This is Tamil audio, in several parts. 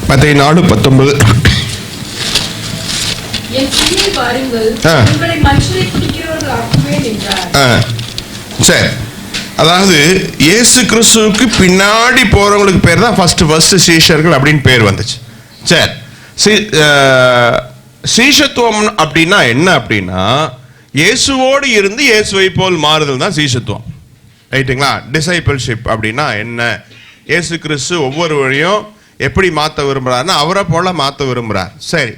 மத்தேயு 4:19. சரி, அதாவது இயேசு கிறிஸ்துவுக்கு பின்னாடி போறவங்களுக்கு பேர் தான் ஃபர்ஸ்ட் சீஷர்கள் அப்படின்னு பேர் வந்துச்சு. சரி, சீஷத்துவம் அப்படின்னா என்ன அப்படின்னா, இயேசுவோடு இருந்து இயேசுவை போல் மாறுதல் தான் சீஷத்துவம். ரைட்டுங்களா? டிசைபிள்ஷிப் அப்படின்னா என்ன? இயேசு கிறிஸ்து ஒவ்வொருவரையும் எப்படி மாற்ற விரும்புறாருன்னா அவரை போல மாற்ற விரும்புறார். சரி,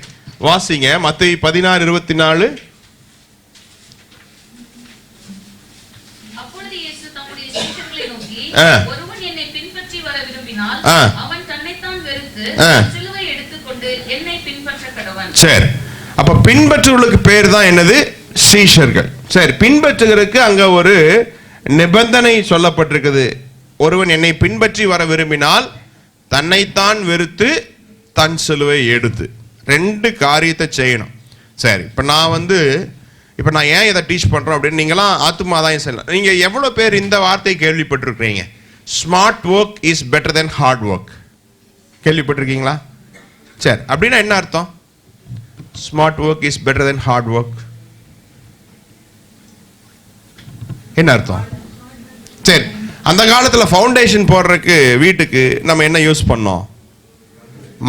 வாசிங்க மத்தேயு 16:24. அப்பொழுது இயேசு தம்முடைய சீஷர்களை நோக்கி, ஒருவன் என்னை பின்பற்றி வர விரும்பினால் அவன் தன்னைத்தான் வெறுத்து சிலுவை எடுத்துக்கொண்டு என்னை பின்பற்ற கடவன். சரி, அப்ப பின்பற்றுவர்களுக்கு பேர் தான் என்னது? சீஷர்கள். சரி, பின்பற்றுகிறதுக்கு அங்க ஒரு நிபந்தனை சொல்லப்பட்டிருக்குது. ஒருவன் என்னை பின்பற்றி வர விரும்பினால் தன்னைத்தான் வெறுத்து தன் சிலுவை எடுத்து, ரெண்டு காரியத்தை செய்யணும். சரி, இப்போ நான் ஏன் இதை டீச் பண்ணுறோம் அப்படின்னு நீங்களாம் ஆத்துமாதாயம் செய்யலாம். நீங்கள் எவ்வளோ பேர் இந்த வார்த்தை கேள்விப்பட்டிருக்கிறீங்க? Smart work is better than hard work. கேள்விப்பட்டிருக்கீங்களா? சரி, அப்படின்னா என்ன அர்த்தம்? Smart work is better than hard work என்ன அர்த்தம்? சரி, அந்த காலத்தில் ஃபவுண்டேஷன் போடுறதுக்கு வீட்டுக்கு நம்ம என்ன யூஸ் பண்ணோம்?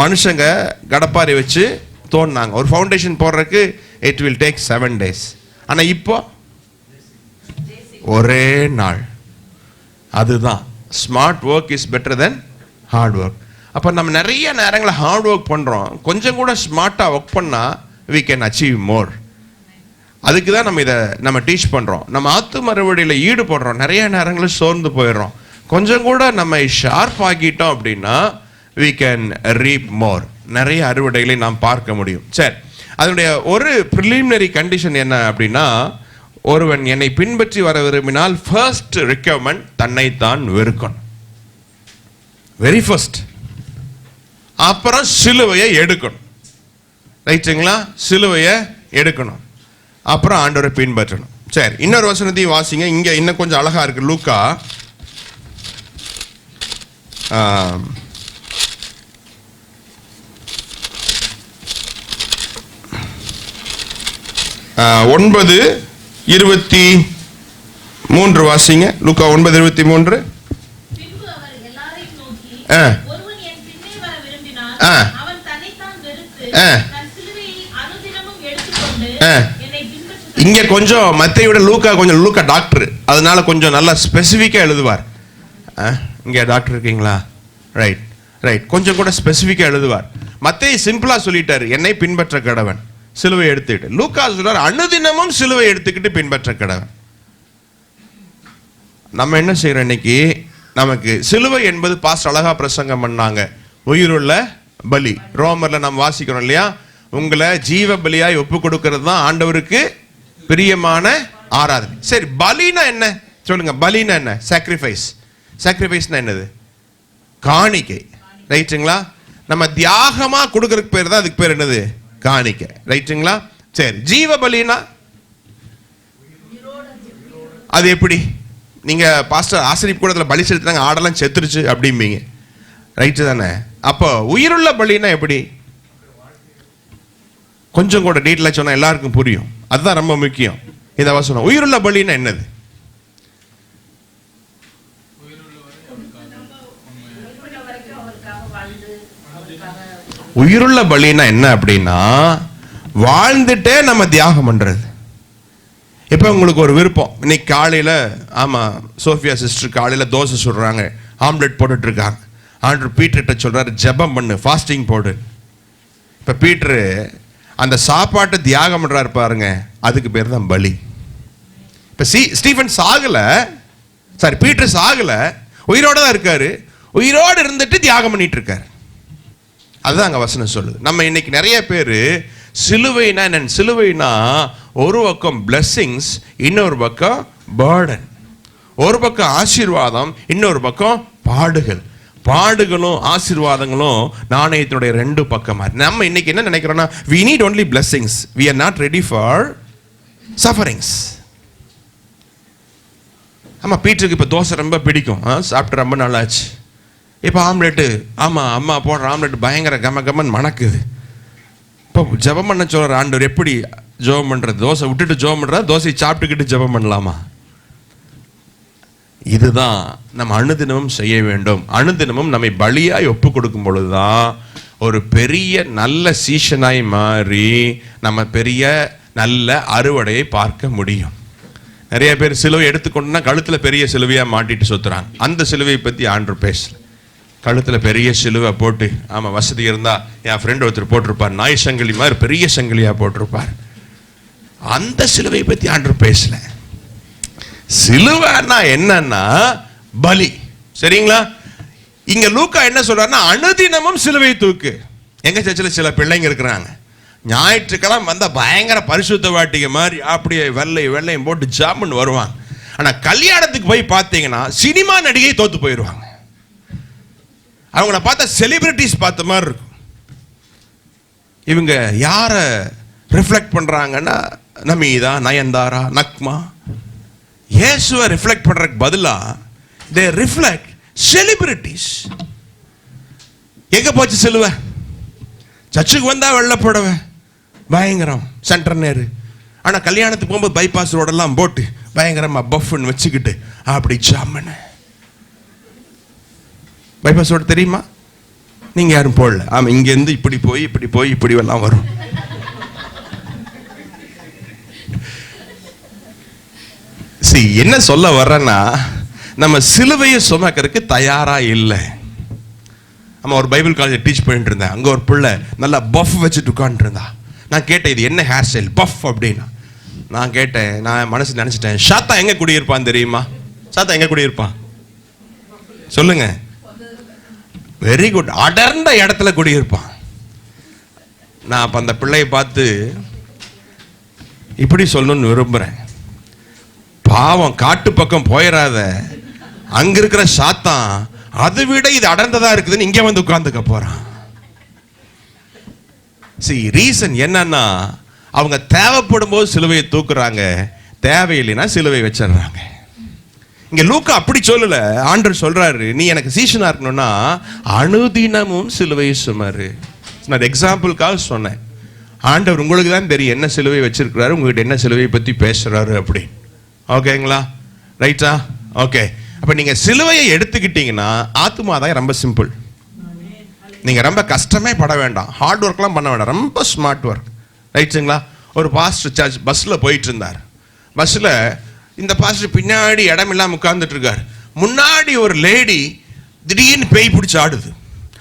மனுஷங்க கடப்பாரி வச்சு தோண்டினாங்க. ஒரு ஃபவுண்டேஷன் போடுறதுக்கு இட் வில் டேக் 7 days. ஆனால் இப்போ ஒரே நாள். அதுதான் smart work is better than hard work. அப்போ நம்ம நிறைய நேரங்களில் ஹார்ட் ஒர்க் பண்ணுறோம். கொஞ்சம் கூட ஸ்மார்ட்டாக ஒர்க் பண்ணால் we can achieve more. அதுக்கு தான் நம்ம டீச் பண்ணுறோம். நம்ம ஆத்து மறுவடியில் ஈடுபடுறோம். நிறைய நேரங்களில் சோர்ந்து போயிடுறோம். கொஞ்சம் கூட நம்ம ஷார்ப் ஆகிட்டோம் அப்படின்னா we can reap more. நிறைய அறுவடைகளை நாம் பார்க்க முடியும். சரி, அதனுடைய ஒரு ப்ரிலிமினரி கண்டிஷன் என்ன அப்படின்னா, ஒருவன் என்னை பின்பற்றி வர விரும்பினால் ஃபர்ஸ்ட் ரிக்வயர்மெண்ட் தன்னைத்தான் வெறுக்கணும். Very first. அப்புறம் சிலுவையை எடுக்கணும். ரைட்டுங்களா? சிலுவையை எடுக்கணும், அப்புறம் ஆண்டவரை பின்பற்றணும். சரி, இன்னொரு வசனத்தையும் வாசிங்க. இங்க இன்னும் கொஞ்சம் அழகா இருக்கு. லூக்கா 9:23 வாசிங்க. லூக்கா 9:23. இங்க கொஞ்சம் மத்தேயுட லூக்கா கொஞ்சம் லூக்கா டாக்டர், அதனால கொஞ்சம் நல்லா ஸ்பெசிஃபிக்கா எழுதுவார். இங்க டாக்டர் இருக்கீங்களா? ரைட் ரைட், கொஞ்சம் கூட ஸ்பெசிஃபிக்கா எழுதுவார். மத்தேயு சிம்பிளா சொல்லிட்டாரு, என்னை பின்பற்ற கடவன், சிலுவை எடுத்துக்கிட்டு. லூக்கா சொல்றார் அனுதினமும் சிலுவை எடுத்துக்கிட்டு பின்பற்ற கடவன். நம்ம என்ன செய்யறோம் இன்னைக்கு? நமக்கு சிலுவை என்பது பாஸ்டர் அழகா பிரசங்கம் பண்ணாங்க, உயிருள்ள பலி. ரோமர்ல நம்ம வாசிக்கிறோம் இல்லையா? உங்களை ஜீவ பலியாய் ஒப்பு கொடுக்கிறது தான் ஆண்டவருக்கு பிரியமான ஆராதனை. சரி, பலினா என்ன சொல்லுங்க? பலினா என்ன? சாக்ரிஃபைஸ். சாக்ரிஃபைஸ்னா என்னது? காணிக்கை. ரைட்டுங்களா? நம்ம தியாகமா கொடுக்கறதுக்கு பேர் தான் அதுக்கு பேர் என்னது? காணிக்கை. ரைட்டுங்களா? சரி, ஜீவ பலினா அது எப்படி? நீங்க பாஸ்டர் ஆசிரியர் கூட பலி செலுத்தினாங்க, ஆடெல்லாம் செத்துருச்சு அப்படிம்பீங்க. ரைட்டு தானே? அப்போ உயிருள்ள பலினா எப்படி? கொஞ்சம் கூட டீட்டெயிலாக சொன்னா எல்லாருக்கும் புரியும். அதுதான் ரொம்ப முக்கியம். இந்த வசனம் உயிருள்ள பலினா என்னது? உயிருள்ள பலினா என்ன அப்படின்னா, வாழ்ந்துட்டே நம்ம தியாகம் பண்றது. இப்போ உங்களுக்கு ஒரு விருப்பம், இன்னைக்கு காலையில், ஆமாம், சோஃபியா சிஸ்டர் காலையில் தோசை சுடுறாங்க, ஆம்லெட் போட்டுட்டு இருக்காங்க. ஆண்டவர் பீட்டர்கிட்ட சொல்றாரு, ஜெபம் பண்ணு, ஃபாஸ்டிங் போடு. இப்போ பீட்டரு அந்த சாப்பாட்டை தியாகம் பண்றாரு பாருங்க, அதுக்கு பேர் தான் பலி. இப்போ ஸ்டீஃபன் சாகல, சாரி பீட்டர் சாகல, உயிரோட தான் இருக்காரு. உயிரோடு இருந்துட்டு தியாகம் பண்ணிட்டு இருக்காரு. அதுதான் அங்கே வசனம் சொல்லுது. நம்ம இன்னைக்கு நிறைய பேர் சிலுவைனா என்ன? சிலுவைனா ஒரு பக்கம் பிளெஸிங்ஸ், இன்னொரு பக்கம் பர்டன். ஒரு பக்கம் ஆசீர்வாதம், இன்னொரு பக்கம் பாடுகள். பாடுகளும் ஆசீர்வாதங்களும் நாணயத்தினுடைய ரெண்டு பக்கமா. நம்ம இன்னைக்கு என்ன நினைக்கிறோம்னா, we need only blessings, we are not ready for sufferings. ஆமா, பீட்டருக்கு இப்போ தோசை ரொம்ப பிடிக்கும், சாப்பிட்டு ரொம்ப நாளாச்சு. இப்போ ஆம்லெட்டு, ஆமாம் அம்மா போடுற ஆம்லெட் பயங்கர கமன் மணக்குது. இப்போ ஜெபம் பண்ண சொல்கிற ஆண்டவர் எப்படி ஜெபம் பண்ணுறது? தோசை விட்டுட்டு ஜெபம் பண்ணுறா, தோசையை சாப்பிட்டுக்கிட்டு ஜெபம் பண்ணலாமா? இதுதான் நம்ம அனுதினமும் செய்ய வேண்டும். அனுதினமும் நம்மை பலியாய் ஒப்பு கொடுக்கும் பொழுதுதான் ஒரு பெரிய நல்ல சீஷனாய் மாறி நம்ம பெரிய நல்ல அறுவடையை பார்க்க முடியும். நிறைய பேர் சிலுவை எடுத்துக்கொண்டுனா கழுத்தில் பெரிய சிலுவையாக மாட்டிட்டு சுற்றுறாங்க. அந்த சிலுவையை பற்றி ஆண்டவர் பேசல. கழுத்தில் பெரிய சிலுவை போட்டு, ஆமாம் வசதி இருந்தால் என் ஃப்ரெண்ட் ஒருத்தர் போட்டிருப்பார், நாய் சங்கிலி மாதிரி பெரிய சங்கிலியாக போட்டிருப்பார். அந்த சிலுவை பற்றி ஆண்டவர் பேசல. சிலுவைன்னா என்னன்னா பலி. சரிங்களா? இங்க லூக்கா என்ன சொல்றாருன்னா அனுதினமும் சிலுவை தூக்கு. எங்க சர்ச்சில் சில பிள்ளைங்க இருக்கிறாங்க, ஞாயிற்றுக்கிழமை வந்தா பயங்கர பரிசுத்த வாட்டிகை மாதிரி அப்படியே வெள்ளையும் போட்டு ஜாமுன்னு வருவாங்க. ஆனா கல்யாணத்துக்கு போய் பார்த்தீங்கன்னா சினிமா நடிகை தோத்து போயிடுவாங்க. அவங்கள பார்த்தா செலிபிரிட்டிஸ் பார்த்த மாதிரி இருக்கும். இவங்க யார ரிஃப்ளெக்ட் பண்றாங்கன்னா நமீதா, நயன்தாரா, நக்மா, இயேசுவை ரிஃப்ளெக்ட் பண்றதுக்கு பதிலா they reflect celebrities. எங்க போச்சு சிலுவை? சர்ச்சுக்கு வந்தா வெள்ளப்படவை பயங்கரம் சென்டர் நேரு. ஆனா கல்யாணத்துக்கு போகும்போது பைபாஸ் ரோடெல்லாம் போட்டு பயங்கரமா பஃப்னு வச்சுக்கிட்டு அப்படி ஜாமன். பைபாஸ் ரோடு தெரியுமா? நீங்க யாரும் போடல. ஆமா, இங்க இருந்து இப்படி போய் இப்படி எல்லாம் வரும். என்ன சொல்ல வர்றேன்னா, நம்ம சிலுவையை சுமக்கிறதுக்கு தயாரா இல்லை. நம்ம ஒரு பைபிள் காலேஜ் டீச் பண்ணிட்டு இருந்தேன். அங்க ஒரு பிள்ளை நல்லா பஃப் வச்சுட்டு உட்காந்துட்டு இருந்தா. நான் கேட்டேன், இது என்ன ஹேர் ஸ்டைல் பஃப் அப்படின்னா? நான் கேட்டேன், நான் மனசு நினைச்சிட்டேன், சாத்தா எங்க குடியிருப்பான் தெரியுமா? சாத்தா எங்க குடியிருப்பான் சொல்லுங்க? வெரி குட், அடர்ந்த இடத்துல குடியிருப்பான். நான் அப்ப அந்த பிள்ளையை பார்த்து இப்படி சொல்லணும்னு விரும்புறேன், பாவம் காட்டு பக்கம் போயிடாத, அங்க இருக்கிற சாத்தான் அதை விட இது அடர்ந்ததா இருக்குதுன்னு இங்க வந்து உட்கார்ந்துக்க போறான். ரீசன் என்னன்னா, அவங்க தேவைப்படும் போது சிலுவையை தூக்குறாங்க, தேவையில்லைன்னா சிலுவை வச்சிடறாங்க. இங்க லூக்கா அப்படி சொல்லல. ஆண்டவர் சொல்றாரு, நீ எனக்கு சீஷனா இருக்கணும்னா அனுதினமும் சிலுவையை சுமரு. நான் எக்ஸாம்பிளுக்காக சொன்னேன். ஆண்டவர் உங்களுக்கு தான் தெரியும் என்ன சிலுவை வச்சிருக்கிறாரு, உங்ககிட்ட என்ன சிலுவையை பத்தி பேசுறாரு அப்படி. ஓகேங்களா? ரைட்டா? ஓகே. அப்ப நீங்க சிலுவையை எடுத்துக்கிட்டீங்கன்னா ஆத்துமாதாயம் ரொம்ப சிம்பிள். நீங்க ரொம்ப கஷ்டமே பட வேண்டாம், ஹார்ட் ஒர்க்லாம் பண்ண வேண்டாம், ரொம்ப ஸ்மார்ட் ஒர்க். ரைட்டுங்களா? ஒரு பாஸ்டர் சர்ச் பஸ்ல போயிட்டு இருந்தார். பஸ்ல இந்த பாஸ்டர் பின்னாடி இடம் இல்லாம உட்கார்ந்துட்டு இருக்காரு. முன்னாடி ஒரு லேடி திடீர்னு பேய் பிடிச்சி ஆடுது.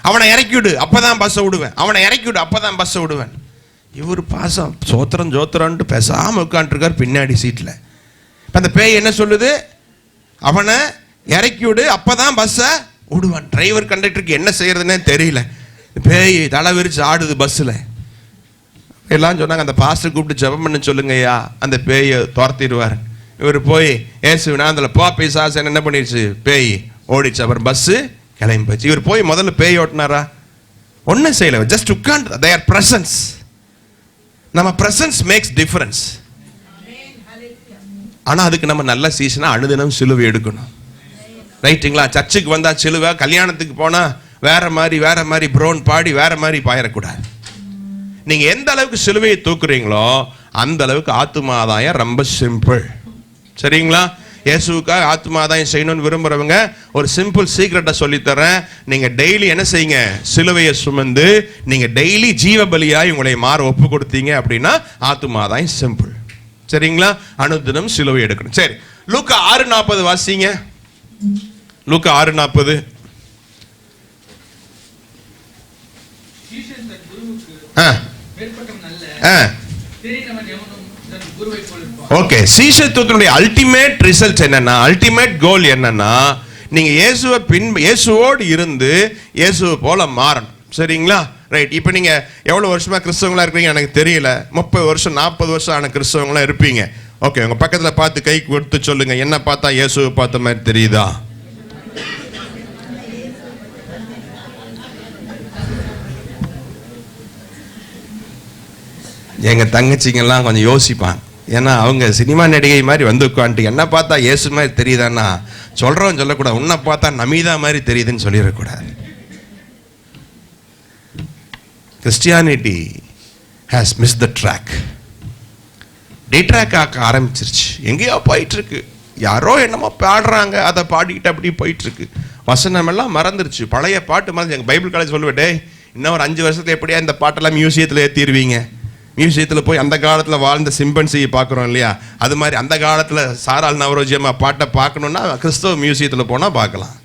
அவனை இறக்கி விடு அப்பதான் பஸ்ஸை விடுவேன், அவனை இறக்கி விடு அப்பதான் பஸ்ஸை விடுவேன். இவர் பாசம் சோத்திரன்ட்டு பேசாம உட்காந்துருக்கார் பின்னாடி சீட்ல. அந்த பேய் என்ன சொல்லுது? அவனை இறக்கி விடு அப்பதான் பஸ்ஸை விடுவான். டிரைவர் கண்டக்டருக்கு என்ன செய்யறதுன்னே தெரியல. பேய் தலை விரிச்சு ஆடுது பஸ்ஸில். எல்லாம் சொன்னாங்க, அந்த பாஸ்டர் கூப்பிட்டு ஜெபம் பண்ண சொல்லுங்கய்யா, அந்த பேயை துரத்திடுவார். இவர் போய் ஏசுவினா அதில் போ பிசாசு என்ன பண்ணிடுச்சு, பேய் ஓடிச்சு. அப்புறம் பஸ்ஸு கிளம்பி போச்சு. இவர் போய் முதல்ல பேய் ஓட்டினாரா? ஒன்றும் செய்யல, ஜஸ்ட் உட்காந்து தேர் பிரசன்ஸ். நம்ம பிரசன்ஸ் மேக்ஸ் டிஃபரன்ஸ். ஆனா அதுக்கு நம்ம நல்ல சீசனா அனுதினம் சிலுவை எடுக்கணும். ரைட்டுங்களா? சர்ச்சுக்கு வந்தா சிலுவை, கல்யாணத்துக்கு போனா வேற மாதிரி ப்ரோன் பாடி வேற மாதிரி பாயிடக்கூடாது. நீங்க எந்த அளவுக்கு சிலுவையை தூக்குறீங்களோ அந்த அளவுக்கு ஆத்துமாதாயம் ரொம்ப சிம்பிள். சரிங்களா? இயேசுவுக்காக ஆத்துமாதாயம் செய்யணும்னு விரும்புறவங்க ஒரு சிம்பிள் சீக்ரெட்டை சொல்லித்தரேன். நீங்க டெய்லி என்ன செய்யுங்க, சிலுவையை சுமந்து நீங்க டெய்லி ஜீவ பலியாய் உங்களை மாற ஒப்பு கொடுத்தீங்க அப்படின்னா ஆத்துமாதாயம் சிம்பிள். சரிங்களா? அனுதினம் சிலுவை எடுக்கணும். சரி, லூக்கா 6:40 வாசிங்க. லூக்கா 6:40. ஓகே, சீஷத்துவத்தினுடைய அல்டிமேட் ரிசல்ட் என்னன்னா, அல்டிமேட் கோல் என்னன்னா, நீங்க இயேசுவோடு இருந்து இயேசுவை போல மாறணும். சரிங்களா? ரைட். இப்போ நீங்க எவ்வளவு வருஷமா கிறிஸ்தவங்களா இருக்கீங்க எனக்கு தெரியல. 30 வருஷம் 40 வருஷம் ஆன கிறிஸ்தவங்களா இருப்பீங்க. ஓகே, உங்க பக்கத்துல பார்த்து கை கொடுத்து சொல்லுங்க, என்ன பார்த்தா இயேசுவை பார்த்த மாதிரி தெரியுதா? எங்க தங்கச்சிங்கெல்லாம் கொஞ்சம் யோசிப்பாங்க, ஏன்னா அவங்க சினிமா நடிகை மாதிரி வந்து உட்காந்துட்டு என்ன பார்த்தா இயேசு மாதிரி தெரியுதான்னா சொல்கிறவன் சொல்லக்கூடாது, உன்னை பார்த்தா நமீதா மாதிரி தெரியுதுன்னு சொல்லிடக்கூடாது. Christianity has miss the track. டிட்ராக் ஆக்க ஆரம்பிச்சிருச்சு, எங்கேயோ போயிட்டுருக்கு. யாரோ என்னமோ பாடுறாங்க, அதை பாடிக்கிட்டு அப்படி போயிட்டுருக்கு. வசனம் எல்லாம் மறந்துருச்சு, பழைய பாட்டு மறந்து. எங்கள் பைபிள் காலேஜ் சொல்லுவேட்டே, இன்னும் ஒரு 5 வருஷத்துல எப்படியா இந்த பாட்டெல்லாம் மியூசியத்தில் ஏற்றிடுவீங்க. மியூசியத்தில் போய் அந்த காலத்தில் வாழ்ந்த சிம்பன்சியை பார்க்குறோம் இல்லையா, அது மாதிரி அந்த காலத்தில் சாரால் நவரோஜியம்மா பாட்டை பார்க்கணுன்னா கிறிஸ்தவ மியூசியத்தில் போனால் பார்க்கலாம்.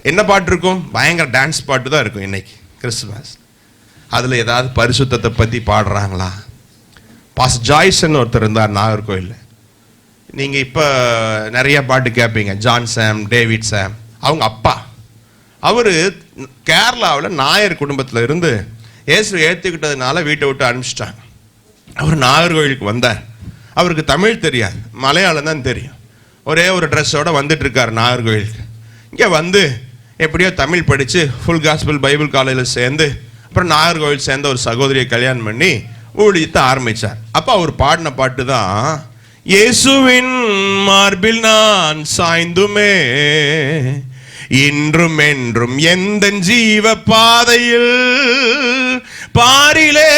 என்ன பாட்டு இருக்கும்? பயங்கர டான்ஸ் பாட்டு தான் இருக்கும் இன்னைக்கு கிறிஸ்துமஸ். அதில் ஏதாவது பரிசுத்தத்தை பற்றி பாடுறாங்களா? பாஸ் ஜாய்ஸ்ன்னு ஒருத்தர் இருந்தார் நாகர்கோயிலில். நீங்கள் இப்போ நிறைய பாட்டு கேட்பீங்க. ஜான் சாம், டேவிட் சாம், அவங்க அப்பா. அவர் கேரளாவில் நாயர் குடும்பத்தில் இருந்து இயேசு ஏற்றுக்கிட்டதுனால வீட்டை விட்டு அனுப்பிச்சிட்டாங்க. அவர் நாகர்கோயிலுக்கு வந்தார். அவருக்கு தமிழ் தெரியாது, மலையாளம் தான் தெரியும். ஒரே ஒரு ட்ரெஸ்ஸோடு வந்துட்டு இருக்கார் நாகர்கோயிலுக்கு. இங்கே வந்து எப்படியோ தமிழ் படித்து ஃபுல் காஸ்பிள் பைபிள் காலேஜில் சேர்ந்து அப்புறம் நாகர்கோவில் சேர்ந்த ஒரு சகோதரியை கல்யாணம் பண்ணி ஊழியத்தை ஆரம்பித்தார். அப்போ அவர் பாடின பாட்டு தான், இயேசுவின் மார்பில் நான் சாய்ந்துமே இன்றும் என்றும் எந்த ஜீவ பாதையில் பாரிலே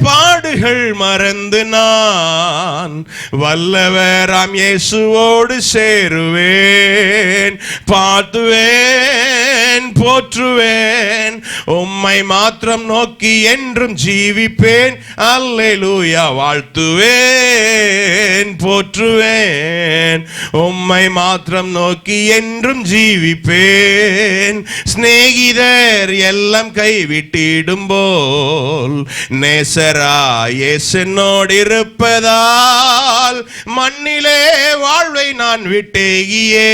பாடுகள் மறந்து நான் வல்லவராம் இயேசுவோடு சேருவேன். பார்த்துவேன், போற்றுவேன், உம்மை மாத்திரம் நோக்கி என்றும் ஜீவிப்பேன். அல்லேலூயா. வாழ்த்துவேன், போற்றுவேன், உம்மை மாத்திரம் நோக்கி என்றும் ஜீவிப்பேன். சிநேகிதர் எல்லாம் கைவிட்டிடும் போல் நேசராய் இயேசுவோடு இருப்பதால் மண்ணிலே வாழ்வை நான் விட்டேகியே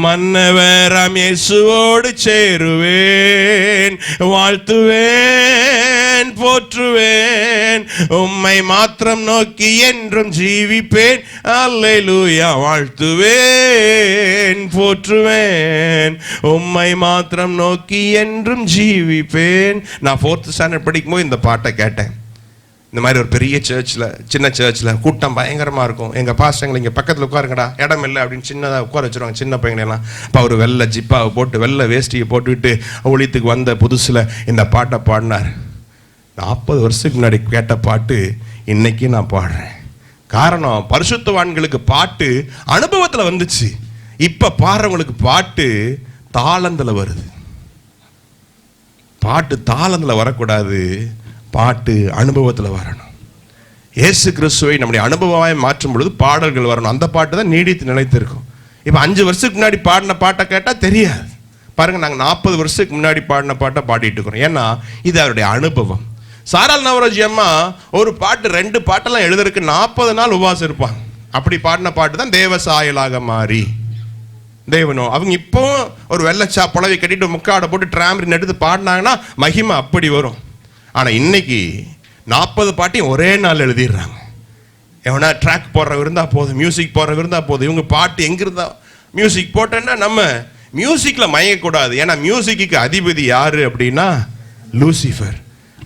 மன்னவராம் இயேசுவோடு சேருவேன். வாழ்த்துவேன், போற்றுவேன், உம்மை மாத்திரம் நோக்கி என்றும் ஜீவிப்பேன். அல்லேலூயா. வாழ்த்துவேன், போற்றுவேன், உம்மை மாத்திரம் நோக்கி என்றும் ஜீவிப்பேன். நான் 4th ஸ்டாண்டர்ட் படிக்கும்போது இந்த பாட்டை கேட்டேன். இந்த மாதிரி ஒரு பெரிய சர்ச்சில், சின்ன சர்ச்சில் கூட்டம் பயங்கரமாக இருக்கும். எங்கள் பாஸ்டங்களை இங்கே பக்கத்தில் உட்காருங்கடா, இடம் இல்லை அப்படின்னு சின்னதாக உட்கார வச்சுருவாங்க சின்ன பையனெல்லாம். அப்போ அவர் வெள்ளை ஜிப்பாவை போட்டு வெள்ளை வேஷ்டியை போட்டுக்கிட்டு ஊழியத்துக்கு வந்த புதுசில் இந்த பாட்டை பாடினார். 40 வருஷத்துக்கு முன்னாடி கேட்ட பாட்டு இன்னைக்கு நான் பாடுறேன். காரணம், பரிசுத்தவான்களுக்கு பாட்டு அனுபவத்தில் வந்துச்சு. இப்போ பாடுறவங்களுக்கு பாட்டு தாளந்தில் வருது. பாட்டு தாளந்தில் வரக்கூடாது, பாட்டு அனுபவத்தில் வரணும். இயேசு கிறிஸ்துவை நம்முடைய அனுபவமாய் மாற்றும் பொழுது பாடல்கள் வரணும். அந்த பாட்டு தான் நீடித்து நிலைத்திருக்கும். இப்போ 5 வருஷத்துக்கு முன்னாடி பாடின பாட்டை கேட்டால் தெரியாது. பாருங்கள், நாங்கள் 40 வருஷத்துக்கு முன்னாடி பாடின பாட்டை பாடிட்டு இருக்கிறோம். ஏன்னா இது அவருடைய அனுபவம். சாரால் நவரோஜி அம்மா ஒரு பாட்டு 2 பாட்டெல்லாம் எழுதுறதுக்கு 40 நாள் உபவாசம் இருப்பாங்க. அப்படி பாடின பாட்டு தான் தேவ சாயலாக மாறி தேவனோ. அவங்க இப்போ ஒரு வெள்ளச்சா புடவை கட்டிட்டு முக்காடை போட்டு டிராமரின் எடுத்து பாடினாங்கன்னா மகிமை அப்படி வரும். ஆனால் இன்னைக்கு 40 பாட்டையும் ஒரே நாள் எழுதிடுறாங்க. எவனா ட்ராக் போடுறவங்க இருந்தால் போதும், மியூசிக் போடுறவங்க இருந்தால் போதும். இவங்க பாட்டு எங்கே இருந்தால் மியூசிக் போட்டேன்னா நம்ம மியூசிக்கில் மயங்கக்கூடாது. ஏன்னா மியூசிக்கு அதிபதி யார் அப்படின்னா லூசிஃபர்.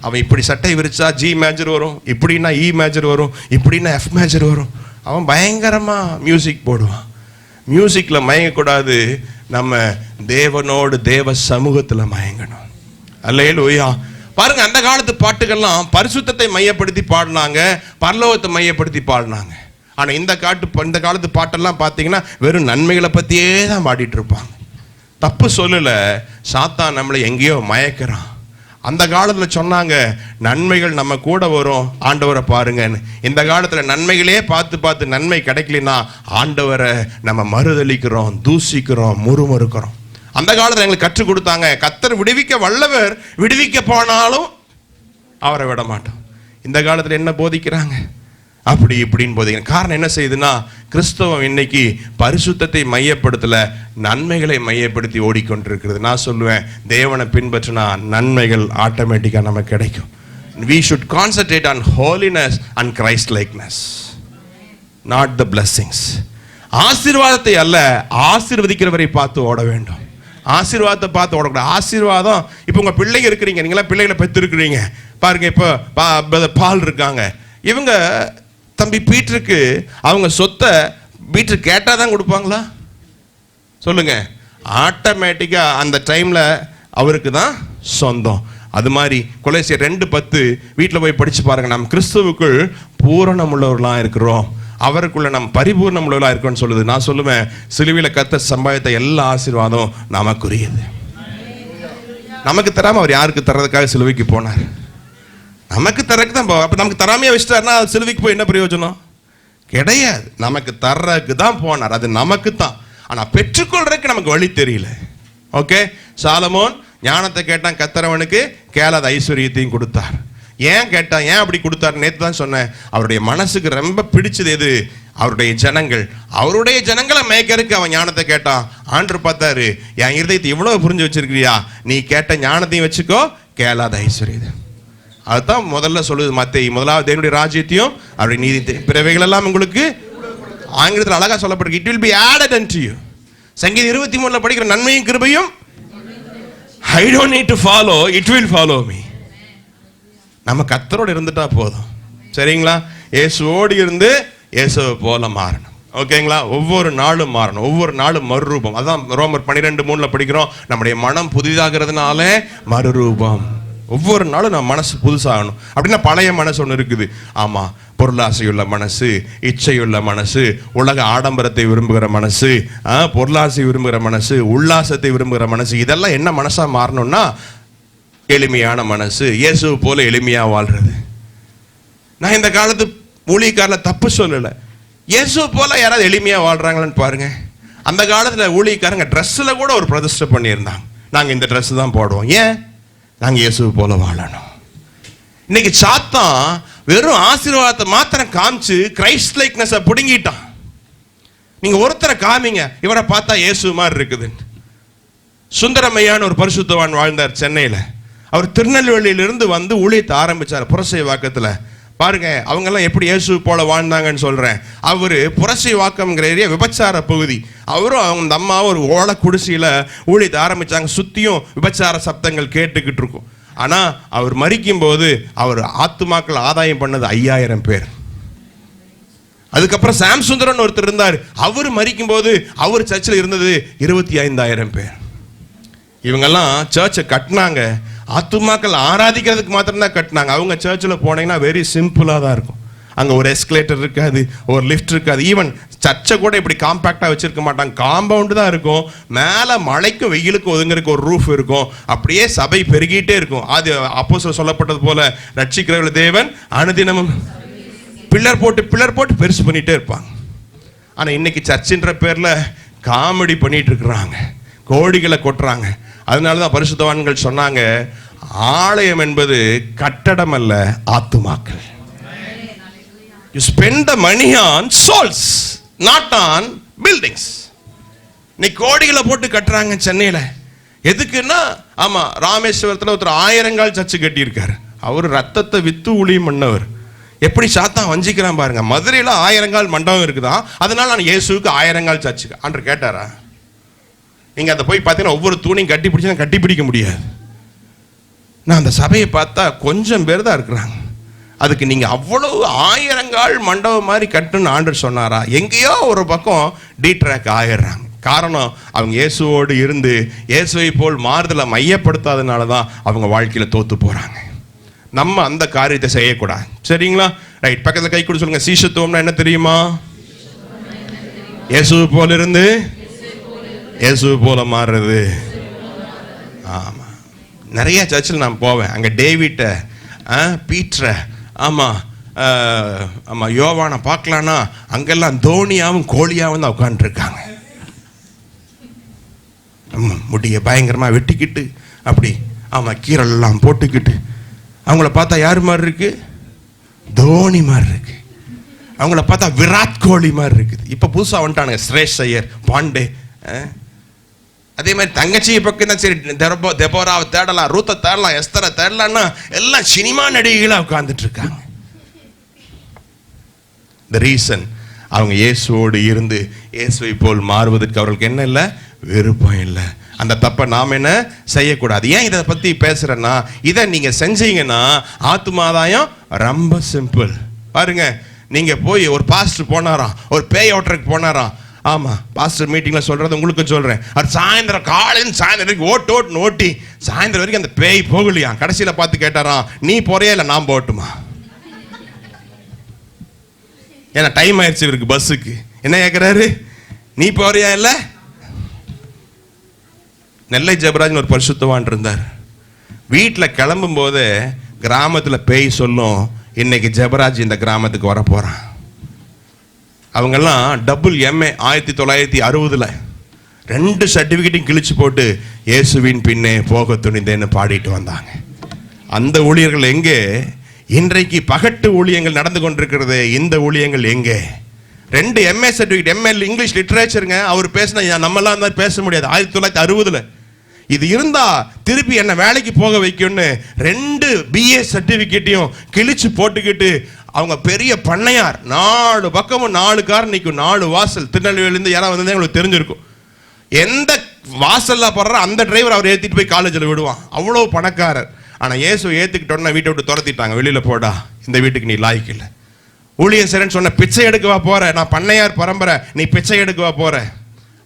அவன் இப்படி சட்டை விரிச்சா ஜி மேஜர் வரும், இப்படின்னா இ மேஜர் வரும், இப்படின்னா எஃப் மேஜர் வரும். அவன் பயங்கரமாக மியூசிக் போடுவான். மியூசிக்கில் மயங்கக்கூடாது, நம்ம தேவனோடு தேவ சமூகத்தில் மயங்கணும். அல்லேலூயா. பாருங்க, அந்த காலத்து பாட்டுகள்லாம் பரிசுத்தத்தை மையப்படுத்தி பாடினாங்க, பரலோகத்தை மையப்படுத்தி பாடினாங்க. ஆனால் இந்த காலத்து பாட்டெல்லாம் பார்த்தீங்கன்னா வெறும் நன்மைகளை பற்றியே தான் பாடிட்டு இருப்பாங்க. தப்பு சொல்லலை, சாத்தான் நம்மளை எங்கேயோ மயக்கிறான். அந்த காலத்தில் சொன்னாங்க நன்மைகள் நம்ம கூட வரும், ஆண்டவரை பாருங்கன்னு. இந்த காலத்தில் நன்மைகளே பார்த்து நன்மை கிடைக்கலனா ஆண்டவரை நம்ம மறுதளிக்கிறோம், தூசிக்கிறோம், முறுமுறுக்கிறோம். அந்த காலத்தில் எங்களுக்கு கற்றுக் கொடுத்தாங்க, கர்த்தர் விடுவிக்க வல்லவர், விடுவிக்க போனாலும் அவரை விட மாட்டோம். இந்த காலத்தில் என்ன போதிக்கிறாங்க? அப்படி இப்படின்னு போதிக்கிறாங்க. காரணம் என்ன செய்யுதுன்னா, கிறிஸ்தவம் இன்னைக்கு பரிசுத்தத்தை மையப்படுத்தல, நன்மைகளை மையப்படுத்தி ஓடிக்கொண்டிருக்கிறது. நான் சொல்லுவேன், தேவனை பின்பற்றினா நன்மைகள் ஆட்டோமேட்டிக்காக நமக்கு கிடைக்கும். We should concentrate on holiness and Christ-likeness, not the blessings. ஆசீர்வாதத்தை அல்ல, ஆசீர்வதிக்கிறவரை பார்த்து ஓட வேண்டும். ஆசீர்வாதத்தை பார்த்து ஓடக்கூடாது. ஆசீர்வாதம், இப்போ உங்கள் பிள்ளைங்க இருக்கிறீங்க, நீங்களாம் பிள்ளைகளை பெற்று இருக்கிறீங்க பாருங்க. இப்போ பால் இருக்காங்க, இவங்க தம்பி பீட்டருக்கு அவங்க சொத்தை பீட்டர் கேட்டாதான் கொடுப்பாங்களா? சொல்லுங்க. ஆட்டோமேட்டிக்கா அந்த டைம்ல அவருக்கு தான் சொந்தம். அது மாதிரி கொலோசியர் 2:10 வீட்டில் போய் படிச்சு பாருங்க. நாம் கிறிஸ்துவுக்குள் பூரணம் உள்ளவர்களாக இருக்கிறோம், அவருக்குள்ள நாம் பரிபூர்ணம் உள்ளவர்களாக இருக்கோம்னு சொல்லுது. நான் சொல்லுவேன், சிலுவையில் கர்த்தர் சம்பாதித்த எல்லா ஆசீர்வாதம் நமக்குரியது. நமக்கு தராம அவர் யாருக்கு தர்றதுக்காக சிலுவைக்கு போனார்? நமக்கு தரக்கு தான். அப்ப நமக்கு தராமையா வச்சுட்டாருன்னா சிலுவைக்கு போய் என்ன பிரயோஜனம்? கிடையாது. நமக்கு தர்றதுக்கு தான் போனார், அது நமக்கு தான். ஆனா பெற்றுக்கொள்றதுக்கு நமக்கு வழி தெரியல. ஓகே, சாலமோன் ஞானத்தை கேட்டான், கத்தரவனுக்கு கேளாத ஐஸ்வர்யத்தையும் கொடுத்தார். ஏன் கேட்டான்? ஏன் அப்படி கொடுத்தார்? நேற்று தான் சொன்னேன். அவருடைய மனசுக்கு ரொம்ப பிடிச்சது எது? அவருடைய ஜனங்கள். அவருடைய ஜனங்களை மேய்க்கறதுக்கு அவன் ஞானத்தை கேட்டான். ஆண்டவர் பார்த்தாரு, என் இருதயத்தை இவ்வளவு புரிஞ்சு வச்சிருக்கியா, நீ கேட்ட ஞானத்தையும் வச்சுக்கோ, கேளாத ஐஸ்வர்யம். அதுதான் முதல்ல சொல்லுது மத்தேயு. முதலாவது தேவனுடைய ராஜ்யத்தையும் அவருடைய நீதி, பிறவைகள் எல்லாம் உங்களுக்கு ஆங்கிலத்தில் அழகா சொல்லப்பட்டிருக்கு, it will be added unto you. சங்கீதம் 23 படிக்கிற நன்மையும் கிருபையும் I don't need to follow, it will follow me. நம்ம கர்த்தரோடு இருந்துட்டா போதும். சரிங்களா? இயேசுவோடு இருந்து இயேசுவை போல மாறணும். ஓகேங்களா? ஒவ்வொரு நாளும் மாறணும், ஒவ்வொரு நாளும் மறுரூபம். அதான் ரோமர் 12:3 படிக்கிறோம், நம்முடைய மனம் புதிதாகிறதுனால மறுரூபம். ஒவ்வொரு நாளும் நம்ம மனசு புதுசாகணும். அப்படின்னா பழைய மனசு ஒன்று இருக்குது. ஆமா, பொருளாசையுள்ள மனசு, இச்சையுள்ள மனசு, உலக ஆடம்பரத்தை விரும்புகிற மனசு, பொருளாசை விரும்புகிற மனசு, உல்லாசத்தை விரும்புகிற மனசு, இதெல்லாம் என்ன மனசா மாறணும்னா எளிமையான மனசு, இயேசு போல எளிமையா வாழ்றது. நான் இந்த காலத்து ஊழியக்காரில் தப்பு சொல்லலை, இயேசு போல யாராவது எளிமையா வாழ்றாங்களான்னு பாருங்க. அந்த காலத்துல ஊழியக்காரங்க ட்ரெஸ்ல கூட ஒரு பிரதிஷ்டை பண்ணியிருந்தாங்க, நாங்க இந்த ட்ரெஸ் தான் போடுவோம். ஏன்? நாங்க இயேசு போல வாழணும். இன்னைக்கு சாத்தான் வெறும் ஆசீர்வாதத்தை மாத்திரம் காமிச்சு கிரைஸ்ட் லைக்னஸ் புடுங்கிட்டான். நீங்க ஒருத்தரை காமிங்க, இவரை பார்த்தா இயேசு மாதிரி இருக்குது. சுந்தரமையான ஒரு பரிசுத்தவான் வாழ்ந்தார் சென்னையில. அவர் திருநெல்வேலியிலிருந்து வந்து ஊழியத்தை ஆரம்பிச்சார் புரசைவாக்கத்துல. பாருங்க அவங்க எல்லாம் எப்படி இயேசு போல வாழ்ந்தாங்கன்னு சொல்றேன். அவரு புரசைவாக்கம்ங்கிற ஏரியா விபச்சார பகுதி. அவரும் அவங்க அம்மாவும் ஒரு ஓலை குடிசையில ஊழியத்தை ஆரம்பிச்சாங்க. சுத்தியும் விபச்சார சப்தங்கள் கேட்டுக்கிட்டு இருக்கும். ஆனா அவர் மரிக்கும் போது அவர் ஆத்துமாக்கள் ஆதாயம் பண்ணது 5000 பேர். அதுக்கப்புறம் சாம் சுந்தரன் ஒருத்தர் இருந்தார். அவர் மரிக்கும் போது அவர் சர்ச்சில் இருந்தது 25,000 பேர். இவங்கெல்லாம் சர்ச்சை கட்டினாங்க, ஆத்துமாக்கள் ஆராதிக்கிறதுக்கு மாத்திரம் தான் கட்டினாங்க. அவங்க சர்ச்சில் போனீங்கன்னா வெரி சிம்பிளாக தான் இருக்கும். அங்கே ஒரு எஸ்கலேட்டர் இருக்காது, ஒரு லிஃப்ட் இருக்காது. ஈவன் சர்ச்சை கூட இப்படி காம்பேக்டாக வச்சிருக்க மாட்டாங்க, காம்பவுண்டு தான் இருக்கும். மேலே மழைக்கும் வெயிலுக்கும் ஒதுங்கிறதுக்கு ஒரு ரூஃப் இருக்கும். அப்படியே சபை பெருகிட்டே இருக்கும். அது அப்போஸ்தலர் சொல்லப்பட்டது போல ரட்சிக்கிறவர்கள் தேவன் அனுதினமும் பில்லர் போட்டு பெருசு பண்ணிட்டே இருப்பாங்க. ஆனால் இன்னைக்கு சர்ச்சின்ற பேரில் காமெடி பண்ணிட்டு இருக்கிறாங்க, கோடிகளை கொட்டுறாங்க. அதனால தான் பரிசுத்தவான்கள் சொன்னாங்க, ஆலயம் என்பது கட்டடம் அல்ல, ஆத்துமாக்கள். You spend the money on souls, not on buildings. நீ கோடிகளை போட்டு கட்டுறாங்க சென்னையில. எதுக்குன்னா, ஆமா, ராமேஸ்வரத்தில் ஒருத்தர் 1000 சர்ச்சு கட்டி இருக்காரு. அவர் ரத்தத்தை வித்து ஊழியம் பண்ணவர். எப்படி சாத்தான் வஞ்சிக்கிறான் பாருங்க. மதுரையில் 1000 மண்டபம் இருக்குதான், அதனால நான் இயேசுக்கு 1000 சர்ச்சு ஆண்டு கேட்டாரா? நீங்க அதை போய் பார்த்தீங்கன்னா ஒவ்வொரு தூணையும் கட்டி பிடிச்சா கட்டி பிடிக்க முடியாது. நான் அந்த சபையை பார்த்தா கொஞ்சம் பேர் தான் இருக்கிறாங்க. அதுக்கு நீங்க அவ்வளவு 1000 மண்டபம் மாதிரி கட்டுன்னு ஆண்டவர் சொன்னாரா? எங்கேயோ ஒரு பக்கம் டீட்ராக் ஆயிடுறாங்க. காரணம், அவங்க இயேசுவோடு இருந்து இயேசுவை போல் மாறுதலை மையப்படுத்தாதனால தான் அவங்க வாழ்க்கையில தோத்து போறாங்க. நம்ம அந்த காரியத்தை செய்யக்கூடாது. சரிங்களா? ரைட், பக்கத்தில் கை கொடு சொல்லுங்க. சீஷத்துவம்னா என்ன தெரியுமா? இயேசு போல இருந்து இயேசு போல மாறுறது. ஆமா, நிறைய சர்ச்சில் நான் போவேன். அங்க டேவிட்ட, பீட்டரை, ஆமா ஆமா யோவானை பார்க்கலான்னா அங்கெல்லாம் தோனியாவும் கோழியாவும் தான் உட்காந்துருக்காங்க. முடிய பயங்கரமா வெட்டிக்கிட்டு அப்படி, ஆமா, கீரெல்லாம் போட்டுக்கிட்டு. அவங்கள பார்த்தா யாரு மாதிரி இருக்கு? தோனி மாதிரி இருக்கு. அவங்கள பார்த்தா விராட் கோலி மாதிரி இருக்குது. இப்ப புதுசா வந்துட்டானுங்க, ஸ்ரேஷ் ஐயர், பாண்டே. அதே மாதிரி தங்கச்சியை பக்கம் தான். சரி, தெபோராவை தேடலாம், ரூத்தை தேடலாம், எஸ்தரை தேடலாம்னா எல்லாம் சினிமா நடிகைகளாக உட்கார்ந்துட்டு இருக்காங்க. The reason, அவங்க இயேசுவோடு இருந்து இயேசுவை போல் மாறுவதற்கு அவர்களுக்கு என்ன இல்லை? விருப்பம் இல்லை. அந்த தப்பை நாம் என்ன செய்யக்கூடாது. ஏன் இதை பத்தி பேசுறேன்னா, இதை நீங்க செஞ்சீங்கன்னா ஆத்துமாதாயம் ரொம்ப சிம்பிள். பாருங்க, நீங்க போய் ஒரு பாஸ்டர் போனாராம், ஒரு பேய் ஓட்டுறதுக்கு போனாராம். ஆமா, பாஸ்டர் மீட்டிங்ல சொல்றது உங்களுக்கு சொல்றேன். அது சாயந்தரம் காலையில் சாயந்தரம் ஓட்டு ஓட்டி சாயந்தரம் வரைக்கும் அந்த பேய் போகலையா. கடைசியில பார்த்து கேட்டாராம், நீ போறியா இல்ல நான் போகட்டுமா? ஏன்னா டைம் ஆயிடுச்சு இவருக்கு பஸ்ஸுக்கு. என்ன கேட்கிறாரு, நீ போறியா இல்ல? நெல்லை ஜெபராஜ்னு ஒரு பரிசுத்தவான் இருந்தார். வீட்டில் கிளம்பும் போது கிராமத்தில் பேய் சொல்லும், இன்னைக்கு ஜெபராஜ் இந்த கிராமத்துக்கு வர போறான். அவங்கெல்லாம் டபுள் MA 1960 2 சர்டிஃபிகேட்டையும் கிழிச்சு போட்டு இயேசுவின் பின்னே போக துணிந்தேன்னு பாடிட்டு வந்தாங்க. அந்த ஊழியர்கள் எங்கே? இன்றைக்கு பகட்டு ஊழியங்கள் நடந்து கொண்டிருக்கிறது. இந்த ஊழியங்கள் எங்கே? 2 MA சர்டிஃபிகேட், ML இங்கிலீஷ் லிட்ரேச்சருங்க. அவர் பேசினா நம்மளாம் அந்த பேச முடியாது. 1960 இது இருந்தா திருப்பி என்ன வேலைக்கு போக வைக்கும்னு 2 BA சர்டிஃபிகேட்டையும் கிழிச்சு போட்டுக்கிட்டு அவங்க பெரிய பண்ணையார். 4 பக்கமும் 4 கார் நிற்கும், 4 வாசல். திருநெல்வேலியிலேருந்து யாராவது வந்து உங்களுக்கு தெரிஞ்சிருக்கும். எந்த வாசல்ல போடுற அந்த டிரைவர் அவர் ஏற்றிட்டு போய் காலேஜில் விடுவான். அவ்வளோ பணக்காரர். ஆனால் இயேசு ஏற்றுக்கிட்டோன்னா வீட்டை விட்டு துரத்திட்டாங்க. வெளியில் போடா, இந்த வீட்டுக்கு நீ லாய்க்கு இல்லை. ஊழியர் சரின்னு சொன்ன, பிச்சை எடுக்கவா போற? நான் பண்ணையார் பரம்பரை, நீ பிச்சை எடுக்கவா போற?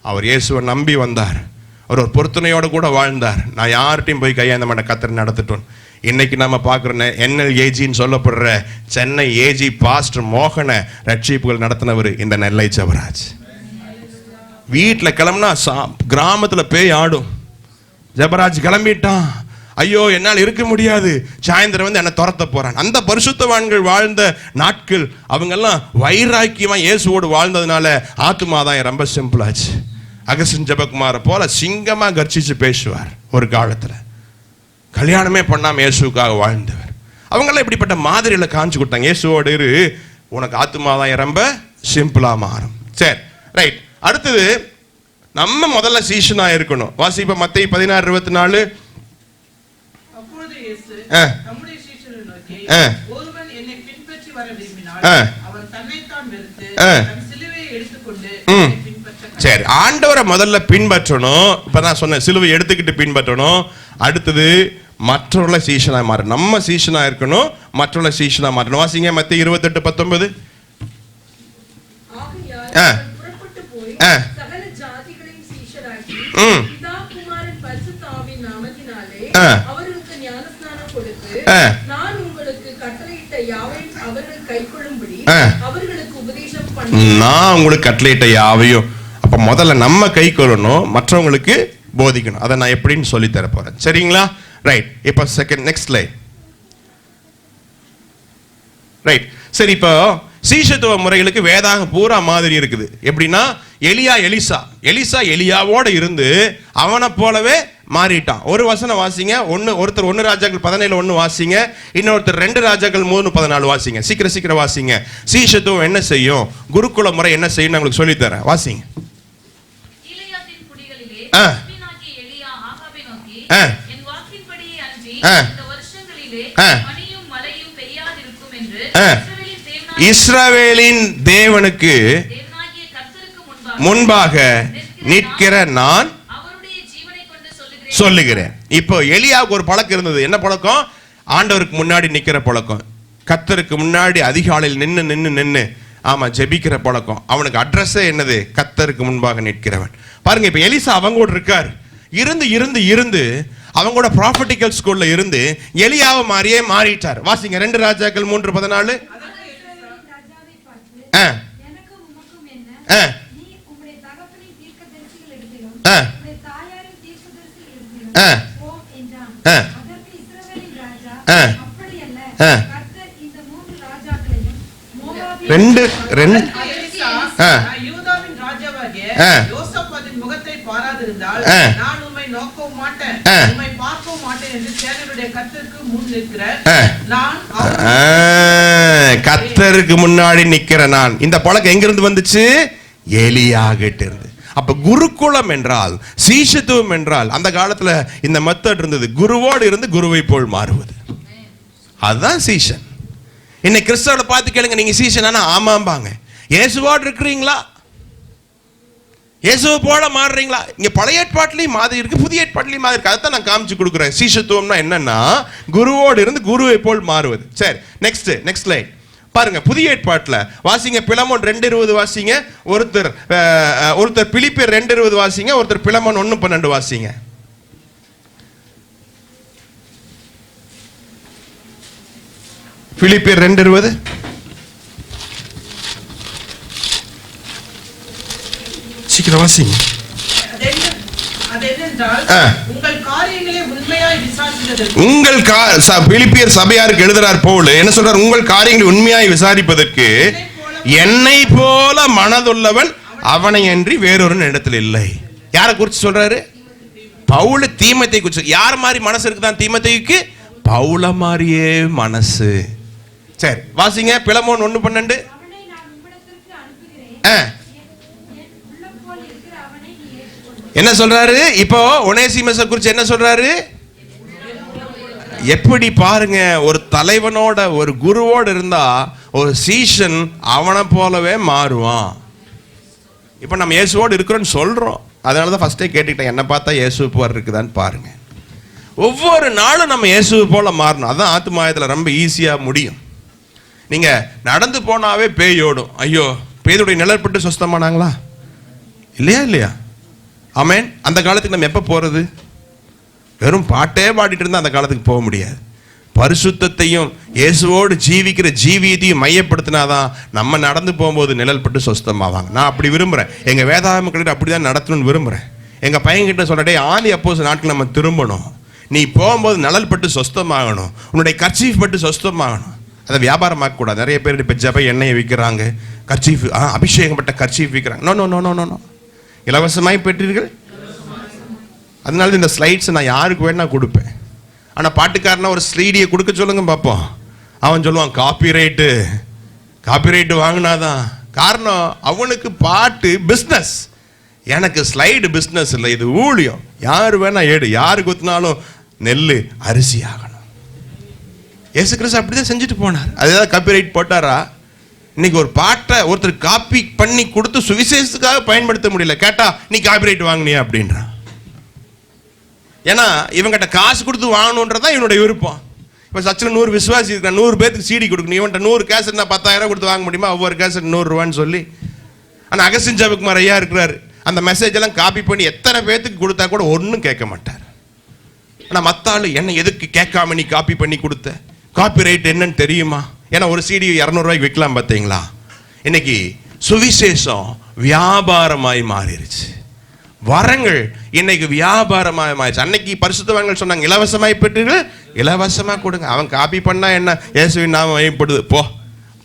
அவர் இயேசுவை நம்பி வந்தார். அவர் ஒரு பொருத்தனையோடு கூட வாழ்ந்தார். நான் யார்கிட்டையும் போய் கையாந்த மாட்டேன், கத்தர் நடத்திட்டோம். இன்னைக்கு நம்ம பார்க்குற NLAGன்னு சொல்லப்படுற சென்னை AG பாஸ்டர் மோகன ரட்சிப்புகள் நடத்தினவர் இந்த நெல்லை ஜெபராஜ். வீட்டில் கிளம்புனா கிராமத்தில் பேய் ஆடும். ஜெபராஜ் கிளம்பிட்டான், ஐயோ என்னால் இருக்க முடியாது, சாயந்தரம் வந்து என்னை துரத்த போறான். அந்த பரிசுத்தவான்கள் வாழ்ந்த நாட்கள், அவங்கெல்லாம் வைராக்கியமா இயேசுவோடு வாழ்ந்ததுனால ஆத்துமாதான் ரொம்ப சிம்பிள் ஆச்சு. அகஸ்டின் ஜெபகுமாரை போல சிங்கமா கர்ச்சிச்சு பேசுவார். ஒரு காலத்துல கல்யாணமே பண்ணாம இயேசுக்காக வாழ்ந்தவர். அவங்கெல்லாம் இப்படிப்பட்ட மாதிரியில காமிச்சு கொடுத்தாங்க. இயேசுவோடு இரு, உனக்கு ஆத்துமாதான் ரொம்ப சிம்பிளா மாறும். சரி, ரைட். அடுத்தது நம்ம முதல்ல சீஷனா இருக்கணும். வாசிப்ப மத்தேயு 16:24. நம்முடைய சீஷரை நோக்கி, ஒருவன் என்னை பின்பற்றி வர விரும்பினால் அவன் தன்னைத்தான் வெறுத்து தன் சிலுவையை எடுத்துக்கொண்டு என்னை பின்பற்ற. சரி, ஆண்டவரை முதல்ல பின்பற்றணும். இப்ப நான் சொன்னேன், சிலுவை எடுத்துக்கிட்டு பின்பற்றணும். அடுத்தது மற்றவர்களை சீஷனா மாறணும். நம்ம சீஷனா இருக்கணும், மற்றவர்களை சீஷனா மாறணும். வாசிங்க மத்தேயு 28:19. புறப்பட்டு போய் சகல ஜாதிகளையும் சீஷராக்கி பிதா குமாரன் பரிசுத்த ஆவியின் நாமத்தினாலே அவர்களுக்கு ஞானஸ்நானம் கொடுத்து, நான் உங்களுக்கு கட்டளையிட்ட யாவையும் அவர்கள் கைக்கொள்ளும்படி அவர்களுக்கு உபதேசம் பண்ணேன். நான் உங்களுக்கு கட்டளையிட்ட யாவையும். அப்ப முதல்ல நம்ம கை கொள்ளணும், மற்றவங்களுக்கு போதிக்கணும். அதை நான் எப்படின்னு சொல்லி தர போறேன். சரிங்களா? ரைட். இப்ப செகண்ட் நெக்ஸ்ட் லைன். ரைட். சரி, இப்போ சீஷத்துவ முறைகளுக்கு வேதாகம் பூரா மாதிரி இருக்குது. எப்படின்னா, எலிசா எலியாவோட இருந்து அவனை போலவே மாறிட்டான். ஒரு வசனம் வாசிங்க. ஒருத்தர் 1 ராஜாக்கள் 17:1 வாசிங்க. இன்னொருத்தர் 2 ராஜாக்கள் 3:14 வாசிங்க. சீக்கிரம் வாசிங்க. சீஷத்துவம் என்ன செய்யும், குருகுல முறை என்ன செய்யும் உங்களுக்கு சொல்லி தரேன். வாசிங்க. இஸ்ரவேலின் தேவனுக்கு முன்பாக நிற்கிற நான் சொல்லுகிறேன். இப்போ எலியாவுக்கு ஒரு பழக்கம் இருந்தது. என்ன பழக்கம்? ஆண்டவருக்கு முன்னாடி நிக்கிற பழக்கம். கர்த்தருக்கு முன்னாடி அதிகாலையில் நின்னு ஆமா ஜெபிக்கிற பழக்கம். அவனுக்கு அட்ரஸே என்னது? கர்த்தருக்கு முன்பாக நிற்கிறவன். பாருங்க, இப்ப எலிசா அவங்க கூட இருக்கார். இருந்து அவங்களோட ப்ராஃபட்டிக்கல் ஸ்கூல்ல இருந்து எலியாவை மாதிரியே மாறிட்டார். வாசிங்க 2 ராஜாக்கள் 3:14. யூதாவின் ராஜாவாகிய யோசபாத்தின் முகத்தை பாராதிருந்தால் நான் உம்மை நோக்கவும் மாட்டேன், உம்மை பார்க்கவும் மாட்டேன் என்று சேனைகளுடைய கர்த்தருக்கு முன் நிற்கிற நான். கர்த்தருக்கு முன்னாடி நிக்கிற நான். இந்த பழக்கம் எங்கிருந்து வந்துச்சு? எலியா கிட்ட இருந்து. அப்ப குருகுலம் என்றால், சீஷத்துவம் என்றால், அந்த காலத்துல இந்த மெத்தட் இருந்தது. குருவோடு இருந்து குருவை போல் மாறுவது, அதுதான் சீஷன். இன்னைக்கு கிறிஸ்தவரை பார்த்து கேளுங்க, நீங்க சீஷனா? ஆமாம்பாங்க. இயேசுவோடு இருக்கிறீங்களா? இயேசுவை போல மாறுறீங்களா? இங்க பழைய ஏற்பாட்டிலையும் மாதிரி இருக்கு, புதிய ஏற்பாட்டிலையும் மாதிரி இருக்கு. அதைத்தான் நான் காமிச்சு கொடுக்குறேன். சீஷத்துவம்னா என்னன்னா, குருவோடு இருந்து குருவை போல் மாறுவது. சரி, நெக்ஸ்ட் லைன். பாருங்க புதிய ஏற்பாட்டுல வாசிங்க, பிலமோன் 2:20 வாசிங்க, ஒருத்தர் பிலிப்பியர் 2:20 வாசிங்க, ஒருத்தர் பிலமோன் 1:12 வாசிங்க. பிலிப்பியர் 2:20. சீக்கிரம் வாசிங்க. உங்கள் காரியங்களை உண்மையாய் விசாரிப்பதற்கு, பிலிப்பியர் சபையாருக்கு எழுதுறார் பவுல் என்ன சொல்றார்? உங்கள் காரியங்களை உண்மையாய் விசாரிப்பதற்கு என்னை போல மனதுள்ளவன் அவனை அன்றி வேறொரு இடத்துல இல்லை. யாரை குறித்து சொல்றாரு? பவுல் தீமோத்தேயை குறித்து. யார் மாதிரி மனசு இருக்குதான் தீமோத்தேயுக்கு? பவுல மாதிரியே மனசு. சரி வாசிங்க, பிலமோன் 1:12. என்ன சொல்றாரு? இப்போ ஒனேசிமஸை குறித்து என்ன சொல்றாரு? எப்படி பாருங்க, ஒரு தலைவனோட ஒரு குருவோடு இருந்தா ஒரு சீஷன் அவனை போலவே மாறுவான். இப்போ நம்ம இயேசுவோடு இருக்கிறோன்னு சொல்றோம், அதனால தான் ஃபர்ஸ்டே கேட்டுக்கிட்டேன், என்ன பார்த்தா இயேசு போல் இருக்குதான்னு பாருங்க. ஒவ்வொரு நாளும் நம்ம இயேசுவை போல மாறணும். அதான் ஆத்துமாயத்தில் ரொம்ப ஈஸியா முடியும். நீங்க நடந்து போனாவே பேயோடும். ஐயோ, பேதுடைய நிழற்பட்டு சுஸ்தமானாங்களா? இல்லையா? ஆமென். அந்த காலத்துக்கு நம்ம எப்போ போகிறது? வெறும் பாட்டே பாடிட்டு இருந்தால் அந்த காலத்துக்கு போக முடியாது. பரிசுத்தத்தையும் இயேசுவோடு ஜீவிக்கிற ஜீவியத்தையும் மையப்படுத்தினாதான் நம்ம நடந்து போகும்போது நிழல்பட்டு சொஸ்தமாவாங்க. நான் அப்படி விரும்புகிறேன். எங்கள் வேதாகம கல்லூரி அப்படி தான் நடத்தணும்னு விரும்புகிறேன். எங்கள் பையன்கிட்ட சொல்கிறேன், ஆதி அப்போஸ் நாட்டில் நம்ம திரும்பணும். நீ போகும்போது நிழல்பட்டு சொஸ்தமாகணும், உன்னுடைய கர்ச்சீஃப் பட்டு சொஸ்தமாகணும். அதை வியாபாரமாக்க கூடாது. நிறைய பேர் இப்போ ஜப எண்ணெயை விற்கிறாங்க, கர்ச்சீஃப் அபிஷேகம் பட்ட கர்ச்சீஃப் விற்கிறாங்க. நோ, இலவசமாய் பெற்றீர்கள். அதனால இந்த ஸ்லைட்ஸ் நான் யாருக்கு வேணா கொடுப்பேன். ஆனால் பாட்டுக்காரனா ஒரு ஸ்லைடியை கொடுக்க சொல்லுங்க பார்ப்போம். அவன் சொல்லுவான் காப்பிரைட்டு வாங்கினாதான். காரணம், அவனுக்கு பாட்டு பிஸ்னஸ், எனக்கு ஸ்லைடு பிஸ்னஸ் இல்லை, இது ஊழியம். யார் வேணா ஏடு, யாருக்கு ஒத்துனாலும் நெல் அரிசி ஆகணும். இயேசு கிறிஸ்து அப்படிதான் செஞ்சுட்டு போனார். அதுதான் காப்பிரைட் போட்டாரா? இன்னைக்கு ஒரு பாட்டை ஒருத்தர் காப்பி பண்ணி கொடுத்து சுவிசேஷத்துக்காக பயன்படுத்த முடியல. கேட்டா நீ காப்பிரைட் வாங்கினியா அப்படின்றான். ஏன்னா இவங்கிட்ட காசு கொடுத்து வாங்கணுன்றதான் இவனுடைய விருப்பம். இப்போ சச்சில் 100 விசுவாசி இருக்கான், 100 பேருக்கு CD கொடுக்கணும். இவன்ட்ட 100 கேசட் நான் 10,000 கொடுத்து வாங்க முடியுமா? ஒவ்வொரு கேசட் 100 ரூபான்னு சொல்லி. ஆனால் அகஸ்டின் ஜெபக்குமார் ஐயா இருக்கிறாரு, அந்த மெசேஜ் எல்லாம் காப்பி பண்ணி எத்தனை பேத்துக்கு கொடுத்தா கூட ஒன்றும் கேட்க மாட்டார். ஆனால் மத்தாள் என்ன எதுக்கு கேட்காம நீ காப்பி பண்ணி கொடுத்த? காப்பி ரைட் என்னன்னு தெரியுமா? ஏன்னா ஒரு CD 200 ரூபாய்க்கு விற்கலாம் பார்த்தீங்களா? இன்னைக்கு சுவிசேஷம் வியாபாரமாய் மாறிடுச்சு. வரங்கள் இன்னைக்கு வியாபாரமாய் மாறிடுச்சு. அன்னைக்கு பரிசுத்தவான்கள் சொன்னாங்க, இலவசமாய் பெற்றீர்கள், இலவசமாக கொடுங்க. அவன் காப்பி பண்ணா என்ன? இயேசுவின் நாமம் மையப்படுது போ.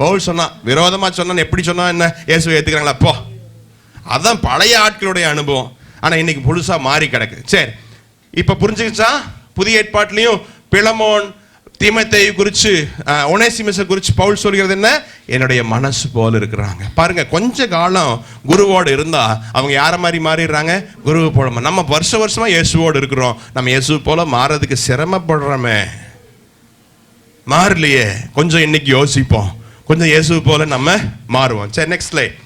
பவுல் சொன்னான், விரோதமாக சொன்னான், எப்படி சொன்னா என்ன? இயேசுவை ஏற்றுக்கிறாங்களா போ. அதுதான் பழைய ஆட்களுடைய அனுபவம். ஆனால் இன்னைக்கு புதுசாக மாறி கிடக்கு. சரி, இப்போ புரிஞ்சுக்கிச்சா? புதிய ஏற்பாட்டிலையும் பிலமோன் தீமோத்தேயு குறித்து, ஒனேசிமஸை குறித்து பவுல் சொல்கிறது என்ன? என்னுடைய மனசு போல இருக்கிறாங்க. பாருங்க, கொஞ்ச காலம் குருவோடு இருந்தா அவங்க யார மாதிரி மாறிடுறாங்க? குருவு போல. நம்ம வருஷமா இயேசுவோடு இருக்கிறோம், நம்ம இயேசு போல மாறதுக்கு சிரமப்படுறோமே, மாறலையே. கொஞ்சம் இன்னைக்கு யோசிப்போம், கொஞ்சம் இயேசு போல நம்ம மாறுவோம். சரி, நெக்ஸ்ட் ஸ்லைட்.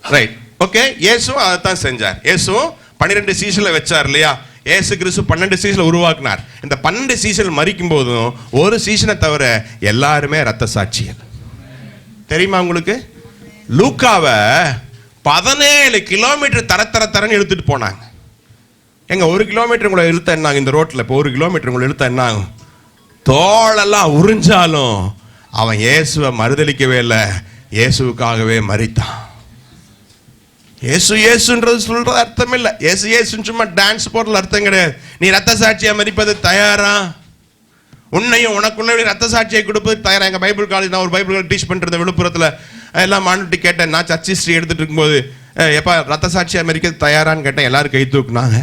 Right, okay. இயேசுவும் அதைத்தான் செஞ்சார். இயேசுவும் 12 சீசலை வச்சார் இல்லையா? இயேசு கிறிஸ்து 12 சீசனை உருவாக்கினார். இந்த 12 சீசன் மரிக்கும் போதும் ஒரு சீசனை தவிர எல்லாருமே ரத்த சாட்சிகள். தெரியுமா உங்களுக்கு? லூக்காவை 17 கிலோமீட்டர் தரன்னு இழுத்துட்டு போனாங்க. எங்க 1 கிலோமீட்டர் உங்களை இழுத்த என்ன ஆகும்? இந்த ரோட்ல இப்போ 1 கிலோமீட்டர் உங்களை இழுத்த என்ன ஆகும்? தோளெல்லாம் உறிஞ்சாலும் அவன் இயேசுவை மறுதலிக்கவே இல்லை, இயேசுவுக்காகவே மரித்தான். இயேசுன்றது சொல்றது அர்த்தம் இல்லை. இயேசுன்னு சும்மா டான்ஸ் போடுறது அர்த்தம் கிடையாது. நீ ரத்த சாட்சியா மதிப்பது தயாரா? உன்னையும் உனக்குள்ள ரத்த சாட்சியை கொடுப்பது தயாரா? எங்க பைபிள் காலேஜ், நான் ஒரு பைபிள் காலேஜ் டீச் பண்றது விழுப்புரத்துல, எல்லாம் மாநில கேட்டேன். நான் சர்ச் ஹிஸ்டரி எடுத்துட்டு இருக்கும்போது, எப்பா ரத்த சாட்சியா மதிக்கிறது தயாரான்னு கேட்டேன். எல்லாரும் கை தூக்குனாங்க.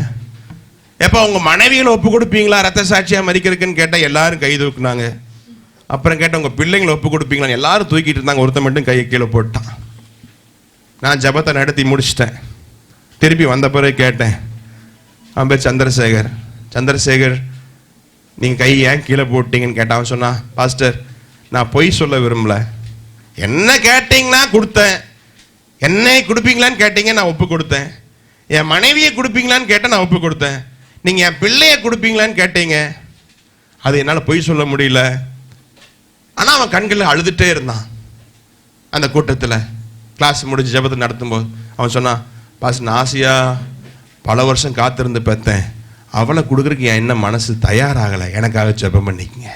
எப்பா உங்க மனைவிகளை ஒப்பு கொடுப்பீங்களா ரத்த சாட்சியா மதிக்கிறதுக்குன்னு கேட்டேன். எல்லாரும் கை தூக்குனாங்க. அப்புறம் கேட்டேன், உங்க பிள்ளைங்களை ஒப்பு கொடுப்பீங்களா? எல்லாரும் தூக்கிட்டு இருந்தாங்க. ஒருத்தன் மட்டும் கையை கீழே போட்டான். நான் ஜபத்தை நடத்தி முடிச்சிட்டேன். திருப்பி வந்த பிறகு கேட்டேன், அவன் பேர் சந்திரசேகர், நீங்கள் கை ஏன் கீழே போட்டீங்கன்னு கேட்டான். அவன் சொன்னான், பாஸ்டர் நான் பொய் சொல்ல விரும்பல, என்ன கேட்டீங்கன்னா கொடுத்தேன், என்னை கொடுப்பீங்களான்னு கேட்டீங்க நான் ஒப்பு கொடுத்தேன், என் மனைவியை கொடுப்பீங்களான்னு கேட்டேன் நான் ஒப்பு கொடுத்தேன், நீங்கள் என் பிள்ளைய கொடுப்பீங்களான்னு கேட்டீங்க, அது என்னால் பொய் சொல்ல முடியல. ஆனா அவன் கண்களில் அழுதுட்டே இருந்தான். அந்த கூட்டத்தில் கிளாஸ் முடிஞ்சு ஜெபத்தை நடத்தும்போது அவன் சொன்னான், பாஸ் நான் ஆசையா பல வருஷம் காத்திருந்து பார்த்தேன், அவளை கொடுக்குறதுக்கு என் என்ன மனசு தயாராகலை, எனக்காக ஜெபம் பண்ணிக்கங்க.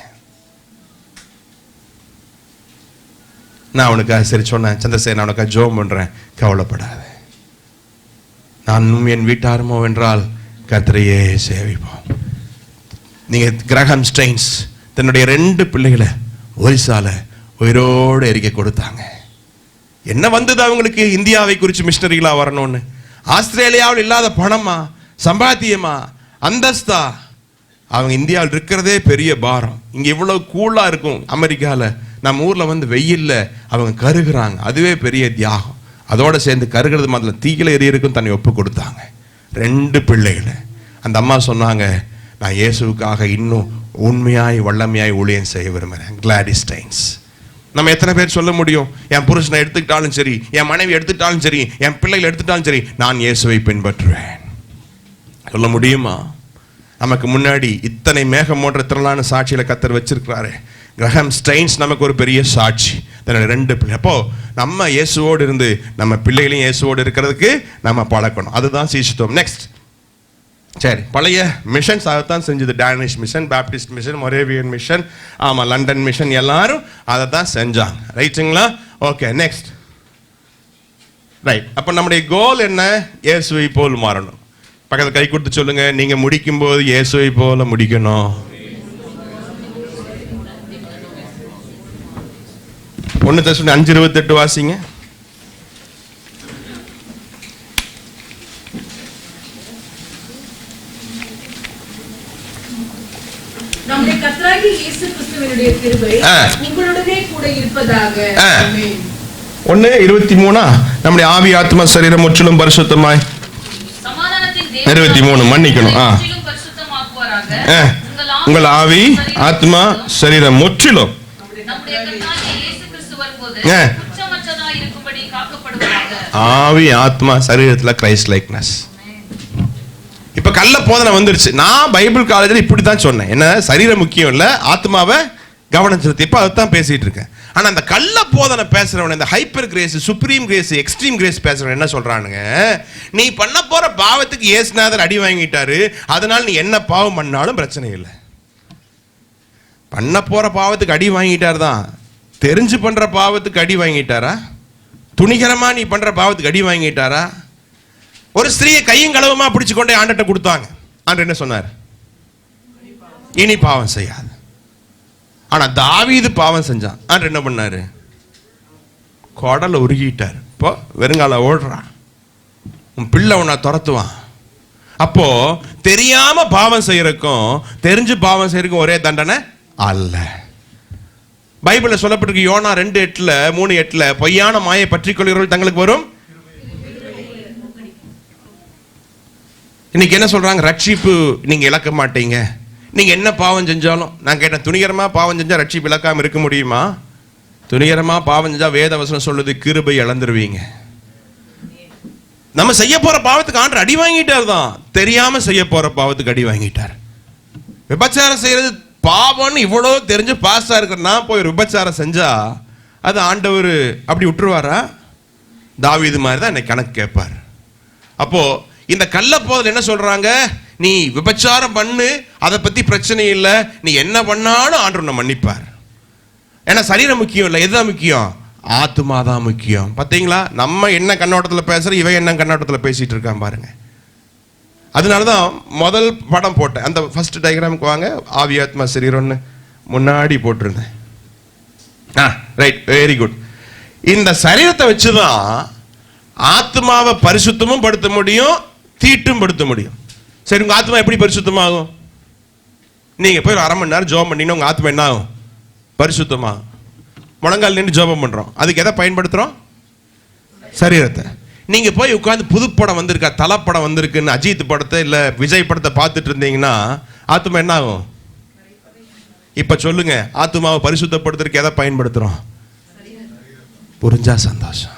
நான் அவனுக்காக சரி சொன்னேன், சந்திரசேகர் நான் அவனுக்காக ஜெபம் பண்றேன், கவலைப்படாத, நானும் என் வீட்டாருமோ என்றால் கர்த்தரையே சேவிப்போம். நீங்க கிரஹாம் ஸ்டெயின்ஸ் தன்னுடைய 2 பிள்ளைகளை ஒரிசால உயிரோடு எரிக்க கொடுத்தாங்க. என்ன வந்தது அவங்களுக்கு இந்தியாவை குறித்து மிஷனரிகளா வரணும்னு? ஆஸ்திரேலியாவில் இல்லாத பணமா, சம்பாத்தியமா, அந்தஸ்தா? அவங்க இந்தியாவில் இருக்கிறதே பெரிய பாரம். இங்க இவ்வளவு கூலா இருக்கும் அமெரிக்கால, நம்ம ஊர்ல வந்து வெயில்ல அவங்க கருகுறாங்க, அதுவே பெரிய தியாகம். அதோட சேர்ந்து கருகிறது மாதிரி தீயில எரியருக்கும் தன்னை ஒப்பு கொடுத்தாங்க. 2 பிள்ளைகளை. அந்த அம்மா சொன்னாங்க, நான் இயேசுவுக்காக இன்னும் உண்மையாய் வல்லமையாய் ஊழியம் செய்ய விரும்புகிறேன். Gladys stains. நம்ம எத்தனை பேர் சொல்ல முடியும், என் புருஷனை எடுத்துக்கிட்டாலும் சரி, என் மனைவி எடுத்துட்டாலும் சரி, என் பிள்ளைகள் எடுத்துட்டாலும் சரி, நான் இயேசுவை பின்பற்றுவேன்? சொல்ல முடியுமா? நமக்கு முன்னாடி இத்தனை மேகமோன்ற திரளான சாட்சியில கர்த்தர் வச்சிருக்கிறாரு. கிரஹாம் ஸ்டெயின்ஸ் நமக்கு ஒரு பெரிய சாட்சி. தன்னுடைய 2 பிள்ளை. அப்போ நம்ம இயேசுவோடு இருந்து நம்ம பிள்ளைகளையும் இயேசுவோடு இருக்கிறதுக்கு நம்ம பழக்கணும். அதுதான் சீஷத்துவம். நெக்ஸ்ட், சரி, பழைய மிஷன்ஸ் அதைத்தான் செஞ்சது. Danish mission, Baptist mission, Moravian mission, ஆமாம் லண்டன் மிஷன், எல்லாரும் அதை தான் செஞ்சாங்க. ரைட்டுங்களா? Okay, next. ரைட். அப்போ நம்முடைய கோல் என்ன? இயேசுவை போல் மாறணும். பக்கத்தில் கை கொடுத்து சொல்லுங்க, நீங்க முடிக்கும் போது இயேசுவை போல முடிக்கணும். 1 Thessalonians 5:28 வாசிங்க. நம்முடைய கர்த்தராகிய இயேசு கிறிஸ்துவினுடைய கிருபை உங்களுடனே கூட இருப்பதாக. ஆமென். 1:23 நம்முடைய ஆவி ஆத்மா சரீரம் முற்றிலும் பரிசுத்தமாய். சமாதானத்தின் 23 மன்னிக்கணும். உங்கள் ஆவி ஆத்மா சரீரம் முற்றிலும் நம்முடைய கர்த்தராகிய இயேசு கிறிஸ்து வரும்போது குற்றமற்றதாய் இருக்கும்படி காக்கப்படுவதாக. ஆவி ஆத்மா சரீரத்துல கிரைஸ்ட் லைக்னஸ். இப்ப கள்ள போதனை வந்துருச்சு. நான் பைபிள் காலேஜில் இப்படித்தான் சொன்னேன், என்ன சரீரம் முக்கியம் இல்ல, ஆத்மாவை கவனம் செலுத்தி. இப்ப அதைத்தான் பேசிட்டு இருக்கேன். ஆனா அந்த கள்ள போதனை பேசுறவன், இந்த hyper grace, supreme grace, extreme grace பேசுறவன் என்ன சொல்றானுங்க, நீ பண்ண போற பாவத்துக்கு இயேசுநாதர் அடி வாங்கிட்டாரு, அதனால நீ என்ன பாவம் பண்ணாலும் பிரச்சனை இல்லை. பண்ண போற பாவத்துக்கு அடி வாங்கிட்டார் தான், தெரிஞ்சு பண்ற பாவத்துக்கு அடி வாங்கிட்டாரா? துணிகரமா நீ பண்ற பாவத்துக்கு அடி வாங்கிட்டாரா? ஒரு ஸ்திரீயை கையும் களவுமா பிடிச்சு கொண்டே ஆண்டட்ட கொடுத்தாங்க. ஆண்டவர் என்ன சொன்னார்? இனி பாவம் செய்யாது. ஆனா தாவீது பாவம் செஞ்சான். ஆண்டவர் என்ன பண்ணாரு? குடலை உருகிட்டார். இப்போ வெறுங்கால ஓடுறான், உன் பிள்ளை உன்னை துரத்துவான். அப்போ தெரியாம பாவம் செய்யறதுக்கும் தெரிஞ்சு பாவம் செய்யறதுக்கும் ஒரே தண்டனை அல்ல. பைபிள்ல சொல்லப்பட்டிருக்கு, யோனா 2:8 3:8, பொய்யான மாயை பற்றி கொள்கிறவர்கள் தங்களுக்கு வரும். இன்னைக்கு என்ன சொல்றாங்க? ரட்சிப்பு நீங்க இழக்க மாட்டீங்க, நீங்க என்ன பாவம் செஞ்சாலும். நான் கேட்டேன், துணிகரமா பாவம் செஞ்சா ரட்சிப்பு இழக்காம இருக்க முடியுமா? துணிகரமா பாவம் செஞ்சா வேத வசனம் சொல்லுது, கிருபை இழந்துருவீங்க. நம்ம செய்ய போற பாவத்துக்கு ஆண்டவர் அடி வாங்கிட்டார் தான், தெரியாம செய்ய போற பாவத்துக்கு அடி வாங்கிட்டார். விபச்சாரம் செய்யறது பாவம்னு இவ்வளவு தெரிஞ்சு பாஸ்டா இருக்கிற நான் போய் விபச்சாரம் செஞ்சா அது ஆண்டவர் அப்படி விட்டுருவாரா? தாவீது மாதிரி தான் இன்னைக்கு கணக்கு கேட்பார். அப்போ இந்த கள்ள போதல் என்ன சொல்றாங்க, நீ விபச்சாரம் பண்ணு, அதை பத்தி பிரச்சனை இல்லை, நீ என்ன பண்ணாலும் ஆண்டவர் உன்னை மன்னிப்பார். ஏன்னா சரீரம் முக்கியம் இல்லை, எதுதான் முக்கியம்? ஆத்மா தான் முக்கியம். பார்த்தீங்களா, நம்ம என்ன கண்ணோட்டத்தில் பேசுற, இவன் என்ன கண்ணோட்டத்தில் பேசிட்டு இருக்கான் பாருங்க. அதனாலதான் முதல் படம் போட்டேன், அந்த ஃபர்ஸ்ட் டயக்ராமுக்கு வாங்க, ஆவி ஆத்மா சரீரம்னு முன்னாடி போட்டிருந்தேன். Right, very good. இந்த சரீரத்தை வச்சுதான் ஆத்மாவை பரிசுத்தமும் படுத்த முடியும், தீட்டும் படுத்த முடியும். சரி, உங்க ஆத்மா எப்படி பரிசுத்தமாகும்? நீங்க போய் 1/2 மணி நேரம் ஜோபம் பண்ணீங்கன்னா உங்க ஆத்மா என்ன ஆகும்? பரிசுத்தமாகும். முழங்கால் நின்று ஜோபம் பண்றோம், அதுக்கு எதை பயன்படுத்துறோம்? சரீரத்தை. நீங்க போய் உட்கார்ந்து புது படம் வந்திருக்கா, தலப்படம் வந்திருக்குன்னு அஜித் படத்தை இல்ல விஜய் படத்தை பார்த்துட்டு இருந்தீங்கன்னா ஆத்மா என்ன ஆகும்? இப்ப சொல்லுங்க, ஆத்மாவை பரிசுத்தப்படுத்துறதுக்கு எதை பயன்படுத்துறோம்? புரிஞ்சா சந்தோஷம்.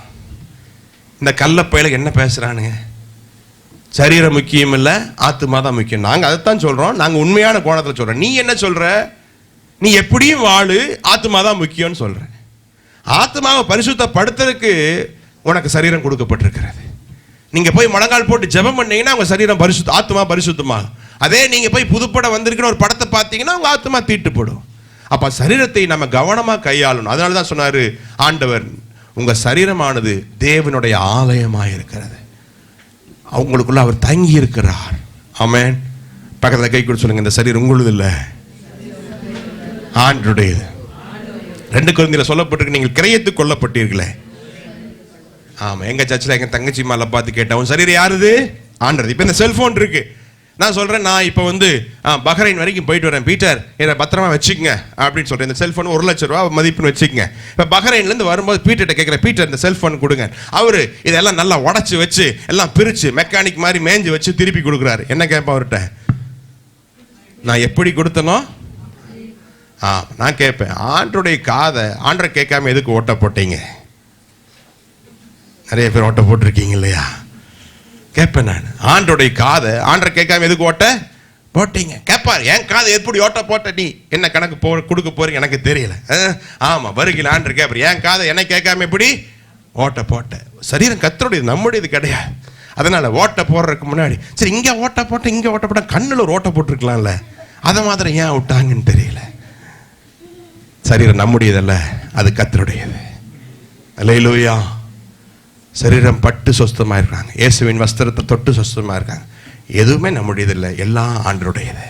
இந்த கள்ள பயலுக்கு என்ன பேசுறானுங்க? சரீரம் முக்கியம் இல்ல, ஆத்மா தான் முக்கியம். நாங்க அதைத்தான் சொல்றோம், நாங்க உண்மையான கோணத்துல சொல்றோம். நீ என்ன சொல்ற? நீ எப்படியும் வாழு, ஆத்மா தான் முக்கியம்னு சொல்றேன். ஆத்மாவை பரிசுத்தப்படுத்துறதுக்கு உனக்கு சரீரம் கொடுக்கப்பட்டிருக்கிறது. நீங்க போய் முழங்கால் போட்டு ஜெபம் பண்ணீங்கன்னா உங்க சரீரம் ஆத்மா பரிசுத்தமாகும். அதே நீங்க போய் புதுப்பட வந்திருக்கிற ஒரு படத்தை பார்த்தீங்கன்னா உங்க ஆத்மா தீட்டுப்படும். அப்ப சரீரத்தை நம்ம கவனமா கையாளணும். அதனால தான் சொன்னாரு ஆண்டவர், உங்க சரீரமானது தேவனுடைய ஆலயமாக இருக்கிறது, அவங்களுக்குள்ள அவர் தங்கி இருக்கிறார். ஆமென். பக்கத்துல கை கூட சொல்லுங்க, இந்த சரீரம் உங்களுது இல்ல, ஆண்டவருடையது. 2 கொரிந்தியர்ல சொல்லப்பட்டிருக்கு, நீங்கள் கிரயத்துக் கொள்ளப்பட்டீர்களே. ஆமா, எங்க சர்ச்சில் எங்க தங்கச்சி மாலை பார்த்து கேட்டேன், உன் சரீரம் யாருது? ஆண்டது. இப்ப இந்த செல்போன் இருக்கு, நான் சொல்றேன், நான் இப்போ வந்து பஹ்ரைன் வரைக்கும் போயிட்டு வரேன், பீட்டர் என்னை பத்திரமா வச்சுக்கங்க அப்படின்னு சொல்றேன். இந்த செல்போன் 1 லட்சம் ரூபா மதிப்புன்னு வச்சுக்கங்க. இப்போ பஹ்ரைன்லேருந்து வரும்போது பீட்டர்கிட்ட கேட்குறேன், பீட்டர் இந்த செல்போன் கொடுங்க. அவரு இதெல்லாம் நல்லா உடச்சி வச்சு எல்லாம் பிரிச்சு மெக்கானிக் மாதிரி மேஞ்சு வச்சு திருப்பி கொடுக்குறாரு. என்ன கேட்பேன் அவர்கிட்ட, நான் எப்படி கொடுத்தனோ நான் கேட்பேன், ஆண்டருடைய காதை ஆண்டரை கேட்காம எதுக்கு ஓட்ட போட்டீங்க? நிறைய பேர் ஓட்ட போட்டிருக்கீங்க இல்லையா? கேட்பேன் நான், ஆண்டருடைய காதை ஆண்டரை கேட்காம எதுக்கு ஓட்ட போட்டீங்க? கேட்பாரு, என் காதை எப்படி ஓட்ட போட்ட, நீ என்ன கணக்கு கொடுக்க போறீங்க எனக்கு தெரியல. ஆமா, வருகையில் ஆண்டர் கேட்பாரு, என் காதை என்னை கேட்காம எப்படி ஓட்ட போட்ட? சரீரம் கர்த்தருடையது, நம்முடையது கிடையாது. அதனால ஓட்ட போடுறதுக்கு முன்னாடி சரி இங்க ஓட்ட போட்ட இங்க ஓட்ட போட்ட, கண்ணில் ஒரு ஓட்ட போட்டிருக்கலாம்ல, அதை மாதிரி ஏன் விட்டாங்கன்னு தெரியல. சரீரம் நம்முடையதல்ல, அது கர்த்தருடையது. அல்லேலூயா. சரீரம் பட்டு சொஸ்தமா இருக்காங்க, இயேசுவின் வஸ்திரத்தை தொட்டு சொஸ்தமா இருக்காங்க. எதுவுமே நம்முடையதில்லை, எல்லாம் ஆண்டருடையது.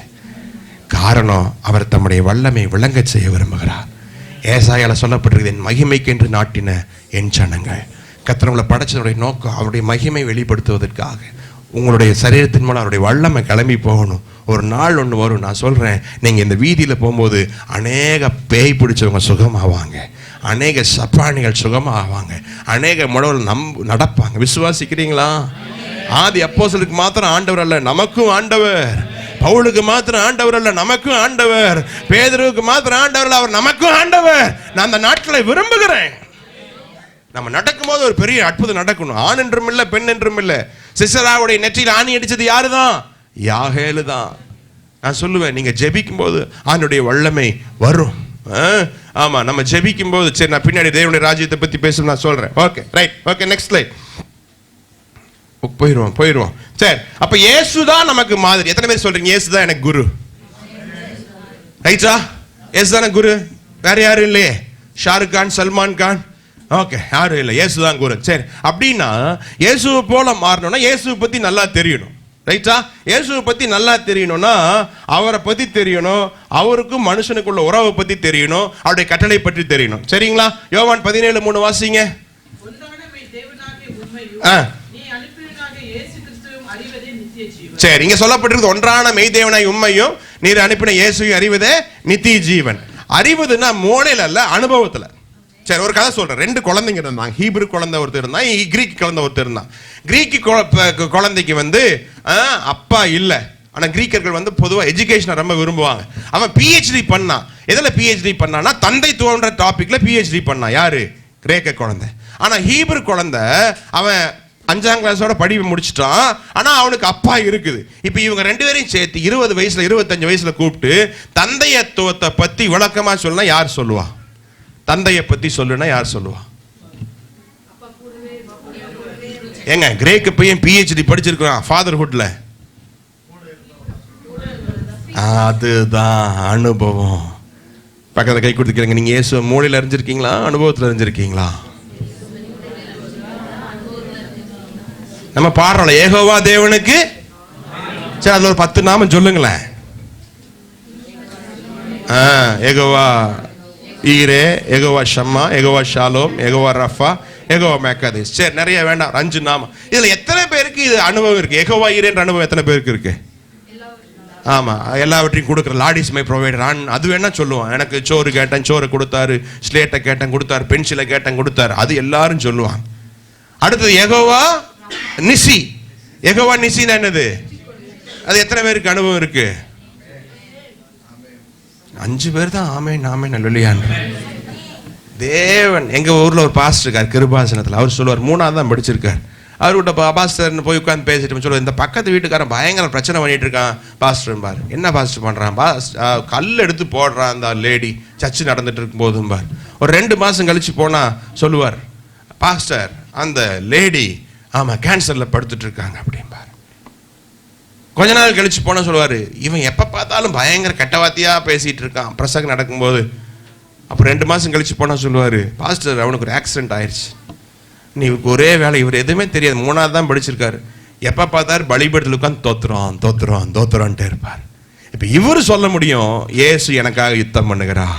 காரணம், அவர் தம்முடைய வல்லமை விளங்க செய்ய விரும்புகிறார். ஏசாயால சொல்லப்பட்டிருக்கு, என் மகிமைக்கு என்று நாட்டின என் ஜனங்கள். கர்த்தர் படைச்சதுடைய நோக்கம் அவருடைய மகிமை வெளிப்படுத்துவதற்காக. உங்களுடைய சரீரத்தின் மூலம் அவருடைய வல்லமை கிளம்பி போகணும். ஒரு நாள் ஒன்று வரும், நான் சொல்றேன், நீங்க இந்த வீதியில் போகும்போது அநேக பேய் பிடிச்சவங்க சுகமாவாங்க, அநேக சப்பானிகள் சுகமாவாங்க, அநேக முடவர்கள் நடப்பாங்க. விசுவாசிக்கிறீங்களா? ஆதி அப்போஸ்தலருக்கு மாத்திரம் ஆண்டவர் அல்ல, நமக்கும் ஆண்டவர். பவுலுக்கு மாத்திரம் ஆண்டவர் அல்ல, நமக்கும் ஆண்டவர். பேதுருவுக்கு மாத்திரம் ஆண்டவர் அல்ல, அவர் நமக்கும் ஆண்டவர். நான் அந்த நாட்களை விரும்புகிறேன். நம்ம நடக்கும்போது ஒரு பெரிய அற்புதம் நடக்கணும். ஆண் என்றும் இல்லை, பெண் என்றும் இல்லை. சிசராவுடைய நெற்றியில் ஆணி அடிச்சது யாருதான்? யாகேலு தான். நான் சொல்லுவேன், நீங்க ஜெபிக்கும் போது ஆண்டுடைய வல்லமை வரும். ஆமா, நம்ம ஜெபிக்கும் போது, சரி நான் பின்னாடி தேவனுடைய ராஜ்யத்தை பத்தி பேச நான் சொல்றேன். Okay, right, okay, next slide போயிடுவோம். சரி, அப்ப இயேசுதான் நமக்கு மாதிரி. எத்தனை பேர் சொல்றீங்க இயேசுதான் எனக்கு குரு? ரைட்டா? இயேசுதான குரு, வேற யாரும் இல்லையே. ஷாருக் கான், சல்மான் கான், ஓகே, யாரும் இல்லை, இயேசுதான் குரு. சரி, அப்படின்னா இயேசுவை போல மாறணும்னா இயேசுவை பத்தி நல்லா தெரியணும். ரைட்டா? இயேசுவை பத்தி நல்லா தெரியணும்னா அவரை பத்தி தெரியணும், அவருக்கும் மனுஷனுக்குள்ள உறவை பத்தி தெரியணும், அவருடைய கட்டளை பற்றி தெரியணும். சரிங்களா? யோவான் 17:3 வாசிங்க. சரி, இங்க சொல்லப்பட்டிருக்கு, ஒன்றான மெய்தேவனாய் உண்மையும் நீர் அனுப்பின இயேசுவையும் அறிவதே நித்திய ஜீவன். அறிவதுன்னா மூளையில அல்ல, அனுபவத்துல. சரி, ஒரு கதை சொல்றேன். 2 குழந்தைங்க இருந்தாங்க. ஹீப்ரு குழந்தை ஒருத்தர் இருந்தான், கிரீக் குழந்தை ஒருத்தர் இருந்தான். கிரீக் குழந்தைக்கு வந்து அப்பா இல்ல. ஆனா கிரீக்கர்கள் வந்து பொதுவா எஜுகேஷனை ரொம்ப விரும்புவாங்க. அவன் PhD பண்ணான். எதுல PhD பண்ணான்னா தந்தைத்துவம்ன்ற டாபிக்ல PhD பண்ணான். யாரு? கிரேக்க குழந்தை. ஆனா ஹீப்ரு குழந்தை அவன் 5ஆம் கிளாஸோட படிப்பு முடிச்சிட்டான். ஆனா அவனுக்கு அப்பா இருக்குது. இப்ப இவங்க 2 பேரையும் சேர்த்து 20 வயசுல 25 வயசுல கூப்பிட்டு தந்தையத்துவத்தை பத்தி விளக்கமா சொல்லுனா யார் சொல்லுவா? தந்தையை பத்தி சொல்லுனா யார் சொல்லுவா? ஏங்க, கிரேக்க பையன் PhD படிச்சிருக்கான் ஃபாதர்ஹுட்ல. அதுதான் அனுபவம். பக்கத்துல கை கொடுத்துக்கிறீங்க. நீங்க இயேசு மூளையில அறிஞ்சிருக்கீங்களா, அனுபவத்துல அறிஞ்சிருக்கீங்களா? நம்ம பாடுறோம்ல, யெகோவா தேவனுக்கு. சரி, அதுல ஒரு 10 நாமம் சொல்லுங்களேன். யெகோவா ஈரே, யெகோவா ஷம்மா, யெகோவா ஷாலோம், யெகோவா ரஃபா, யெகோவா மேக்காதேஸ். சரி, நிறைய வேண்டாம், 5 நாமம். இதுல எத்தனை பேருக்கு இது அனுபவம் இருக்கு? யெகோவா ஈரேன்ற அனுபவம் எத்தனை பேருக்கு இருக்கு? ஆமா, எல்லாவற்றையும் கொடுக்குற லார்ட் இஸ் மை ப்ரொவைடர். அது வேணா சொல்லுவான். எனக்கு சோறு கேட்டேன், சோறு கொடுத்தாரு, ஸ்லேட்டை கேட்டேன் கொடுத்தாரு, பென்சிலை கேட்டேன் கொடுத்தாரு. அது எல்லாரும் சொல்லுவாங்க. அடுத்தது யெகோவா நிசி. யெகோவா நிசினா என்னது? அது எத்தனை பேருக்கு அனுபவம் இருக்கு? 5 பேர் தான். ஆமென் ஆமென் அல்லேலூயா. தேவன். எங்க ஊர்ல ஒரு பாஸ்டர் இருக்கார் கிருபாசனத்தில். அவர் சொல்லுவார், 3ஆவது தான் படிச்சிருக்கார். அவர்கிட்ட பாஸ்டர்னு போய் உட்காந்து பேசிட்டு சொல்லுவோம், இந்த பக்கத்து வீட்டுக்காரன் பயங்கர பிரச்சனை பண்ணிட்டு இருக்கான் பாஸ்டர் பார். என்ன பாஸ்டர் பண்ணுறான்? கல் எடுத்து போடுறான் அந்த லேடி சர்ச்சு நடந்துட்டு இருக்கும் போதும் பார். ஒரு 2 மாதம் கழிச்சு போனால் சொல்லுவார், பாஸ்டர் அந்த லேடி ஆமாம் கேன்சரில் படுத்துட்டு இருக்காங்க அப்படின்பார். கொஞ்ச நாள் கழிச்சு போனால் சொல்லுவார், இவன் எப்போ பார்த்தாலும் பயங்கர கெட்டவாத்தியாக பேசிகிட்டு இருக்கான் பிரசங்கம் நடக்கும்போது. அப்புறம் 2 மாதம் கழிச்சு போனால் சொல்லுவார், பாஸ்டர் அவனுக்கு ஒரு ஆக்சிடென்ட் ஆயிடுச்சு. நீ ஒரே வேலை, இவர் எதுவுமே தெரியாது, 3ஆவது தான் படிச்சிருக்காரு. எப்போ பார்த்தாரு பலிபீடத்தில் உட்காந்து தோத்துறான்ட்டே இருப்பார். இப்போ இவர் சொல்ல முடியும், இயேசு எனக்காக யுத்தம் பண்ணுகிறார்.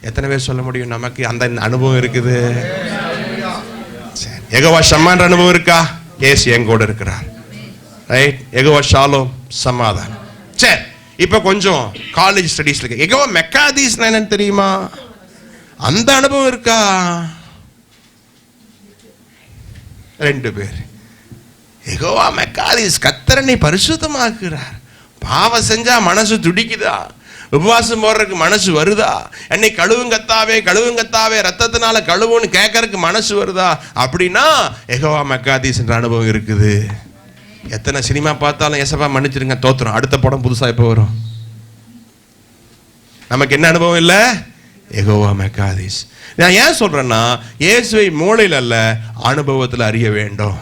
எத்தனை பேர் சொல்ல முடியும்? நமக்கு அந்த அனுபவம் இருக்குது. சரி, யெகோவா ஷம்மான்ற அனுபவம் இருக்கா? இயேசு எங்கூட இருக்கிறார். ரைட், யெகோவா ஷாலோம், சமாதானம். சரி, இப்போ கொஞ்சம் காலேஜ் ஸ்டடீஸ்ல இருக்கு. யெகோவா மெக்காதீஸ் என்னன்னு தெரியுமா? அந்த அனுபவம் இருக்கா? 2 பேர். யெகோவா மெக்காதீஸ், கர்த்தரை பரிசுத்தமாக்குறார். பாவம் செஞ்சா மனசு துடிக்குதா? உபவாசம் போடுறதுக்கு மனசு வருதா? என்னை கழுவுங்கத்தாவே ரத்தத்தினால கழுவுன்னு கேட்கறதுக்கு மனசு வருதா? அப்படின்னா யெகோவா மெக்காதீஸ் என்ற அனுபவம் இருக்குது. எத்தனை சினிமா பார்த்தாலும் ஏசப்பா மன்னிச்சிருங்க தோத்துறோம். அடுத்த படம் புதுசா எப்போ வரும்? நமக்கு என்ன அனுபவம் இல்லை? யெகோவா மெக்காதீஸ். நான் ஏன் சொல்றேன்னா, இயேசுவை மூளையில் அல்ல அனுபவத்தில் அறிய வேண்டும்.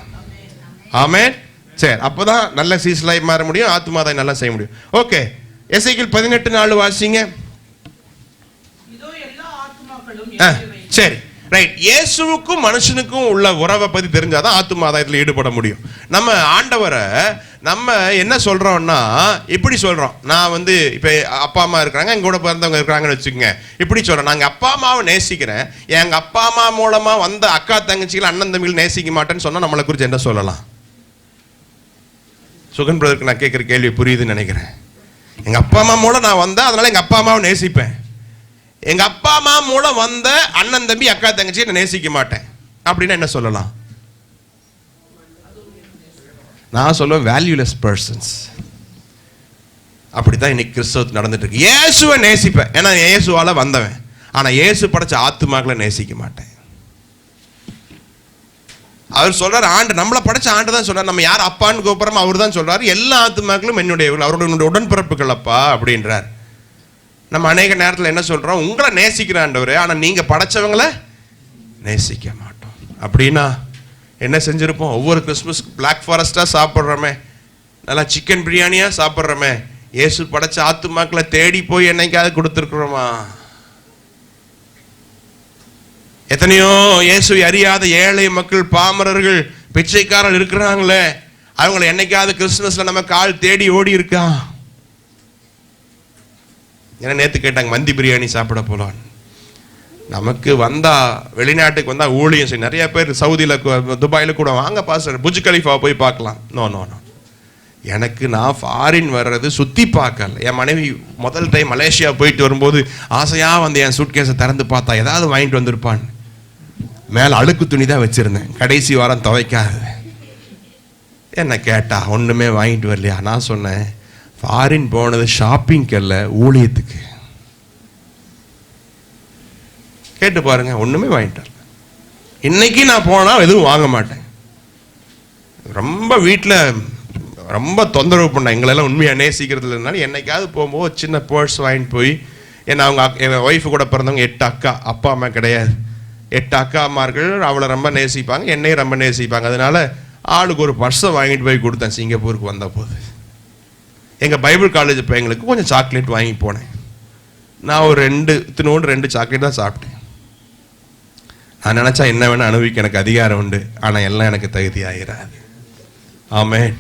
ஆமென். சரி, அப்போதான் நல்ல சீசலாய் மாற முடியும், ஆத்துமாதை நல்லா செய்ய முடியும். ஓகே, எசேக்கியேல் 18:4 வாசிங்க. இதோ எல்லா ஆத்துமாக்களும் சரி, ரைட். இயேசுவுக்கும் மனுஷனுக்கும் உள்ள உறவை பத்தி தெரிஞ்சாதான் ஆத்துமாதாயத்தில் ஈடுபட முடியும். நம்ம ஆண்டவரை நம்ம என்ன சொல்றோம்னா, இப்படி சொல்றோம், நான் இப்ப அப்பா அம்மா இருக்கிறாங்க, எங்க கூட பிறந்தவங்க இருக்கிறாங்கன்னு வச்சுக்கோங்க. இப்படி சொல்றேன், நாங்க அப்பா அம்மாவை நேசிக்கிறேன், எங்க அப்பா அம்மா மூலமா வந்த அக்கா தங்கச்சிகள் அண்ணன் தம்பிகள் நேசிக்க மாட்டேன்னு சொன்னா நம்மளை குறித்து என்ன சொல்லலாம்? சுகன் பிரதருக்கு நான் கேட்குற கேள்வி புரியுதுன்னு நினைக்கிறேன். எங்க அப்பா அம்மா மூலம் நான் வந்தேன், அதனால எங்க அப்பா அம்மாவை நேசிப்பேன். எங்க அப்பா அம்மா மூலம் வந்த அண்ணன் தம்பி அக்கா தங்கச்சி நான் நேசிக்க மாட்டேன் அப்படின்னா என்ன சொல்லலாம்? நான் சொல்லுவேன், வேல்யூலெஸ் பர்சன்ஸ். அப்படித்தான் இன்னைக்கு கிறிஸ்தவத்தில் நடந்துட்டு இருக்கு. இயேசுவை நேசிப்பேன், ஏன்னா இயேசுவால வந்தவன். ஆனா இயேசு படைச்ச ஆத்துமாக்களை நேசிக்க மாட்டேன். அவர் சொல்றாரு, ஆண்டு நம்மளை படைச்ச ஆண்டு தான் சொல்றாரு. நம்ம யார் அப்பான்னு கூப்பிடுறோமோ அவர் தான் சொல்றாரு, எல்லா ஆத்துமாக்களும் என்னுடைய அவருடைய உடன்பிறப்புகள் அப்பா அப்படின்றார். நம்ம அநேக நேரத்தில் என்ன சொல்றோம்? உங்களை நேசிக்கிற ஆண்டவரே, ஆனா நீங்க படைச்சவங்களை நேசிக்க மாட்டோம். அப்படின்னா என்ன செஞ்சிருப்போம்? ஒவ்வொரு கிறிஸ்துமஸ் பிளாக் ஃபாரஸ்டா சாப்பிட்றோமே, நல்லா சிக்கன் பிரியாணியா சாப்பிட்றோமே, இயேசு படைச்ச ஆத்துமாக்களை தேடி போய் என்னைக்காவது கொடுத்துருக்குறோமா? எத்தனையோ இயேசுவை அறியாத ஏழை மக்கள், பாமரர்கள், பிச்சைக்காரர்கள் இருக்கிறாங்களே, அவங்களை என்னைக்காவது கிறிஸ்துமஸ்ல நம்ம கால் தேடி ஓடி இருக்கா? ஏன்னா நேற்று கேட்டாங்க, மந்தி பிரியாணி சாப்பிட போலான்னு. நமக்கு வந்தா, வெளிநாட்டுக்கு வந்தா ஊழியம் செய்ய நிறைய பேர் சவுதியில் துபாயில் கூட, வாங்க பாஸ்டர் புஜ் கலிஃபா போய் பார்க்கலாம். நோ நோ நோ, எனக்கு நான் ஃபாரின் வர்றது சுற்றி பார்க்கல. என் மனைவி முதல் டைம் மலேசியா போயிட்டு வரும்போது ஆசையாக வந்து என் சூட்கேஸை திறந்து பார்த்தா ஏதாவது வாங்கிட்டு வந்திருப்பான். மேலே அழுக்கு துணி தான் வச்சுருந்தேன், கடைசி வாரம் துவைக்காது. என்ன கேட்டா ஒன்றுமே வாங்கிட்டு வரலையா? நான் சொன்னேன், ஃபாரின் போனது ஷாப்பிங்க்கு அல்ல, ஊழியத்துக்கு. கேட்டு பாருங்க, ஒன்றுமே வாங்கிட்டு வரல. இன்னைக்கு நான் போனால் எதுவும் வாங்க மாட்டேன். ரொம்ப வீட்டில் ரொம்ப தொந்தரவு பண்ண எங்களெல்லாம் உண்மையாக நேசிக்கிறது இல்லைனாலும் என்னைக்காவது போகும்போது சின்ன பர்ஸ் வாங்கிட்டு போய், ஏன்னா அவங்க எங்கள் ஒய்ஃபு கூட பிறந்தவங்க 8 அக்கா, அப்பா அம்மா கிடையாது. 8 அக்கா அம்மார்கள் அவளை ரொம்ப நேசிப்பாங்க, என்னையும் ரொம்ப நேசிப்பாங்க. அதனால ஆளுக்கு ஒரு பர்ஸை வாங்கிட்டு போய் கொடுத்தேன் சிங்கப்பூருக்கு வந்த போது. எங்கள் பைபிள் காலேஜ் பையங்களுக்கு கொஞ்சம் சாக்லேட் வாங்கி போனேன். நான் ஒரு 2 சாக்லேட் தான் சாப்பிட்டேன். நான் நினச்சா என்ன வேணால் அனுபவிக்க எனக்கு அதிகாரம் உண்டு, ஆனால் எல்லாம் எனக்கு தகுதி ஆகிறாது. ஆமென்.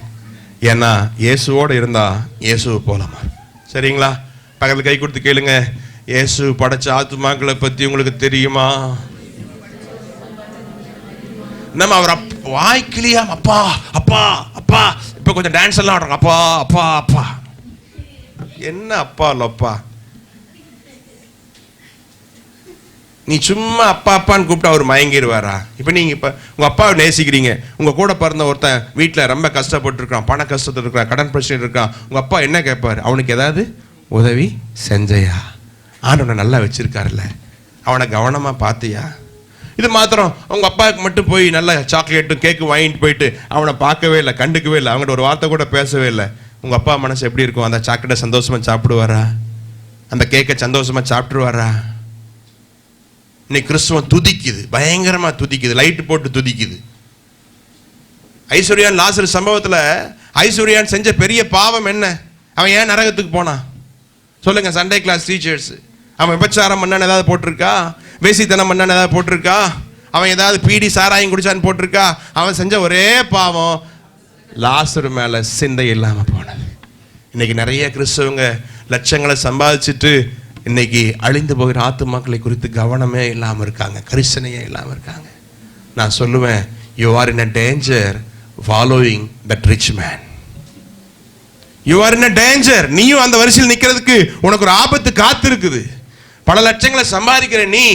ஏன்னா இயேசுவோடு இருந்தா இயேசுவை போலாமா? சரிங்களா? பக்கத்தில் கை கொடுத்து கேளுங்க, இயேசு படைச்ச ஆத்துமாக்களை பற்றி உங்களுக்கு தெரியுமா? நம்ம அவர் வாய்க்கிலியா அப்பா அப்பா அப்பா, இப்போ கொஞ்சம் டான்ஸ் எல்லாம் ஆடுறாங்க, அப்பா அப்பா அப்பா. என்ன அப்பா இல்லப்பா? நீ சும்மா அப்பா அப்பான்னு கூப்பிட்டா அவர் மயங்கிடுவாரா? இப்போ நீங்கள் இப்போ உங்கள் அப்பாவை நேசிக்கிறீங்க, உங்கள் கூட பிறந்த ஒருத்தன் வீட்டில் ரொம்ப கஷ்டப்பட்டு இருக்கான், பண கஷ்டத்தில் இருக்கான், கடன் பிரச்சனை இருக்கான், உங்கள் அப்பா என்ன கேட்பார்? அவனுக்கு ஏதாவது உதவி செஞ்சையா? ஆண்டவனை நல்லா வச்சிருக்காருல்ல, அவனை கவனமாக பார்த்தியா? இது மாத்திரம் அவங்க அப்பாவுக்கு மட்டும் போய் நல்ல சாக்லேட்டும் கேக்கு வாங்கிட்டு போயிட்டு அவனை பார்க்கவே இல்லை, கண்டுக்கவே இல்லை, அவங்கள்ட்ட ஒரு வார்த்தை கூட பேசவே இல்லை. உங்க அப்பா மனசு எப்படி இருக்கும்? அந்த சாக்லேட்டை சந்தோஷமா சாப்பிடுவாரா? அந்த கேக்கை சந்தோஷமா சாப்பிட்டுருவாரா? இன்னைக்கு கிறிஸ்துவம் துதிக்குது, பயங்கரமா துதிக்குது, லைட் போட்டு துதிக்குது. ஐஸ்வர்யான் லாசரு சம்பவத்துல ஐஸ்வர்யான் செஞ்ச பெரிய பாவம் என்ன? அவன் ஏன் நரகத்துக்கு போனான் சொல்லுங்க? சண்டே கிளாஸ் டீச்சர்ஸ், அவன் விபச்சாரம் பண்ணான்னு ஏதாவது போட்டிருக்கா? வேசித்தனம் பண்ணான்னு ஏதாவது போட்டிருக்கா? அவன் ஏதாவது பீடி சாராயம் குடிச்சான்னு போட்டிருக்கா? அவன் செஞ்ச ஒரே பாவம் லாசரு மேல சிந்தை இல்லாம போனது. இன்னைக்கு நிறைய கிறிஸ்தவங்க லட்சங்களை சம்பாதிச்சுட்டு இன்னைக்கு அழிந்து போகிற ஆத்துமாக்களை குறித்து கவனமே இல்லாம இருக்காங்க, கரிசனையே இல்லாம இருக்காங்க. நான் சொல்லுவேன், you are in a danger following that rich man. You are in a danger. நீயும் அந்த வரிசையில் நிக்கிறதுக்கு உனக்கு ஒரு ஆபத்து காத்து இருக்குது. பல லட்சங்களை சம்பாதிக்கிற நீ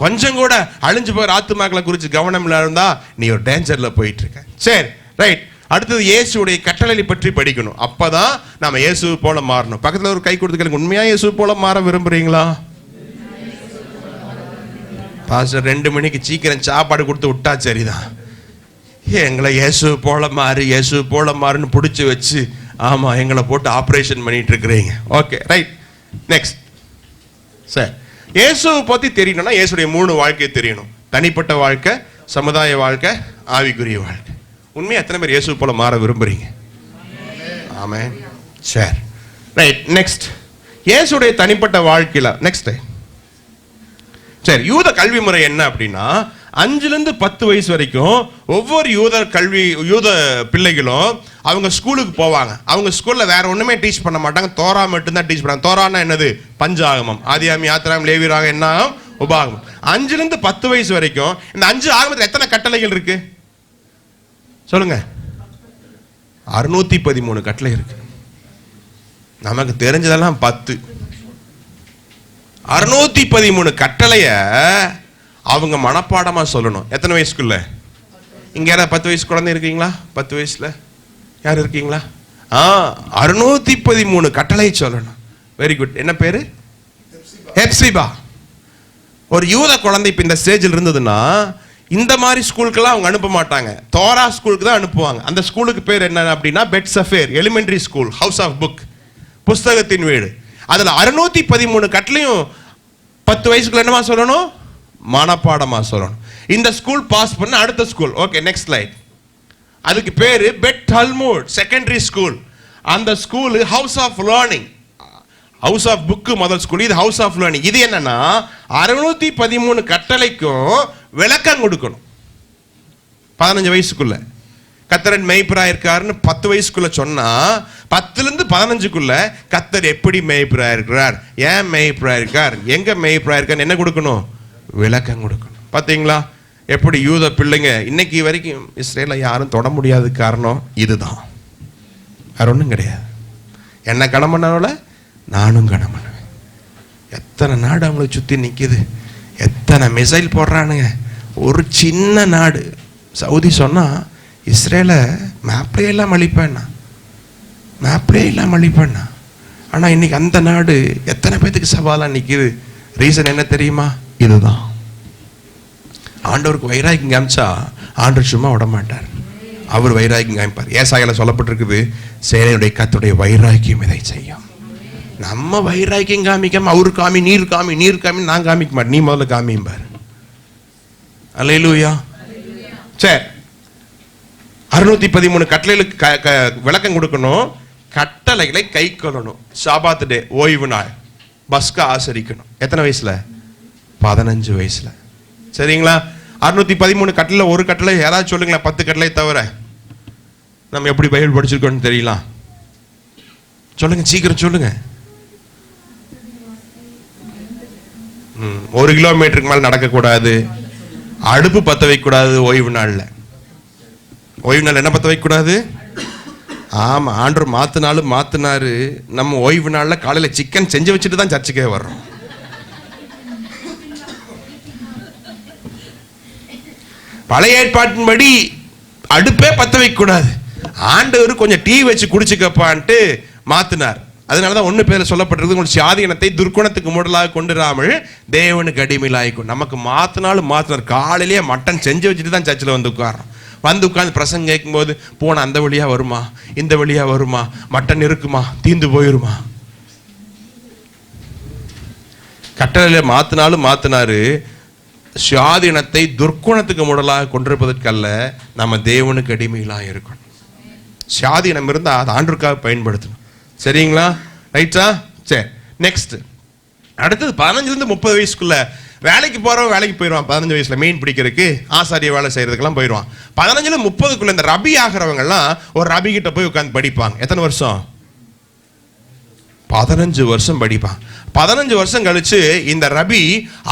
கொஞ்சம் கூட அழிஞ்சு போகிற ஆத்துமாக்களை குறித்து கவனம் இல்லாம இருந்தா நீ ஒரு டேஞ்சர்ல போயிட்டு இருக்க. சரி, ரைட். அடுத்தது இயேசுடைய கட்டளை பற்றி படிக்கணும். அப்பதான் நாம இயேசு போல மாறணும். பக்கத்துல ஒரு கை கொடுத்து கேளுங்க, உண்மையா இயேசு போல மாற விரும்புறீங்களா? பாஸ்டர் 2 மணிக்கு சீக்கிரம் சாப்பாடு கொடுத்து விட்டா சரிதான், எங்களை இயேசு போல மாறு இயேசு போல மாறுன்னு பிடிச்சி வச்சு ஆமா எங்களை போட்டு ஆப்ரேஷன் பண்ணிட்டு இருக்கிறீங்க. Okay, right. நெக்ஸ்ட். சரி, இயேசுவை பத்தி தெரியணும்னா இயேசுடைய 3 வாழ்க்கையை தெரியணும். தனிப்பட்ட வாழ்க்கை, சமுதாய வாழ்க்கை, ஆவிக்குரிய வாழ்க்கை. உண்மையா எத்தனை பேர் இயேசு போல மாற விரும்புறீங்க? ஆமென். சரி, ரைட். நெக்ஸ்ட், இயேசுடைய தனிப்பட்ட வாழ்க்கையில நெக்ஸ்ட். சரி, யூத கல்வி முறை என்ன அப்படின்னா 5லிருந்து 10 வயசு வரைக்கும் ஒவ்வொரு யூத பிள்ளைகளும் அவங்க ஸ்கூலுக்கு போவாங்க. அவங்க ஸ்கூல்ல வேற ஒண்ணுமே டீச் பண்ண மாட்டாங்க, தோரா மட்டும்தான் டீச் பண்ணாங்க. தோரானா என்னது? பஞ்சாகமம், ஆதியாகமம், யாத்திராகமம், லேவியராகமம், என்னாகமம், உபாகமம். 5லிருந்து 10 வயசு வரைக்கும் இந்த 5 ஆகமத்தில் எத்தனை கட்டளைகள் இருக்கு சொல்லுங்க? 613 கட்டளை இருக்கு. நமக்கு தெரிஞ்சதெல்லாம் 10. 613 கட்டளைய அவங்க மனப்பாடமா சொல்லணும். எத்தனை வயசுக்குள்ள? இங்க யாராவது 10 வயசு குழந்தை இருக்கீங்களா? 10 வயசுல யார் இருக்கீங்களா? 613 கட்டளை சொல்லணும். Very good. என்ன பேரு? ஹெப்சிபா. ஒரு யூத குழந்தை இப்ப இந்த ஸ்டேஜில் இருந்ததுன்னா இந்த மாதிரி ஸ்கூலுக்கெல்லாம் அவங்க அனுப்ப மாட்டாங்க, தோரா ஸ்கூலுக்கு தான் அனுப்புவாங்க. அந்த ஸ்கூலுக்கு பேர் என்ன அப்படின்னா Beth Sefer elementary school, house of book, புஸ்தகத்தின் வீடு. அதுல 613 கட்டளையும் 10 வயசுக்குள்ள என்னமா சொல்லணும்? மனப்பாடமா சொல்லணும். இந்த ஸ்கூல் பாஸ் பண்ண அடுத்த ஸ்கூல். Okay, next slide. அதுக்கு பேரு பெட் டல்மூட் செகண்டரி ஸ்கூல். அந்த school house of learning, house of book முதல் ஸ்கூல், இது ஹவுஸ் ஆஃப் லேர்னிங். இது என்னன்னா 613 கட்டளைக்கும் விளக்கம் கொடுக்கணும். 15 வயசுக்குள்ள கத்தரன் மேய்ப்பரா இருக்காருன்னு 10 வயசுக்குள்ள சொன்னா 10லிருந்து 15க்குள்ள கத்தர் எப்படி மேய்ப்பரா இருக்கிறார், ஏன் மேய்ப்பரா இருக்கார், எங்க மேய்ப்பரா இருக்கார் என்ன கொடுக்கணும்? விளக்கம் கொடுக்கணும். பாத்தீங்களா எப்படி யூத பிள்ளைங்க இன்னைக்கு வரைக்கும் இஸ்ரேலை யாரும் தொட முடியாத காரணம் இதுதான், வேற ஒன்றும் கிடையாது. என்ன கடன் பண்ணால நானும் கடன் பண்ணுவேன். எத்தனை நாடு அவங்களை சுற்றி நிற்கிது, எத்தனை மிசைல் போடுறானுங்க. ஒரு சின்ன நாடு சவுதி சொன்னால் இஸ்ரேலை மேப்லே எல்லாம் அழிப்பேன்னா, மேப்லே எல்லாம் அழிப்பேன்னா. ஆனால் இன்னைக்கு அந்த நாடு எத்தனை பேத்துக்கு சவாலாக நிற்கிது. ரீசன் என்ன தெரியுமா? இதுதான். ஆண்டவருக்கு வைராக்கியம் காமிச்சா ஆண்டவர் சும்மா விட மாட்டார், அவர் வைராக்கியம் காமிப்பார். ஏசாயால சொல்லப்பட்டிருக்குது, சேனையுடைய கர்த்தருடைய வைராக்கியம் இதை செய்யும். நம்ம வைராக்கியம் காமிக்காம அவரு காமி, நீர் காமி, நீர் காமி, நான் காமிக்க மாட்டேன், நீ முதல்ல காமிப்பார். அல்லேலூயா. சரி, 613 கட்டளைகளுக்கு விளக்கம் கொடுக்கணும். கட்டளைகளை கை கொள்ளணும். சாபாத் டே, ஓய்வு நாள், பஸ்கா ஆசரிக்கணும். எத்தனை வயசுல? 15 வயசுல. சரிங்களா? 613 கட்டளை, ஒரு கட்டளை யாராவது சொல்லுங்களேன், 10 கட்டளை தவிர நம்ம எப்படி பைபிள் படிச்சிருக்கோம்னு தெரியலாம். சொல்லுங்க, சீக்கிரம் சொல்லுங்க. 1 கிலோமீட்டருக்கு மேல நடக்கக்கூடாது, அடுப்பு பத்த வைக்கக்கூடாது ஓய்வு நாள்ல. ஓய்வு நாள் என்ன பத்த வைக்கக்கூடாது? ஆமா, ஆண்டவர் மாத்தினாரு. நம்ம ஓய்வு நாள்ல காலையில சிக்கன் செஞ்சு வச்சுட்டு தான் சர்ச்சுக்கே வர்றோம். பழைய ஏற்பாட்டின்படி அடுப்பே பத்த வைக்க கூடாது. ஆண்டவர் கொஞ்சம் டீ வச்சு குடிச்சுக்கப்பான்ட்டு மாத்தினார். அதனாலதான் 1 பேர் சொல்லப்பட்டிருக்கு, உங்கள் சுயாதீனத்தை துர்க்குணத்துக்கு மூடலாக கொண்டுராமல் தேவனுக்கு அடிமையிலாய்க்கும். நமக்கு மாத்தினார் காலையிலேயே மட்டன் செஞ்சு வச்சுட்டு தான் சர்ச்சில் வந்து உட்காரோம். வந்து உட்காந்து பிரசங்கம் கேட்கும்போது போன அந்த வழியா வருமா, இந்த வழியா வருமா, மட்டன் இருக்குமா, தீந்து போயிருமா. கட்டளையில மாத்தினாரு. சுயாதீனத்தை துர்க்குணத்துக்கு மூடலாக கொண்டிருப்பதற்கல்ல, நம்ம தேவனுக்கு அடிமையிலாக இருக்கணும். சுயாதீனம் இருந்தால் அதை ஆண்டுக்காக பயன்படுத்தணும். சரிங்களா? ரைட்டா? சரி, நெக்ஸ்ட். அடுத்தது 15-30 வயசுக்குள்ள வேலைக்கு போறவன் வேலைக்கு போயிடுவான். 15 வயசுல மீன் பிடிக்கிறதுக்கு, ஆசாரிய வேலை செய்யறதுக்கெல்லாம் போயிடுவான். 15-30க்குள்ள இந்த ரபி ஆகிறவங்கெல்லாம் ஒரு ரபி கிட்ட போய் உட்காந்து படிப்பாங்க. எத்தனை வருஷம்? 15 வருஷம் படிப்பான். 15 வருஷம் கழிச்சு இந்த ரபி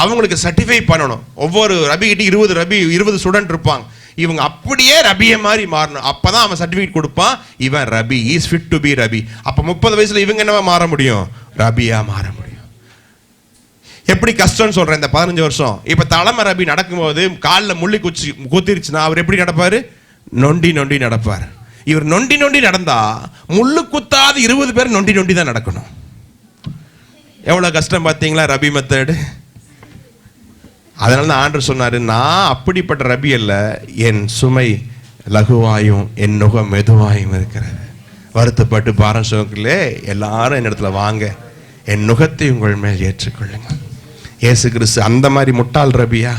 அவங்களுக்கு சர்டிஃபை பண்ணணும். ஒவ்வொரு ரபி கிட்ட 20 ஸ்டூடெண்ட் இருப்பாங்க. இவங்க அப்படியே ரபியை மாதிரி மாறணும். அப்பதான் அவன் சர்டிஃபிகேட் கொடுப்பான், இவன் ரபி, இஸ் ஃபிட் டு பி ரபி. அப்ப 30 வயசுல இவங்க என்னவா மாற முடியும்? ரபியா மாற முடியும். எப்படி கஷ்டம்னு சொல்றேன் இந்த 15 வருஷம். இப்ப தலைமை ரபி நடக்கும்போது காலில் முள்ளி குத்திருச்சுன்னா அவர் எப்படி நடப்பாரு? நொண்டி நடப்பார். இவர் நொண்டி நடந்தா முள்ளு குத்தாது 20 பேர் நொண்டி தான் நடக்கணும். எவ்வளவு கஷ்டம் பார்த்தீங்களா ரபி மெத்தடு. அதனால தான் ஆண்டவர் சொன்னாரு, நான் அப்படிப்பட்ட ரபி அல்ல, என் சுமை லகுவாயும் என் நுகம் மெதுவாயும் இருக்கிறது. வருத்தப்பட்டு பாரம் சுமக்கலே எல்லாரும் என் இடத்துல வாங்க, என் நுகத்தை உங்கள் மேல் ஏற்றுக்கொள்ளுங்க. இயேசு கிறிஸ்து அந்த மாதிரி முட்டாள் ரபியா?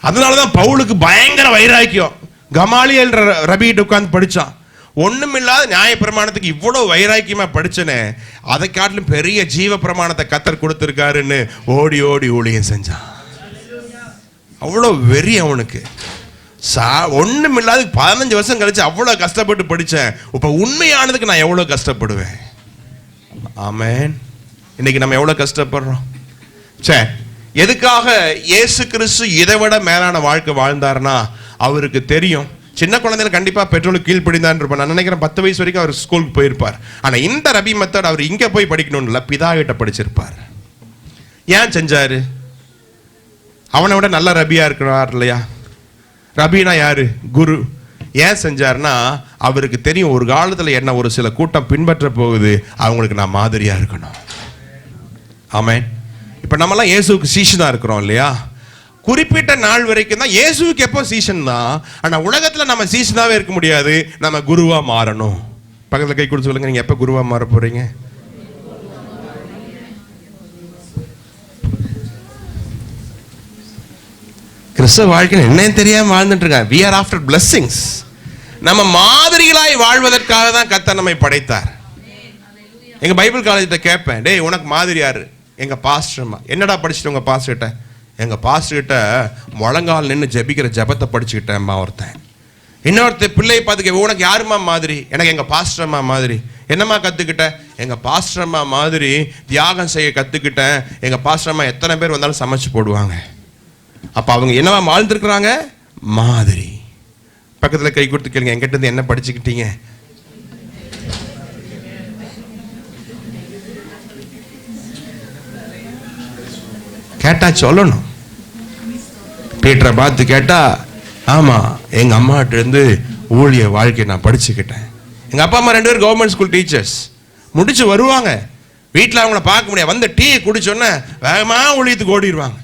அதனாலதான் பவுலுக்கு பயங்கர வைராக்கியம். கமாலியல் ரபிகிட்ட உட்கார்ந்து படிச்சான். ஒண்ணுமில்லாத நியாய பிரமாணத்துக்கு இவ்வளவு வைராக்கியமா படிச்சனே, அதை காட்டிலும் பெரிய ஜீவ பிரமாணத்தை கர்த்தர் கொடுத்திருக்காருன்னு ஓடி ஊழியம் செஞ்சான். அவ்வளவு வெறி அவனுக்கு. ஒண்ணுமில்லாத 15 வருஷம் கழிச்சு அவ்வளவு கஷ்டப்பட்டு படிச்சேன். இப்ப உண்மையானதுக்கு நான் எவ்வளவு கஷ்டப்படுவேன். ஆமென். இன்னைக்கு நம்ம எவ்வளவு கஷ்டப்படுறோம். சரி, எதுக்காக இயேசு கிறிஸ்து இதை விட மேலான வாழ்க்கை வாழ்ந்தாருன்னா அவருக்கு தெரியும். சின்ன குழந்தையில கண்டிப்பா பெட்ரோலுக்கு கீழ்ப்படிதான் இருப்பார். நான் நினைக்கிறேன் 10 வயசு வரைக்கும் அவர் ஸ்கூலுக்கு போயிருப்பார். ஆனா இந்த ரபி மெத்தட் அவர் இங்க போய் படிக்கணும்ல, பிதா கிட்ட படிச்சிருப்பார். ஏன் செஞ்சாரு? அவனை விட நல்ல ரபியா இருக்கிறார் இல்லையா? ரபினா யாரு? குரு. ஏன் செஞ்சாருன்னா அவருக்கு தெரியும் ஒரு காலத்துல என்ன ஒரு சில கூட்டம் பின்பற்ற போகுது, அவங்களுக்கு நான் மாதிரியா இருக்கணும். ஆமென். இப்ப நம்மலாம் இயேசுவுக்கு சீஷனா இருக்கிறோம் இல்லையா? குறிப்பிட்ட நாள் வரைக்கும் தான் இயேசுவுக்கு எப்போ சீசன் தான். ஆனா உலகத்துல நம்ம சீசனாவே இருக்க முடியாது, நம்ம குருவா மாறணும். பக்கத்துல கை கொடுத்து சொல்லுங்க, நீங்க எப்ப குருவா மாற போறீங்க? கிறிஸ்தவ வாழ்க்கை என்னன்னு தெரியாம வாழ்ந்துட்டு இருக்காங்க. we are after blessings. நம்ம மாதிரிகளாய் வாழ்வதற்காக தான் கர்த்தர் நம்மை படைத்தார். எங்க பைபிள் காலேஜ்ல கேட்பேன், டேய் உனக்கு மாதிரி யாரு? எங்க பாஸ்டர்மா. என்னடா படிச்சுட்டு உங்க பாஸ்டர் கிட்ட? எங்க பாஸ்டர் கிட்ட முழங்கால் நின்று ஜெபிக்கிற ஜெபத்தை படிச்சுக்கிட்டேன்மா ஒருத்தன். இன்னொருத்தர் பிள்ளையை பார்த்துக்க, உனக்கு யாருமா மாதிரி? எனக்கு எங்க பாஸ்டர்மா மாதிரி. என்னம்மா கத்துக்கிட்டேன்? எங்க பாஸ்டர்மா மாதிரி தியாகம் செய்ய கத்துக்கிட்டேன். எங்க பாஸ்டர்மா எத்தனை பேர் வந்தாலும் சமைச்சு போடுவாங்க. அப்ப அவங்க என்னவா வாழ்ந்துருக்குறாங்க? மாதிரி. பக்கத்துல கை கொடுத்து கேளுங்க, என்கிட்ட இருந்து என்ன படிச்சுக்கிட்டீங்க? கேட்டா சொல்லணும். பீட்டரை பார்த்து கேட்டா, ஆமா எங்க அம்மாட்ட இருந்து ஊழிய வாழ்க்கையை நான் படிச்சுக்கிட்டேன். எங்க அப்பா அம்மா 2 பேரும் கவர்மெண்ட் ஸ்கூல் டீச்சர்ஸ். முடிச்சு வருவாங்க, வீட்டில் அவங்கள பார்க்க முடியாது. வந்து டீ குடிச்சோன்னே வேகமா ஊழியத்துக்கு ஓடிடுவாங்க.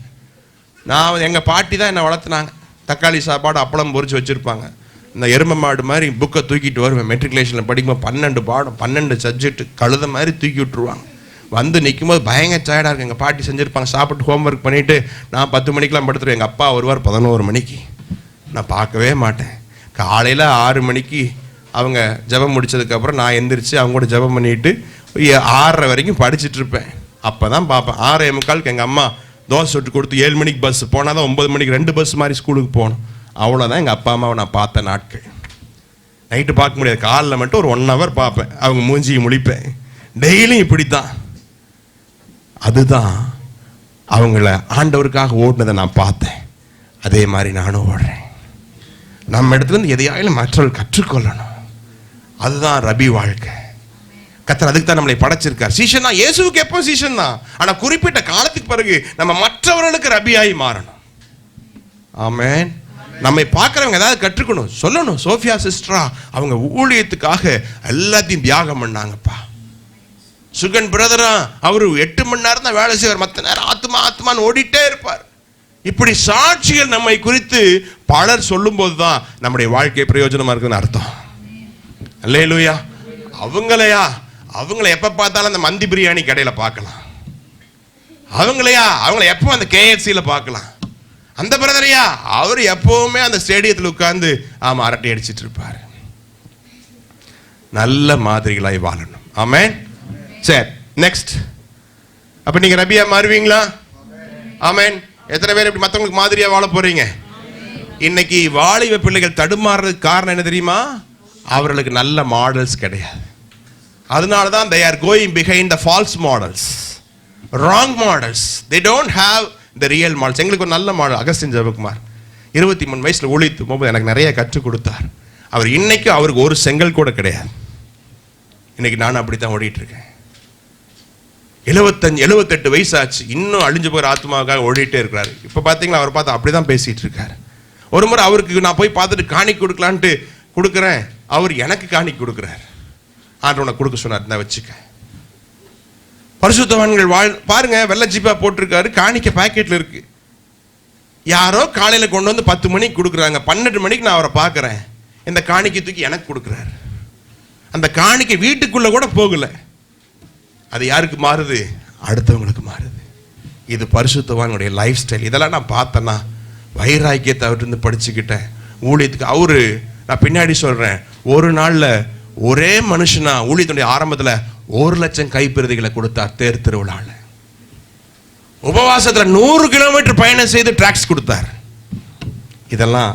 நான் எங்க பாட்டி தான் என்னை வளர்த்துனாங்க. தக்காளி சாப்பாடு அப்பளம் பொரிச்சு வச்சிருப்பாங்க. இந்த எருமை மாடு மாதிரி புக்கை தூக்கிட்டு வருவேன். மெட்ரிகுலேஷனில் படிக்கும்போது 12 பாடம் 12 சப்ஜெக்ட் கழுத மாதிரி தூக்கி விட்டுருவாங்க. வந்து நிற்கும்போது பயங்கர டயர்டாக இருக்கு. எங்கள் பாட்டி செஞ்சுருப்பாங்க. சாப்பிட்டு ஹோம்ஒர்க் பண்ணிவிட்டு நான் 10 மணிக்கெலாம் படுத்துருவேன். எங்கள் அப்பா வருவார் 11 மணிக்கு. நான் பார்க்கவே மாட்டேன். காலையில் 6 மணிக்கு அவங்க ஜெபம் முடிச்சதுக்கப்புறம் நான் எந்திரிச்சு அவங்க கூட ஜெபம் பண்ணிட்டு 6:30 வரைக்கும் படிச்சுட்டு இருப்பேன். அப்போ தான் பார்ப்பேன். 6:45 எங்கள் அம்மா தோசை சுட்டு கொடுத்து 7 மணிக்கு பஸ் போனால் தான் 9 மணிக்கு 2 பஸ் மாதிரி ஸ்கூலுக்கு போகணும். அவ்வளோதான் எங்கள் அப்பா அம்மாவை நான் பார்த்த நாட்கள். நைட்டு பார்க்க முடியாது, காலில் மட்டும் ஒரு 1 hour பார்ப்பேன். அவங்க மூஞ்சியை முழிப்பேன். டெய்லியும் இப்படி தான். அதுதான் அவங்கள ஆண்டவருக்காக ஓடினதை நான் பார்த்தேன். அதே மாதிரி நானும் ஓடுறேன். நம்ம இடத்துல இருந்து எதையாலும் மற்றவர்கள் கற்றுக்கொள்ளணும். அதுதான் ரபி வாழ்க்கை. கர்த்தர் அதுக்கு தான் நம்மளை படைச்சிருக்கார். சீசன் தான். இயேசுவுக்கு எப்போ சீசன் தான். ஆனா குறிப்பிட்ட காலத்துக்கு பிறகு நம்ம மற்றவர்களுக்கு ரபியாகி மாறணும். ஆமென். நம்மை பார்க்குறவங்க ஏதாவது கற்றுக்கணும், சொல்லணும். சோஃபியா சிஸ்டரா அவங்க ஊழியத்துக்காக எல்லாத்தையும் தியாகம் பண்ணாங்கப்பா. சுகன் பிரதரா அவரு 8 மணி நேரம் தான் வேலை செய்வார், மற்ற நேரம் ஆத்மான்னு ஓடிட்டே இருப்பார். இப்படி சாட்சிகள் நம்மை குறித்து பலர் சொல்லும் போதுதான் நம்முடைய வாழ்க்கை பிரயோஜனமா இருக்குன்னு அர்த்தம். அல்லேலூயா. அவங்கள எப்ப பார்த்தாலும் அந்த மந்தி பிரியாணி கடையில பார்க்கலாம், அவங்கள எப்போ அந்த KFCல பார்க்கலாம். அந்த பிரதரையா அவர் எப்பவுமே அந்த ஸ்டேடியத்தில் உட்கார்ந்து அரட்டை அடிச்சிட்டு இருப்பாரு. நல்ல மாதிரிகளாய் வாழணும். ஆமென். சரி, நெக்ஸ்ட். அப்ப நீங்க ரபியா மாறுவீங்களா? ஆமென். எத்தனை பேர் இப்படி மற்றவங்களுக்கு மாதிரியா வாழ போறீங்க? இன்னைக்கு வாலிப பிள்ளைகள் தடுமாறுறதுக்கு காரணம் என்ன தெரியுமா? அவர்களுக்கு நல்ல மாடல்ஸ் கிடையாது. அதனால தான் they are going behind the false models, wrong models. They don't have the real models. எங்களுக்கு ஒரு நல்ல மாடல் அகஸ்டின் ஜெபகுமார் 23 வயசுல ஊழித்து போகும்போது எனக்கு நிறைய கற்றுக் கொடுத்தார். அவர் இன்னைக்கு அவருக்கு ஒரு செங்கல் கூட கிடையாது. இன்னைக்கு நான் அப்படித்தான் ஓடிட்டு இருக்கேன். 78 வயசு ஆச்சு, இன்னும் அழிஞ்சு போகிற ஆத்மாவுக்காக ஓடிட்டே இருக்கிறாரு. இப்போ பார்த்தீங்களா, அவர் பார்த்து அப்படிதான் பேசிட்டு இருக்காரு. ஒரு முறை அவருக்கு நான் போய் பார்த்துட்டு காணிக்கை கொடுக்கலான்ட்டு கொடுக்குறேன், அவர் எனக்கு காணிக்கை கொடுக்குறாரு. ஆண்டவனை கொடுக்க சொன்னார், நான் வச்சுக்க. பரிசுத்தவான்கள் பாருங்க, வெள்ளை ஜிப்பா போட்டிருக்காரு, காணிக்கை பாக்கெட்ல இருக்கு. யாரோ காலையில கொண்டு வந்து 10 மணிக்கு கொடுக்குறாங்க, 12 மணிக்கு நான் அவரை பார்க்குறேன், இந்த காணிக்கை தூக்கி எனக்கு கொடுக்குறாரு. அந்த காணிக்கை வீட்டுக்குள்ள கூட போகல. அது யாருக்கு மாறுது? அடுத்தவங்களுக்கு மாறுது. இது பரிசுத்தவானுடைய லைஃப் ஸ்டைல். இதெல்லாம் நான் பார்த்தேன்னா வைராக்கியத்தை அவர்கிட்ட படிச்சுக்கிட்டேன். ஊழியத்துக்கு நான் பின்னாடி சொல்றேன், ஒரு நாள்ல ஒரே மனுஷனா ஊழியத்துடைய ஆரம்பத்துல 1 லட்சம் கைப்பிரதிகளை கொடுத்தார். தேர் திருவிழாவில் உபவாசத்துல 100 கிலோமீட்டர் பயணம் செய்து டிராக்ஸ் கொடுத்தார். இதெல்லாம்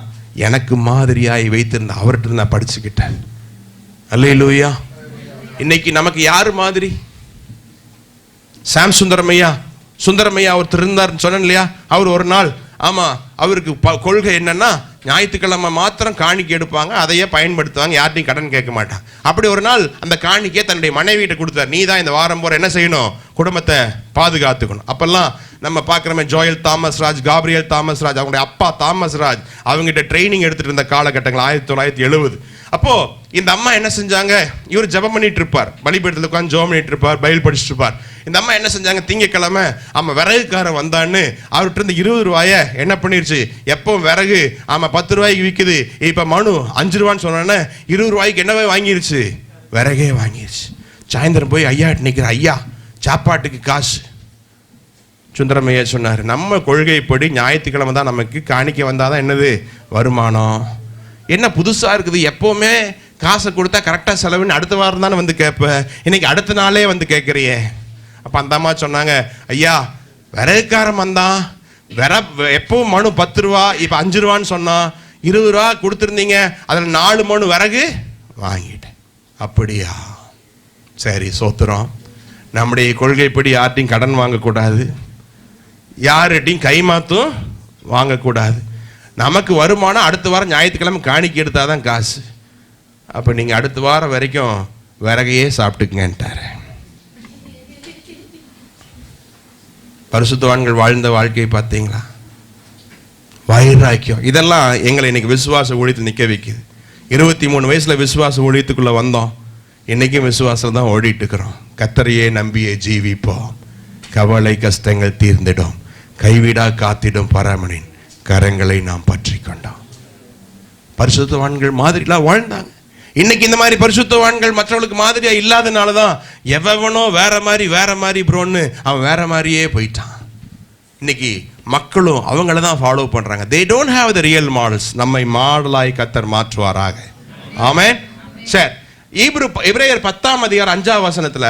எனக்கு மாதிரியாய் வைத்திருந்த அவர்கிட்ட நான் படிச்சுக்கிட்டேன். அல்லேலூயா. இன்னைக்கு நமக்கு யாரு மாதிரி? சாம் சுந்தரமையா ஒருத்தர் இருந்தார் சொன்னேன் இல்லையா? அவர் ஒரு நாள் அவருக்கு கொள்கை என்னன்னா, ஞாயிற்றுக்கிழமை மாத்திரம் காணிக்கை எடுப்பாங்க, அதையே பயன்படுத்துவாங்க, யார்ட்டையும் கடன் கேட்க மாட்டாங்க. அப்படி ஒரு நாள் அந்த காணிக்கையை தன்னுடைய மனைவியிட்ட கொடுத்தார். நீ தான் இந்த வாரம் போற என்ன செய்யணும்? குடும்பத்தை பாதுகாத்துக்கணும். அப்பெல்லாம் நம்ம பார்க்குறோமே, Joel Thomas Raj, Gabriel Thomas Raj, அவங்களுடைய அப்பா தாமஸ் ராஜ் அவங்ககிட்ட ட்ரைனிங் எடுத்துட்டு இருந்த காலகட்டங்கள் 1970. அப்போ இந்த அம்மா என்ன செஞ்சாங்க? இவர் ஜெபம் பண்ணிட்டு இருப்பார், பலிபீடத்தில் உட்காந்து ஜெபம் பண்ணிட்டு இருப்பார், பைபிள் படிச்சுட்டு இருப்பார். இந்த அம்மா என்ன செஞ்சாங்க? திங்கக்கிழமை விறகுக்காரன் வந்தான்னு அவர்கிட்ட இருந்து 20 ரூபாய என்ன பண்ணிருச்சு? எப்பவும் விறகு 10 ரூபாய்க்கு விற்குது, இப்ப மனு 5 ரூபான்னு சொன்னோன்னே 20 ரூபாய்க்கு என்னவே வாங்கிருச்சு? விறகே வாங்கிருச்சு. சாயந்தரம் போய் ஐயா நிற்கிற, ஐயா சாப்பாட்டுக்கு காசு. சுந்தரமையா சொன்னார், நம்ம கொள்கைப்படி ஞாயிற்றுக்கிழமை தான் நமக்கு காணிக்கை வந்தாதான் என்னது வருமானம். என்ன புதுசா இருக்குது? எப்பவுமே காசை கொடுத்தா கரெக்டா செலவுன்னு அடுத்த வாரம் தானே வந்து கேட்ப, இன்னைக்கு அடுத்த நாளே வந்து கேட்கறியே. அப்ப அந்த அம்மா சொன்னாங்க, ஐயா விறகுக்காரன் வந்தான், எப்பவும் மனு 10 ரூபா, இப்ப 5 ரூபான்னு சொன்னா 20 ரூபா கொடுத்துருந்தீங்க, அதுல 4 மனு விறகு வாங்கிட்டேன். அப்படியா? சரி, சோத்துறோம். நம்முடைய கொள்கைப்படி யார்ட்டையும் கடன் வாங்கக்கூடாது, யார்கிட்டையும் கைமாத்தும் வாங்கக்கூடாது. நமக்கு வருமானம் அடுத்த வாரம் ஞாயிற்றுக்கிழமை காணிக்கை எடுத்தாதான் காசு. அப்போ நீங்கள் அடுத்த வாரம் வரைக்கும் விறகையே சாப்பிட்டுக்குங்கன்ட்டாரு. பரிசுத்தவான்கள் வாழ்ந்த வாழ்க்கையை பார்த்தீங்களா? வைராக்கியம். இதெல்லாம் எங்களை இன்னைக்கு விசுவாச ஊழியத்தில் நிற்க வைக்குது. 23 வயசுல விசுவாச ஊழியத்துக்குள்ள வந்தோம், இன்னைக்கும் விசுவாசம் தான் ஓடிட்டு இருக்கிறோம். கர்த்தரையே நம்பியே ஜீவிப்போம், கவலை கஷ்டங்கள் தீர்ந்திடும், கைவிடா காத்திடும் பரமனின் கரங்களை நாம் பற்றி கொண்டோம். பரிசுத்தவான்கள் மாதிரிலாம் வாழ்ந்தாங்க. இன்னைக்கு இந்த மாதிரி பரிசுத்தவான்கள் மற்றவர்களுக்கு மாதிரியா இல்லாதனாலதான் எவனோ வேற மாதிரி ப்ரோன்னு அவன் வேற மாதிரியே போயிட்டான். இன்னைக்கு மக்களும் அவங்கள தான் ஃபாலோ பண்றாங்க. they don't have the real models. நம்மை மாடலாய் கர்த்தர் மாற்றுவாராக. ஆமென். சரி, எபிரேயர் 10ஆம் அதிகாரம் 5ஆம் வசனத்துல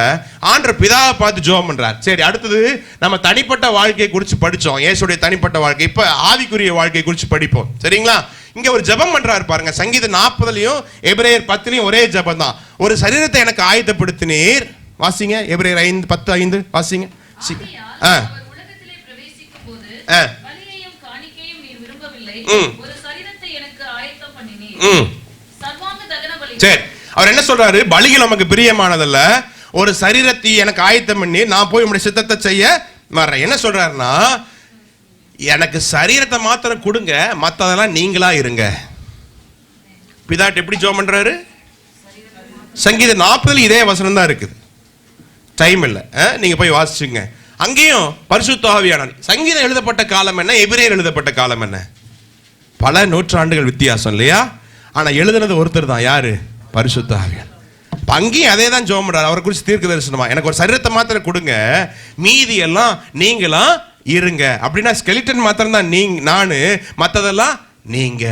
ஆண்டவர் பிதாவை பார்த்து ஜெபம் பண்றார். சரி, அடுத்தது நம்ம தனிப்பட்ட வாழ்க்கையை குறித்து படிச்சோம், இயேசுடைய தனிப்பட்ட வாழ்க்கை. இப்ப ஆவிக்குரிய வாழ்க்கையை குறித்து படிப்போம். சரிங்களா? இங்க ஒரு ஜெபம் பண்றாரு பாருங்க. சங்கீதம் 40லயும் எபிரேயர் 10லயும் ஒரே ஜெபம் தான். ஒரு சரீரத்தை எனக்கு ஆயத்தப்படுத்தினீர். வாசிங்க, எபிரேயர் 5:10-5 வாசிங்க. உலகத்திலே பிரவேசிக்கும்போது பலியையும் காணிக்கையும் நீர் விரும்பவில்லை, ஒரு சரீரத்தை எனக்கு ஆயத்தம் பண்ணினீர், சர்வாங்க தகன பலி. சரி, அவர் என்ன சொல்றாரு? பலிகள் நமக்கு பிரியமானதல்ல, ஒரு சரீரத்தை எனக்கு ஆயத்தம் பண்ணி நான் போய் உங்களுடைய சித்தத்தை செய்ய வர்றேன். என்ன சொல்றாருன்னா, எனக்கு சரீரத்தை மாத்திரம் கொடுங்க, மற்றதெல்லாம் நீங்களா இருங்க. பிதாட்ட எப்படி ஜெபம் பண்றாரு? சங்கீதம் 40 இதே வசனம் தான் இருக்குது. டைம் இல்லை, நீங்க போய் வாசிச்சுங்க. அங்கேயும் பரிசுத்த ஆவியானவர். சங்கீதம் எழுதப்பட்ட காலம் என்ன, எபிரேயர் எழுதப்பட்ட காலம் என்ன, பல நூற்றாண்டுகள் வித்தியாசம் இல்லையா? ஆனா எழுதுனது ஒருத்தர் தான், யாரு? பரிசுத்த ஆவியானவர். அங்கேயும் அதே தான் ஜெபம் பண்றாரு. அவரை குறித்து தீர்க்க தரிசனமா, எனக்கு ஒரு சரீரத்தை மாத்திரம் கொடுங்க, மீதி எல்லாம் நீங்களாம் இருங்க. அப்படின்னா ஸ்கெலிட்டன் மாத்திரம் தான் நானு, மற்றதெல்லாம் நீங்க.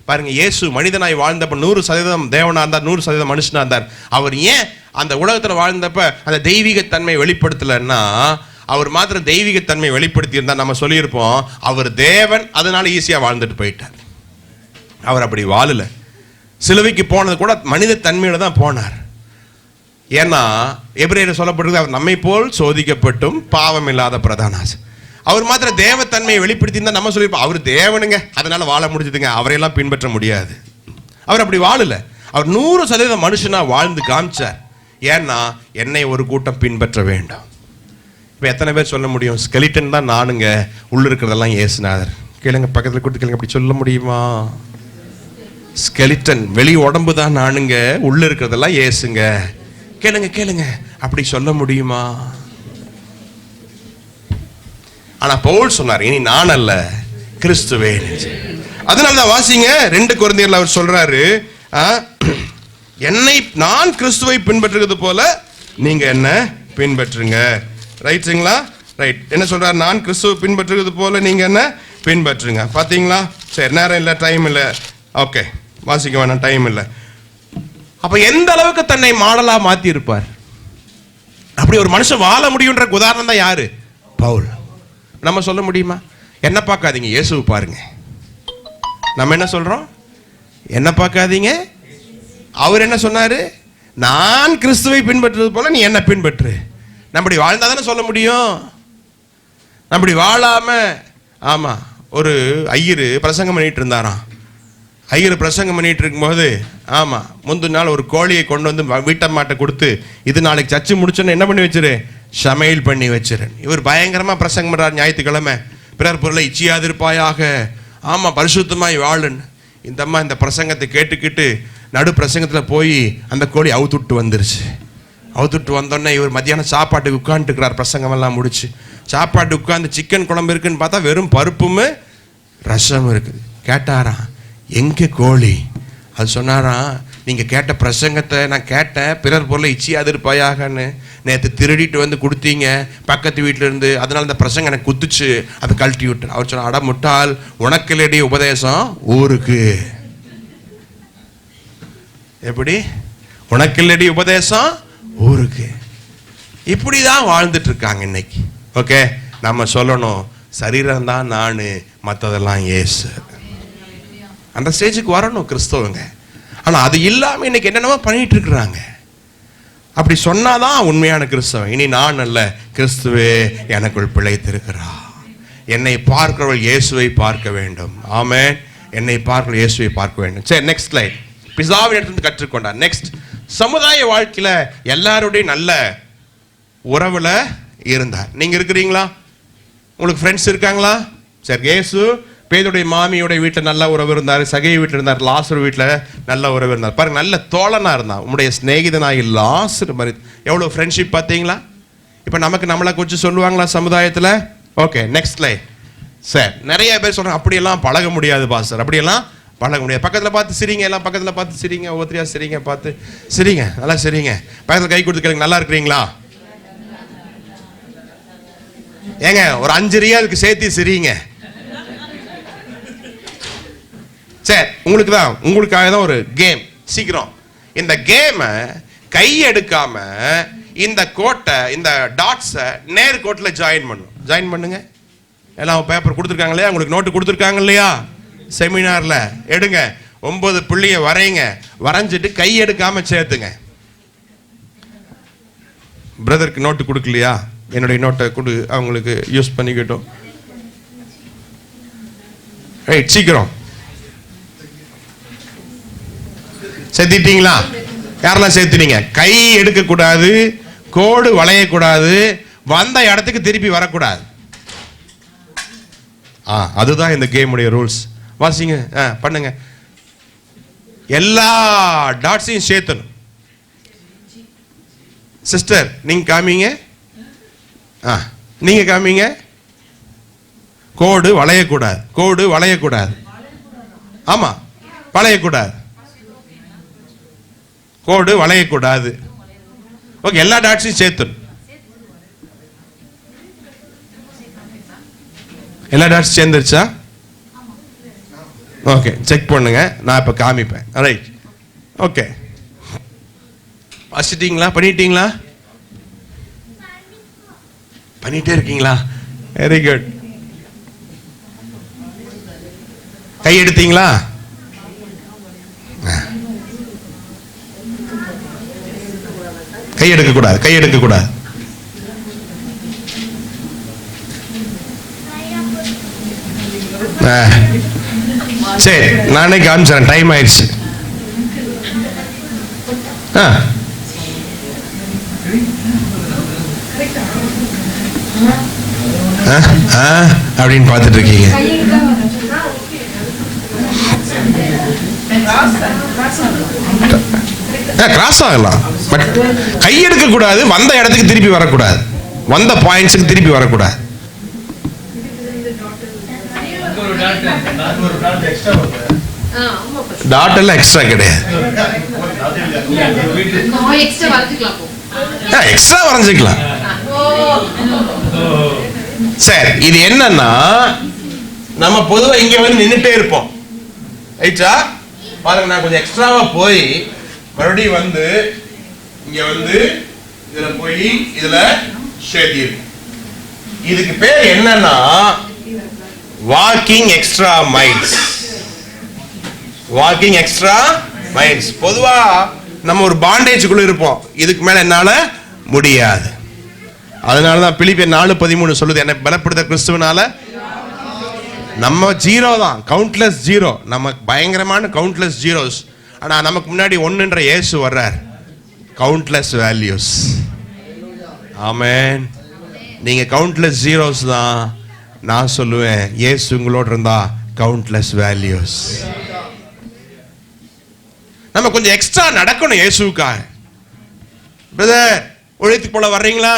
பாருங்க, இயேசு மனிதனாய் வாழ்ந்தப்ப 100% தேவனா இருந்தார், 100% மனுஷனா இருந்தார். அவர் ஏன் அந்த உலகத்துல வாழ்ந்தப்ப அந்த தெய்வீகத்தன்மை வெளிப்படுத்தலைன்னா, அவர் மாத்திரம் தெய்வீகத்தன்மை வெளிப்படுத்தி இருந்தா நம்ம சொல்லியிருப்போம் அவர் தேவன், அதனால ஈஸியா வாழ்ந்துட்டு போயிட்டார். அவர் அப்படி வாழல. சிலுவைக்கு போனது கூட மனித தன்மையில தான் போனார். ஏன்னா எபிரேயர் சொல்லப்படுறது, அவர் நம்மை போல் சோதிக்கப்பட்டும் பாவம் இல்லாத பிரதான ஆசாரியர். அவர் மாத்திரம் தேவத்தன்மையை வெளிப்படுத்தி இருந்தா நம்ம சொல்லியிருப்போம் அவர் தேவனுங்க, அதனால வாழ முடிஞ்சதுங்க, அவரையெல்லாம் பின்பற்ற முடியாது. அவர் அப்படி வாழல. அவர் 100% மனுஷனா வாழ்ந்து காமிச்சார். ஏன்னா என்னை ஒரு கூட்டம் பின்பற்ற வேண்டும். இப்போ எத்தனை பேர் சொல்ல முடியும், ஸ்கெலிட்டன் தான் நானுங்க, உள்ள இருக்கிறதெல்லாம் இயேசுநாதர்? கேளுங்க, பக்கத்தில் கொடுத்து கேளுங்க. அப்படி சொல்ல முடியுமா? ஸ்கெலிட்டன் வெளி உடம்பு தான் நானுங்க, உள்ள இருக்கிறதெல்லாம் இயேசுங்க. கேளுங்க கேளுங்க, அப்படி சொல்ல முடியுமா? ஆனா பவுல் சொன்னார், இனி நான் அல்ல கிறிஸ்துவே. அதனால தான் வாசிங்க 2 கொரிந்தியர்ல அவர் சொல்றாரு, என்னை நான் கிறிஸ்துவை பின்பற்றுவது போல நீங்க என்ன பின்பற்றுங்க. ரைட்டுங்களா? ரைட். என்ன சொல்றாரு? நான் கிறிஸ்துவை பின்பற்றுவது போல நீங்க என்ன பின்பற்றுங்க. பாத்தீங்களா? சரி, நேரம் இல்லை, டைம் இல்லை. ஓகே, வாசிக்க வேணாம், டைம் இல்லை. அப்ப எந்த அளவுக்கு தன்னை மாடலா மாத்தி இருப்பார். அப்படி ஒரு மனுஷன் வாழ முடியும்ன்ற உதாரணம் தான் யாரு? பவுல். நம்ம சொல்ல முடியுமா? என்ன பார்க்காதீங்க, இயேசுவை பாருங்க. நம்ம என்ன சொல்றோம்? என்ன பார்க்காதீங்க, அவர் என்ன சொன்னாரு? நான் கிறிஸ்துவை பின்பற்றுவது போல நீ என்ன பின்பற்று. நம்மடி வாழ்ந்தா தானே சொல்ல முடியும். நம்மடி வாழாம, ஆமா, ஒரு ஐயர் பிரசங்கம் பண்ணிட்டு இருந்தாராம். ஐயர் பிரசங்கம் பண்ணிட்டு இருக்கும்போது, ஆமா, முந்தின நாள் ஒரு கோழியை கொண்டு வந்து வீட்டம்மாட்ட கொடுத்து, இது நாளைக்கு சர்ச்சு முடிச்சோன்னு என்ன பண்ணி வச்சிரு, சமையல் பண்ணி வச்சிரு. இவர் பயங்கரமா பிரசங்கம் பண்றார். ஞாயிற்றுக்கிழமை, பிறர் பொருளை இச்சியாதிருப்பாயாக, ஆமா, பரிசுத்தமாய் வாழுன்னு. இந்த அம்மா இந்த பிரசங்கத்தை கேட்டுக்கிட்டு நடு பிரசங்கத்தில் போய் அந்த கோழி அவுத்துட்டு வந்துருச்சு. அவுத்துட்டு வந்தோடனே இவர் மத்தியானம் சாப்பாட்டுக்கு உட்காந்துருக்கிறார். பிரசங்கம் எல்லாம் முடிச்சு சாப்பாட்டு உட்காந்து சிக்கன் குழம்பு இருக்குன்னு பார்த்தா வெறும் பருப்பும் ரசம் இருக்குது. கேட்டாராம், எங்கே கோழி? அது சொன்னாராம், நீங்கள் கேட்ட பிரசங்கத்தை நான் கேட்டேன், பிறர் பொருளை இச்சியாதிருப்பாயாகன்னு. நேற்று திருடிட்டு வந்து கொடுத்தீங்க பக்கத்து வீட்டில் இருந்து, அதனால இந்த பிரசங்கம் எனக்கு குத்துச்சு, அதை கழட்டி விட்டு. அவர் சொன்ன, அட முட்டாள், உனக்கில்லடி உபதேசம் ஊருக்கு. எப்படி? உனக்கில்லடி உபதேசம் ஊருக்கு. இப்படிதான் வாழ்ந்துட்டு இருக்காங்க இன்னைக்கு. ஓகே, நம்ம சொல்லணும், சரீரம் தான் நானு, மற்றதெல்லாம் இயேசு. அந்த ஸ்டேஜுக்கு வரணும் கிறிஸ்தவங்க. ஆனா அது இல்லாம இன்னைக்கு என்னென்னமோ பண்ணிட்டு இருக்கிறாங்க. அப்படி சொன்னாதான் உண்மையான கிறிஸ்தவன். இனி நான் அல்ல, கிறிஸ்துவே எனக்குள் பிழைத்திருக்கிறார். என்னை பார்க்கிறவள் இயேசுவை பார்க்க வேண்டும். ஆமென். என்னை பார்க்கிறவள் இயேசுவை பார்க்க வேண்டும். சரி, நெக்ஸ்ட் ஸ்லைட். பிதாவின் இடத்துல கற்றுக்கொண்டார். நெக்ஸ்ட், சமுதாய வாழ்க்கையில எல்லாருடைய நல்ல உறவுல இருந்தார். நீங்க இருக்கிறீங்களா? உங்களுக்கு ஃப்ரெண்ட்ஸ் இருக்காங்களா? சரி, இயேசு பேதுடைய மாமியோட வீட்டில் நல்ல உறவு இருந்தார், சகை வீட்டில் இருந்தார், லாசர் வீட்டில் நல்ல உறவு இருந்தார். பாருங்க, நல்ல தோழனா இருந்தான். உங்களுடைய சிநேகிதனாகி லாசர் மாதிரி எவ்வளோ ஃப்ரெண்ட்ஷிப் பார்த்தீங்களா? இப்போ நமக்கு நம்மளை கொஞ்சம் சொல்லுவாங்களா சமுதாயத்தில்? Okay, next line. சார், நிறைய பேர் சொல்கிறாங்க, அப்படியெல்லாம் பழக முடியாது பாஸ்டர், அப்படியெல்லாம் பழக முடியாது. பக்கத்தில் பார்த்து சிரிங்க, எல்லாம் பக்கத்தில் பார்த்து சிரிங்க, ஒவ்வொருத்தரையா சிரிங்க, பார்த்து சிரிங்க, நல்லா சிரிங்க. பக்கத்தில் கை கொடுத்து கேளுங்க, நல்லா இருக்கிறீங்களா? ஏங்க, ஒரு 5 ரியாலுக்கு சேர்த்து சிரிங்க. சரி, உங்களுக்காக தான் ஒரு கேம். சீக்கிரம் இந்த கேமை கை எடுக்காம இந்த கோட்டை, இந்த டாட்ஸை நேர் கோட்டில் ஜாயின் பண்ணுங்க. எல்லாம் பேப்பர் கொடுத்துருக்காங்க இல்லையா? உங்களுக்கு நோட்டு கொடுத்துருக்காங்க இல்லையா? செமினார்ல எடுங்க, 9 புள்ளிய வரைங்க, வரைஞ்சிட்டு கை எடுக்காம சேர்த்துங்க. பிரதருக்கு நோட்டு கொடுக்கலையா? என்னுடைய நோட்டை கொடு, அவங்களுக்கு யூஸ் பண்ணிக்கிட்டோம். ரைட், சீக்கிரம் சேர்த்திட்டீங்களா? யாரெல்லாம் சேர்த்துனீங்க? கை எடுக்கக்கூடாது, கோடு வளையக்கூடாது, வந்த இடத்துக்கு திருப்பி வரக்கூடாது. அதுதான் இந்த கேமுடைய ரூல்ஸ். வாசிங்க, பண்ணுங்க. எல்லா டாட்ஸையும் சேர்த்தணும். சிஸ்டர் நீங்க காமிங்க. நீங்க காமிங்க. கோடு வளையக்கூடாது, கோடு வளையக்கூடாது. ஆமா, வளையக்கூடாது, கோடு வளையக்கூடாது. ஓகே, எல்லா டாட்ஸையும் சேர்த்து, எல்லா டாட்ஸ் சேர்ந்துருச்சா? ஓகே, செக் பண்ணுங்க, நான் இப்ப காமிப்பேன். Right, okay. வாசிட்டீங்களா? பண்ணிட்டீங்களா? பண்ணிட்டே இருக்கீங்களா? Very good. கை எடுத்தீங்களா? கை எடுக்க கூடாது, கை எடுக்க கூடாது. சரி, நானே காமிச்சேன், டைம் ஆயிடுச்சு. அப்படின்னு பார்த்துட்டு இருக்கீங்க. கிராஸ் ஆகலாம், பட் கை எடுக்க கூடாது. வந்த இடத்துக்கு திருப்பி வரக்கூடாது, வந்த பாயிண்ட்ஸுக்கு திருப்பி வரக்கூடாது. டாட் எல்லாம் எக்ஸ்ட்ரா கிடையாது, எக்ஸ்ட்ரா வரைஞ்சிக்கலாம். சரி, இது என்னன்னா நம்ம பொதுவா இங்க வந்து நின்னுட்டே இருப்போம். ரைட்டா? பாருங்க, நான் கொஞ்சம் எக்ஸ்ட்ராவா போய் மறுபடியும் வந்து இங்க வந்து இதுல போய் இதுல சேர்த்திருக்கு. இதுக்கு பேர் என்னன்னா walking extra miles. Walking extra miles. பொதுவா நம்ம ஒரு பாண்டேஜுக்குள்ள இருப்போம், இதுக்கு மேல என்னால முடியாது. அதனாலதான் பிலிப்பியர் 4:13 சொல்லுது, என்னை பலப்படுத்த கிறிஸ்துவனால. நம்ம ஜீரோ தான், கவுண்ட்லெஸ் ஜீரோ, நம்ம பயங்கரமான கவுண்ட்லெஸ் ஜீரோஸ். ஆனா நமக்கு முன்னாடி ஒன்றுன்ற இயேசு வர்றார், கவுண்ட்லெஸ் வேல்யூஸ். ஆமென். நீங்க கவுண்ட்லெஸ் ஜீரோஸ் தான். நான் சொல்லுவேன், இயேசு உங்களோட இருந்தா கவுண்ட்லெஸ் வேல்யூஸ். நம்ம கொஞ்சம் எக்ஸ்ட்ரா நடக்கணும் இயேசுக்காக. பிரதர், உழைத்து போல வர்றீங்களா?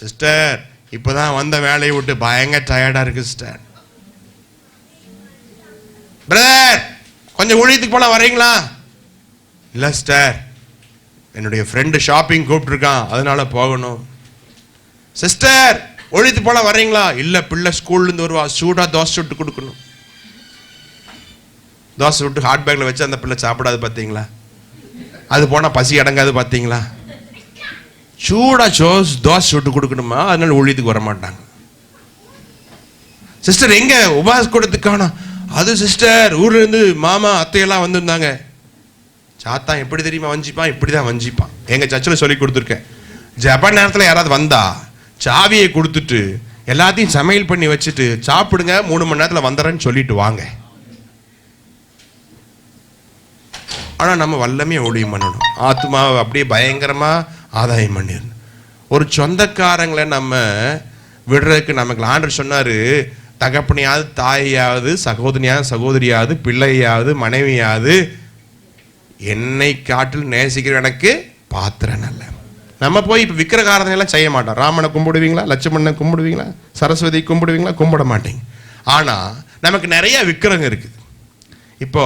சிஸ்டர், இப்பதான் வந்த வேலையை விட்டு பயங்கர டயர்டா இருக்கு சிஸ்டர். பிரதர், கொஞ்சம் ஊழியத்துக்கு போல வர்றீங்களா? இல்ல சிஸ்டர், என்னுடைய ஃப்ரெண்டு ஷாப்பிங் கூப்பிட்டு இருக்கான், அதனால போகணும். சிஸ்டர், ஊழியத்துக்கு போல வர்றீங்களா? இல்ல, பிள்ளை ஸ்கூல்ல இருந்து வருவா, சூடா தோசை சுட்டு கொடுக்கணும். தோசை விட்டு ஹாட் பேக்ல வச்சு அந்த பிள்ளை சாப்பிடாது பாத்தீங்களா? அது போனா பசி அடங்காது பாத்தீங்களா? சூடா தோசை சுட்டு கொடுக்கணுமா, அதனால ஊழியத்துக்கு வர மாட்டாங்க. சிஸ்டர், எங்க உபாச கூடத்துக்கான? அது சிஸ்டர், ஊர்ல இருந்து மாமா அத்தையெல்லாம் வந்திருந்தாங்க. சாத்தான் எப்படி தெரியுமா வஞ்சிப்பான்? இப்படிதான் வஞ்சிப்பான். எங்க சர்ச்சில் சொல்லி கொடுத்துருக்கேன், ஜப நேரத்தில் யாராவது வந்தா சாவியை கொடுத்துட்டு எல்லாத்தையும் சமையல் பண்ணி வச்சுட்டு சாப்பிடுங்க, 3 மணி நேரத்தில் வந்துறேன்னு சொல்லிட்டு வாங்க. ஆனா நம்ம வல்லமே ஊழியம் பண்ணணும், ஆத்மாவை அப்படியே பயங்கரமா ஆதாயம் பண்ணிடணும். ஒரு சொந்தக்காரங்களை நம்ம விடுறதுக்கு நமக்கு ஆண்டவர் சொன்னாரு, தகப்பனையாவது தாயாவது சகோதரியாவது சகோதரியாவது பிள்ளையாவது மனைவியாவது என்னை காட்டில் நேசிக்கிற எனக்கு பாத்திரம் நல்ல. நம்ம போய் இப்போ விக்கிர காரணம் எல்லாம் செய்ய மாட்டோம். ராமனை கும்பிடுவீங்களா? லட்சுமணனை கும்பிடுவீங்களா? சரஸ்வதி கும்பிடுவீங்களா? கும்பிட மாட்டீங்க. ஆனா நமக்கு நிறைய விக்கிரகம் இருக்குது. இப்போ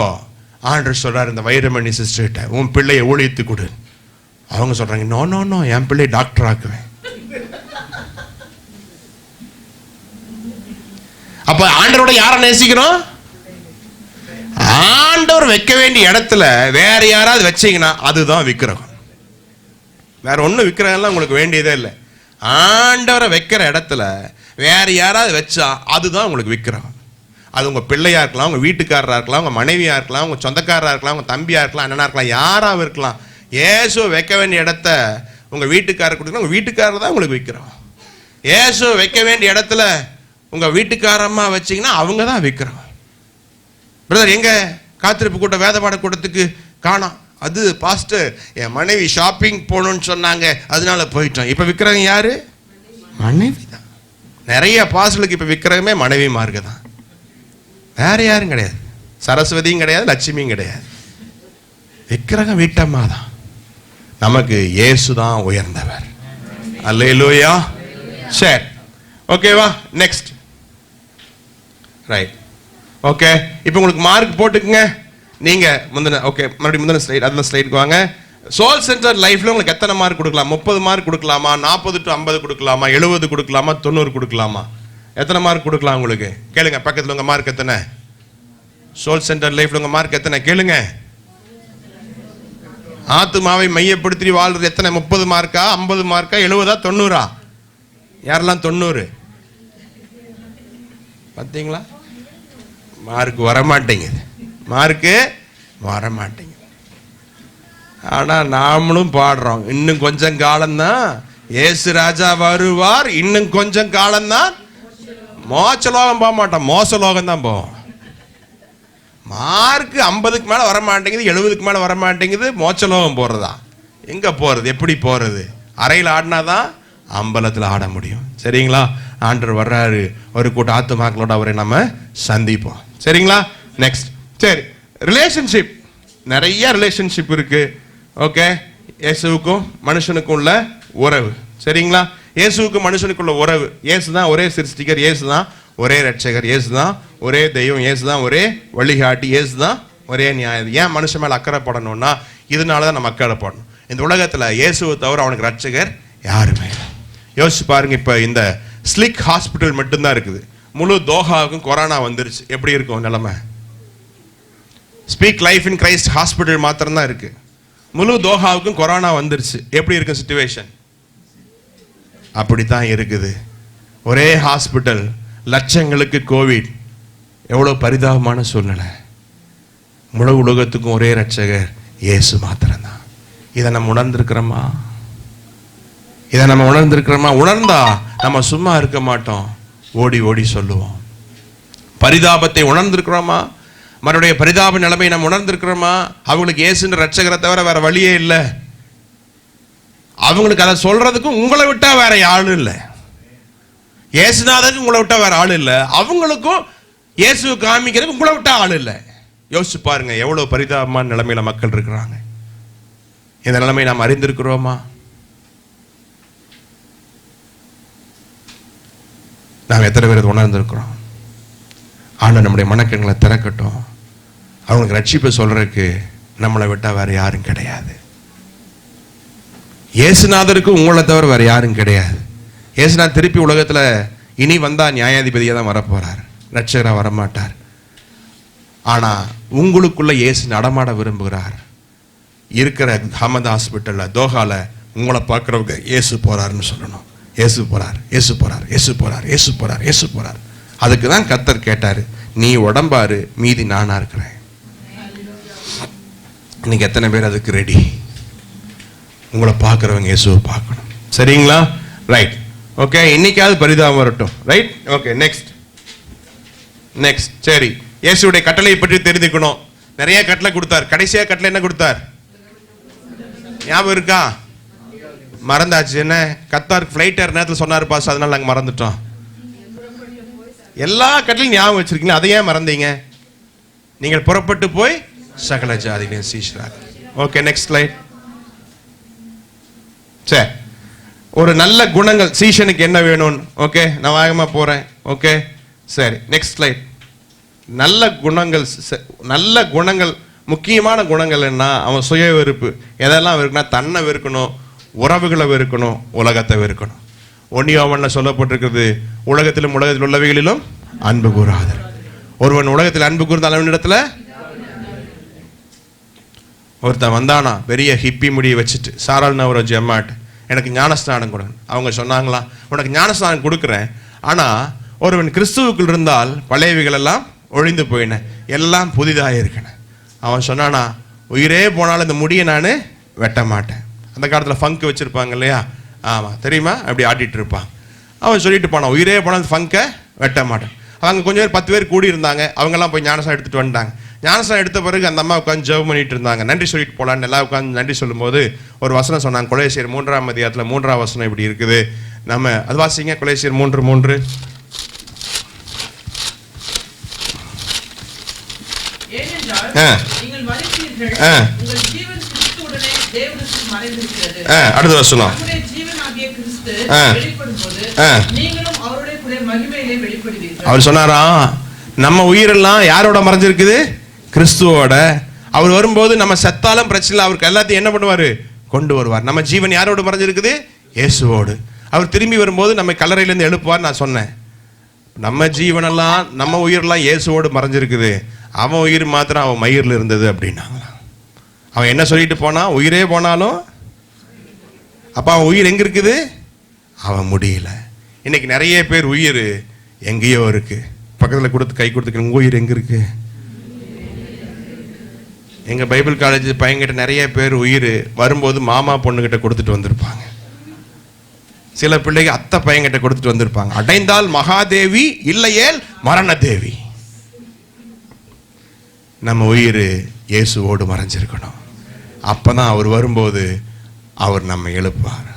ஆண்டவர் சொல்றாரு இந்த வைரமணி சிஸ்டர்கிட்ட, உன் பிள்ளையை ஊழியத்து கொடு. அவங்க சொல்றாங்க, நோ நோ நோ, என் பிள்ளை டாக்டர் ஆக்குவேன். அப்ப ஆண்டவரோட யாரை நேசிக்கிறோம்? ஆண்டவர் வைக்க வேண்டிய இடத்துல வேற யாராவது வச்சீங்கன்னா அதுதான் விக்கிரகம். வேற ஒன்றும் விக்கிரகம் எல்லாம் உங்களுக்கு வேண்டியதே இல்லை. ஆண்டவரை வைக்கிற இடத்துல வேற யாராவது வச்சா அதுதான் உங்களுக்கு விக்கிரகம். அது உங்க பிள்ளையா இருக்கலாம், உங்க வீட்டுக்காரரா இருக்கலாம், உங்க மனைவியா இருக்கலாம், உங்க சொந்தக்காரரா இருக்கலாம், உங்க தம்பியா இருக்கலாம், அண்ணனா இருக்கலாம், யாராவது இருக்கலாம். இயேசு வைக்க வேண்டிய இடத்த உங்க வீட்டுக்காரர் கொடுத்தா உங்க வீட்டுக்காரர் தான் உங்களுக்கு விக்கிரகம். இயேசு வைக்க வேண்டிய இடத்துல உங்க வீட்டுக்காரம்மா வச்சீங்கன்னா அவங்க தான் விக்கிரகம். பிரதர், எங்க காத்திருப்பு கூட்டம் வேத பாட கூட்டத்துக்கு காணோம். அது பாஸ்டர், என் மனைவி ஷாப்பிங் போகணும்னு சொன்னாங்க, அதனால போயிட்டோம். இப்ப விக்கிரகம் யாரு? மனைவி தான். நிறைய பாஸ்டர்களுக்கு இப்ப விக்கிரகமே மனைவி மார்க்க தான், வேற யாரும் கிடையாது. சரஸ்வதியும் கிடையாது, லட்சுமியும் கிடையாது. விக்கிரகம் வீட்டம்மா தான். நமக்கு இயேசு தான் உயர்ந்தவர். அல்லேலூயா. சரி, ஓகேவா? நெக்ஸ்ட். Right, okay. இப்போ உங்களுக்கு மார்க் போட்டுக்குங்க. நீங்க முந்தின மறுபடியும் முந்தின ஸ்லைட், அந்த ஸ்லைடுக்கு வாங்க. சோல் சென்டர் லைஃப்ல உங்களுக்கு எத்தனை மார்க் கொடுக்கலாம்? 30 மார்க் கொடுக்கலாமா? 40 to 50 கொடுக்கலாமா? 70 கொடுக்கலாமா? 90 கொடுக்கலாமா? எத்தனை மார்க் கொடுக்கலாம் உங்களுக்கு? கேளுங்க பக்கத்துல உங்க மார்க் எத்தனை? சோல் சென்டர் லைஃப்ல உங்க மார்க் எத்தனை? கேளுங்க. ஆத்துமாவை மையப்படுத்தி வாழ்றது எத்தனை? 30 மார்க்கா? 50 மார்க்கா? 70ஆ? 90ஆ? யாரெல்லாம் 90? பார்த்தீங்களா? மார்க் வரமாட்டேங்குது, மார்க்கு வரமாட்டேங்குது. ஆனா நாமளும் பாடுறோம், இன்னும் கொஞ்சம் காலம்தான் இயேசு ராஜா வருவார், இன்னும் கொஞ்சம் காலம்தான். மோட்சலோகம் போக மாட்டோம், மோசலோகம் தான் போவோம். மார்க் 50க்கு மேல வர மாட்டேங்குது, 70க்கு மேல வர மாட்டேங்குது. மோட்சலோகம் போறதா? எங்க போறது? எப்படி போறது? அறையில் ஆடினாதான் அம்பலத்தில் ஆட முடியும். சரிங்களா? ஆண்டவர் வர்றாரு, ஒரு கூட்ட ஆத்துமாக்களோட அவரை நம்ம சந்திப்போம். சரிங்களா? நெக்ஸ்ட். சரி, ரிலேஷன்ஷிப். நிறைய ரிலேஷன்ஷிப் இருக்கு. ஓகே, இயேசுவுக்கும் மனுஷனுக்கும் உள்ள உறவு. சரிங்களா? இயேசுவுக்கும் மனுஷனுக்குள்ள உறவு. இயேசு தான் ஒரே சிருஷ்டிகர், இயேசு தான் ஒரே ரட்சகர், இயேசு தான் ஒரே தெய்வம், இயேசு தான் ஒரே வழிகாட்டி, இயேசு தான் ஒரே நியாயம். ஏன் மனுஷன் மேல அக்கறைப்படணும்னா இதனால தான் நம்ம அக்கறைப்படணும். இந்த உலகத்துல இயேசுவை தவிர அவனுக்கு ரட்சகர் யாருமே. யோசிச்சு பாருங்க, இப்ப இந்த ஸ்லிக் ஹாஸ்பிட்டல் மட்டும்தான் இருக்குது. முழு தோஹாவுக்கும் கொரோனா வந்துருச்சு, எப்படி இருக்கும் நிலைமை? Speak life in Christ hospital மாத்திரம் தான் இருக்கு. முழு தோஹாவுக்கும் கொரோனா வந்துருச்சு, எப்படி இருக்கும் சிச்சுவேஷன்? அப்படித்தான் இருக்குது. ஒரே ஹாஸ்பிட்டல், லட்சங்களுக்கு கோவிட். எவ்வளவு பரிதாபமான சூழ்நிலை. முழு உலகத்துக்கும் ஒரே ரட்சகர் இயேசு மாத்திரம்தான். இதை நம்ம உணர்ந்திருக்கிறோமா? இதை நம்ம உணர்ந்திருக்கிறோமா? உணர்ந்தா நம்ம சும்மா இருக்க மாட்டோம், ஓடி ஓடி சொல்லுவோம். பரிதாபத்தை உணர்ந்திருக்கிறோமா? மறுடைய பரிதாப நிலைமை நம்ம உணர்ந்திருக்கிறோமா? அவங்களுக்கு இயேசுன்ற ரட்சகரை தவிர வேற வழியே இல்லை. அவங்களுக்கு அதை சொல்றதுக்கும் உங்களை விட்டா வேற யாரும் இல்லை. இயேசுநாதருக்கு உங்களை விட்டா வேற ஆள் இல்லை, அவங்களுக்கும் இயேசுவை காமிக்கிறதுக்கு உங்களை விட்டா ஆள் இல்லை. யோசிச்சு பாருங்க, எவ்வளவு பரிதாபமான நிலைமையில மக்கள் இருக்கிறாங்க. இந்த நிலைமை நாம் அறிந்திருக்கிறோமா? நாம் எத்தனை பேர் உணர்ந்திருக்கிறோம்? ஆனா நம்முடைய மனக்கண்களை திறக்கட்டும். அவங்களுக்கு ரட்சிப்பை சொல்றதுக்கு நம்மளை விட்டா வேற யாரும் கிடையாது. இயேசுநாதருக்கு உங்களை தவிர வேற யாரும் கிடையாது. இயேசுநாதர் திருப்பி உலகத்துல இனி வந்தா நியாயாதிபதியா தான் வரப்போறார், ரட்சகரா வரமாட்டார். ஆனா உங்களுக்குள்ள இயேசு நடமாட விரும்புகிறார். இருக்கிற அஹமது ஹாஸ்பிட்டல்ல தோஹால உங்களை பார்க்கிறவங்க இயேசு போறாருன்னு சொல்லணும். இயேசு போறார், இயேசு போறார், இயேசு போறார், இயேசு போறார், இயேசு போறார். அதுக்கு தான் கர்த்தர் கேட்டாரு, நீ உடம்பாரு, மீதி நானா இருக்கிறேன். இன்னைக்கு எத்தனை பேர் அதுக்கு ரெடி? உங்களை பார்க்கிறவங்க இயேசுவை பார்க்கணும். சரிங்களா? Right, okay. இன்னைக்காவது பரிதாபம் வரட்டும். Right, okay. Next next. சரி, இயேசுடைய கட்டளையை பற்றி தெரிந்துக்கணும். நிறைய கட்டளை கொடுத்தார். கடைசியா கட்டளை என்ன கொடுத்தார்? ஞாபகம் இருக்கா? மறந்தாச்சு. என்ன? கத்தார் ஃபிளைட் ஏற நேரத்தில் சொன்னார் பாஸ், அதனால நாங்கள் மறந்துட்டோம். எல்லா கட்டளையும் ஞாபகம் வச்சிருக்கீங்களா? அதை ஏன் மறந்தீங்க? நீங்கள் புறப்பட்டு போய் சகல ஜாதிகளையும் சீஷராக. Okay, next slide. சரி, ஒரு நல்ல குணங்கள் சீஷனுக்கு என்ன வேணும்னு. ஓகே, நான் வேகமா போறேன். ஓகே, சரி, நெக்ஸ்ட் ஸ்லைட். நல்ல குணங்கள், நல்ல குணங்கள், முக்கியமான குணங்கள் என்ன? அவன் சுய வெறுப்பு. எதெல்லாம் வெறுக்கணும்? தன்னை வெறுக்கணும், உறவுகளை வெறுக்கணும், உலகத்தை வெறுக்கணும். 1 யோவான்ல சொல்லப்பட்டிருக்கிறது, உலகத்திலும் உலகத்தில் உள்ளவைகளிலும் அன்பு கூறாதர். ஒருவன் உலகத்தில் அன்பு கூர்ந்தால் அவனிடத்துல. ஒருத்தன் வந்தானா பெரிய ஹிப்பி முடியை வச்சுட்டு, சாரால் நவரோஜி அம்மாட்டு, எனக்கு ஞானஸ்நானம் கொடுங்க. அவங்க சொன்னாங்களா, உனக்கு ஞானஸ்நானம் கொடுக்குறேன், ஆனா ஒருவன் கிறிஸ்துவுக்குள் இருந்தால் பழையவைகள் எல்லாம் ஒழிந்து போயின, எல்லாம் புதிதாக இருக்கன. அவன் சொன்னானா, உயிரே போனாலும் இந்த முடியை நான் வெட்ட மாட்டேன். அந்த காலத்தில் ஃபங்க் வச்சிருப்பாங்க இல்லையா? ஆமாம், தெரியுமா? அப்படி ஆட்டிட்டு இருப்பான். அவன் சொல்லிட்டு போனான், உயிரே போனாலும் ஃபங்கை வெட்ட மாட்டேன். அவங்க கொஞ்சம் பேர் 10 பேர் கூடி இருந்தாங்க. அவங்கெல்லாம் போய் ஞானசாரம் எடுத்துட்டு வந்துட்டாங்க. ஞானசாரம் எடுத்த பிறகு அந்த அம்மா உட்காந்து ஜெபம் பண்ணிட்டு இருந்தாங்க. நன்றி சொல்லிட்டு போலான்னு எல்லாம் உட்காந்து நன்றி சொல்லும்போது ஒரு வசனம் சொன்னாங்க. கொலேசியர் 3ஆம் அதிகாரத்தில் 3ஆம் வசனம் இப்படி இருக்குது. நம்ம அது வாசிங்க. கொலேசியர் 3:3. ஏனென்றால் நீங்கள் மரித்தீர்கள், உங்கள் ஜீவன் கிறிஸ்துவுடனே தேவனுக்கு மறைந்திருக்கிறது. அடுத்த வசனம். நம்முடைய ஜீவனாகிய கிறிஸ்து வெளிப்படும்போது நீங்களும் அவருடைய கூட மகிமையிலே வெளிப்படுவீர்கள். அவர் சொன்னாரா, நம்ம உயிரெல்லாம் யாரோட மறைஞ்சிருக்குது? கிறிஸ்துவோட. அவர் வரும்போது நம்ம செத்தாலும் பிரச்சனை இல்லை, அவருக்கு எல்லாத்தையும் என்ன பண்ணுவாரு? கொண்டு வருவார். நம்ம ஜீவன் யாரோட மறைஞ்சிருக்குது? இயேசுவோடு. அவர் திரும்பி வரும்போது நம்ம கல்லறையிலேருந்து எழுப்புவார். நான் சொன்னேன், நம்ம ஜீவனெல்லாம் நம்ம உயிரெல்லாம் இயேசுவோடு மறைஞ்சிருக்குது, அவன் உயிர் மாத்திரம் அவன் மயிரில் இருந்தது அப்படின்னாங்களாம். அவன் என்ன சொல்லிட்டு போனான்? உயிரே போனாலும். அப்போ அவன் உயிர் எங்கே இருக்குது? அவன் முடியல. இன்னைக்கு நிறைய பேர் உயிர் எங்கேயோ இருக்கு. பக்கத்தில் கொடுத்து கை கொடுத்துக்க, உங்கள் உயிர் எங்கே இருக்கு? எங்கள் பைபிள் காலேஜ் பையன்கிட்ட நிறைய பேர் உயிர் வரும்போது மாமா பொண்ணுகிட்ட கொடுத்துட்டு வந்திருப்பாங்க. சில பிள்ளைங்க அத்தை பையன்கிட்ட கொடுத்துட்டு வந்திருப்பாங்க. அடைந்தால் மகாதேவி, இல்லையேல் மரணதேவி. நம்ம உயிர் இயேசுவோடு மறைஞ்சிருக்கணும். அப்பதான் அவர் வரும்போது அவர் நம்ம எழுப்புவார்.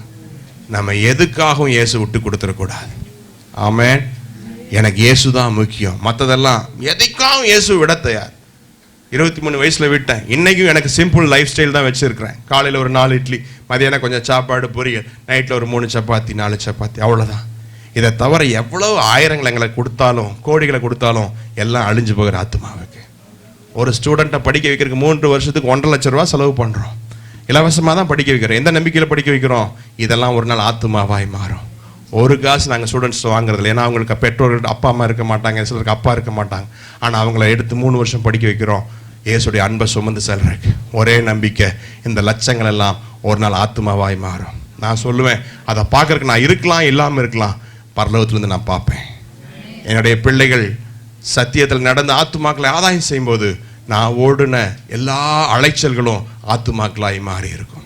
நம்ம எதுக்காகவும் இயேசு விட்டு கொடுத்துடக்கூடாது. ஆமென். எனக்கு இயேசு தான் முக்கியம், மற்றதெல்லாம் எதுக்காகவும் இயேசு விட தயார். 23 வயசுல விட்டேன். இன்னைக்கும் எனக்கு சிம்பிள் லைஃப் ஸ்டைல் தான் வச்சிருக்கிறேன். காலையில் ஒரு 4 இட்லி, மதியானம் கொஞ்சம் சாப்பாடு பொரியல், நைட்டில் ஒரு 3 சப்பாத்தி 4 சப்பாத்தி, அவ்வளோதான். இதை தவிர எவ்வளவு ஆயிரங்களை எங்களை கொடுத்தாலும் கோடிகளை கொடுத்தாலும் எல்லாம் அழிஞ்சு போகிற ஆத்மாவுக்கு. ஒரு ஸ்டூடெண்ட்டை படிக்க வைக்கிறதுக்கு 3 வருஷத்துக்கு 1.5 லட்சம் ரூபா செலவு பண்ணுறோம். இலவசமாக தான் படிக்க வைக்கிறோம். எந்த நம்பிக்கையில் படிக்க வைக்கிறோம்? இதெல்லாம் ஒரு நாள் ஆத்மாவாய் மாறும். ஒரு காசு நாங்கள் ஸ்டூடெண்ட்ஸ் வாங்குறதில்ல. ஏன்னா அவங்களுக்கு பெற்றோர்கள் அப்பா அம்மா இருக்க மாட்டாங்க, சிலருக்கு அப்பா இருக்க மாட்டாங்க. ஆனால் அவங்கள எடுத்து 3 வருஷம் படிக்க வைக்கிறோம். இயேசுடைய அன்பை சுமந்து செல்றதுக்கு ஒரே நம்பிக்கை, இந்த லட்சங்கள் எல்லாம் ஒரு நாள் ஆத்மாவாய் மாறும். நான் சொல்லுவேன், அதை பார்க்கறதுக்கு நான் இருக்கலாம், இல்லாமல் இருக்கலாம், பரலோகத்திலிருந்து நான் பார்ப்பேன். என்னுடைய பிள்ளைகள் சத்தியத்தில் நடந்த ஆத்துமாக்களை ஆதாயம் செய்யும்போது நான் ஓடுன எல்லா அலைச்சல்களும் ஆத்துமாக்களாய் மாறி இருக்கும்.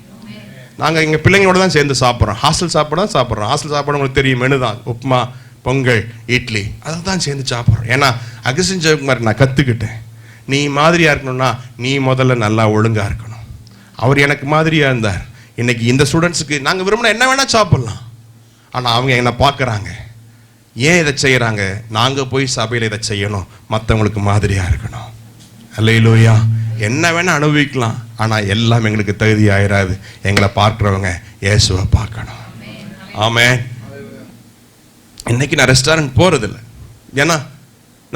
நாங்கள் எங்கள் பிள்ளைங்களோட தான் சேர்ந்து சாப்பிட்றோம். ஹாஸ்டல் சாப்பாடு தான் சாப்பிட்றோம். ஹாஸ்டல் சாப்பாடு உங்களுக்கு தெரியும், மெனு தான், உப்புமா, பொங்கல், இட்லி, அதை தான் சேர்ந்து சாப்பிட்றோம். ஏன்னா அகஸ்டின் ஜெயக்குமார் நான் கற்றுக்கிட்டேன், நீ மாதிரியா இருக்கணும்னா நீ முதல்ல நல்லா ஒழுங்கா இருக்கணும். அவர் எனக்கு மாதிரியா இருந்தார். இன்னைக்கு இந்த ஸ்டூடெண்ட்ஸுக்கு நாங்கள் விரும்பினா என்ன வேணா சாப்பிடலாம். ஆனால் அவங்க என்னை பார்க்குறாங்க, ஏன் இதை செய்கிறாங்க? நாங்கள் போய் சபையில் இதை செய்யணும், மற்றவங்களுக்கு மாதிரியா இருக்கணும். அல்லேலூயா. என்ன வேணா அனுபவிக்கலாம், ஆனால் எல்லாம் எங்களுக்கு தகுதி ஆயிராது. எங்களை பார்க்குறவங்க இயேசுவை பார்க்கணும். ஆமென். இன்னைக்கு நான் ரெஸ்டாரண்ட் போகிறதில்ல. ஏன்னா